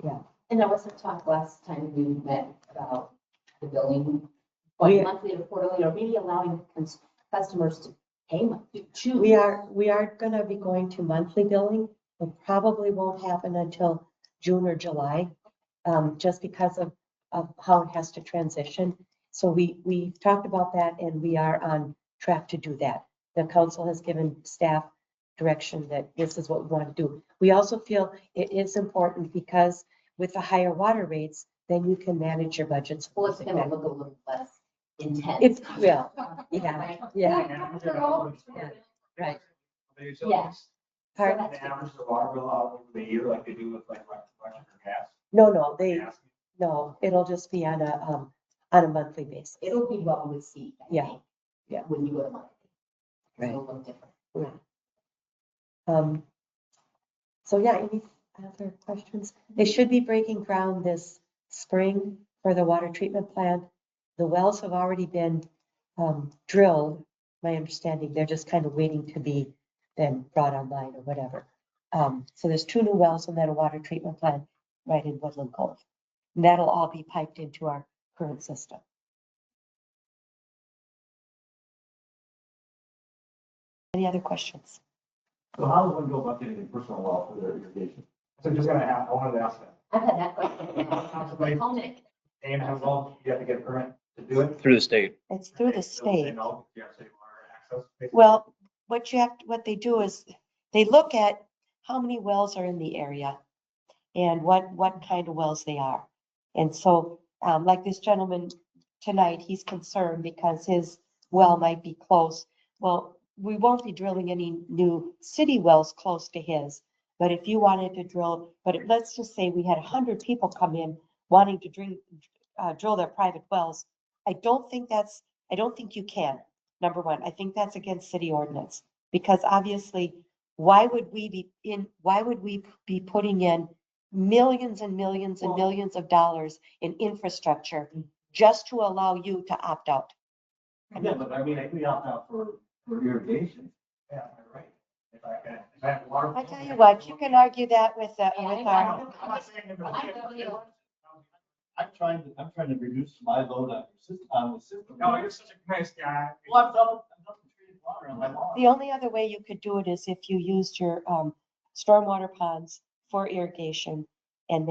yeah. And there was a talk last time we met about the billing, We- monthly or quarterly, or maybe allowing customers to We are gonna be going to monthly billing. It probably won't happen until June or July, just because of how it has to transition. So we talked about that and we are on track to do that. The council has given staff direction that this is what we want to do. We also feel it is important because with the higher water rates, then you can manage your budgets. Well, it's gonna look a little less intense. It's, well, yeah, right. Yes. Pardon? The average of water bill out over the year, like they do with like electric or gas. No, it'll just be on a monthly basis. It'll be what we see. I Yeah. think, Yeah. When you go to monthly. Right. It'll look different. So yeah, any other questions? They should be breaking ground this spring for the water treatment plant. The wells have already been drilled, my understanding. They're just kind of waiting to be then brought online or whatever. So there's 2 new wells and then a water treatment plant right in Woodland Cove. And that'll all be piped into our current system. Any other questions? So how does one go about getting a personal well for their irrigation? So just gonna have, I wanted to ask that. I've had that question. Somebody, and have well, you have to get a permit to do it? Through the state. It's through the So they state. know you have city water access, basically? Well, what they do is they look at how many wells are in the area and what kind of wells they are. And so, like this gentleman tonight, he's concerned because his well might be close. Well, we won't be drilling any new city wells close to his. But if you wanted to drill, let's just say we had 100 people come in wanting to drill their private wells. I don't think you can. Number one, I think that's against city ordinance, because obviously, why would we be putting in millions and millions and millions of dollars in infrastructure just to allow you to opt out? Yeah, but I mean, if we opt out for irrigation. Yeah, you're right. If I have water. I tell you what, you can argue that with our, I'm not saying it was- I'm trying to reduce my load on your system, on the system. No, you're such a nice guy. Well, I'm dumping treated water on my lawn. the only other way you could do it is if you used your stormwater ponds for irrigation, and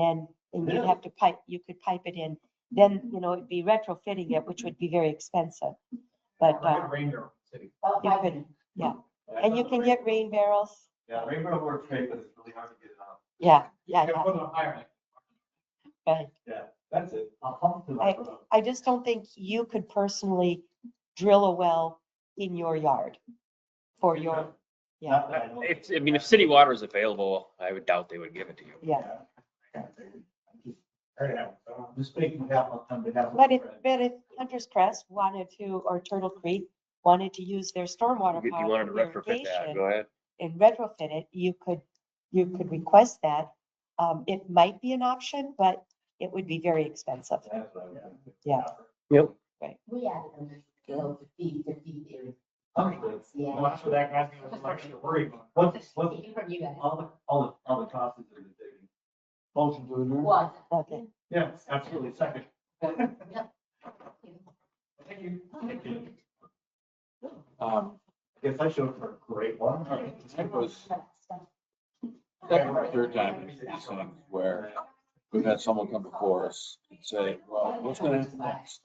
you'd have to you could pipe it in. Then, it'd be retrofitting it, which would be very expensive. But Rain barrel city. you could, yeah. And you can get rain barrels. Yeah, rainbow works great, but it's really hard to get it out. Yeah. Gotta put it up higher. Right. Yeah, that's it. I'll pump to that. I just don't think you could personally drill a well in your yard for your, yeah, If city water is available, I would doubt they would give it to you. yeah. I'm just making half on behalf of. But if Hunter's Crest wanted to, or Turtle Creek wanted to use their stormwater If you pond wanted to for retrofit that, irrigation go ahead. and retrofit it, you could request that. It might be an option, but it would be very expensive. Yeah. Yep. Right. We added them to feed theory. Yeah. Well, that's what that guy's gonna like to worry about. What's, From you guys. all the costs that they're taking. Motion to adjourn? What? Okay. Yeah, absolutely, second. Thank you. Thank you. Guess I showed for a great one. All right, that was second or third time in these things where we've had someone come before us and say, well, what's gonna happen next?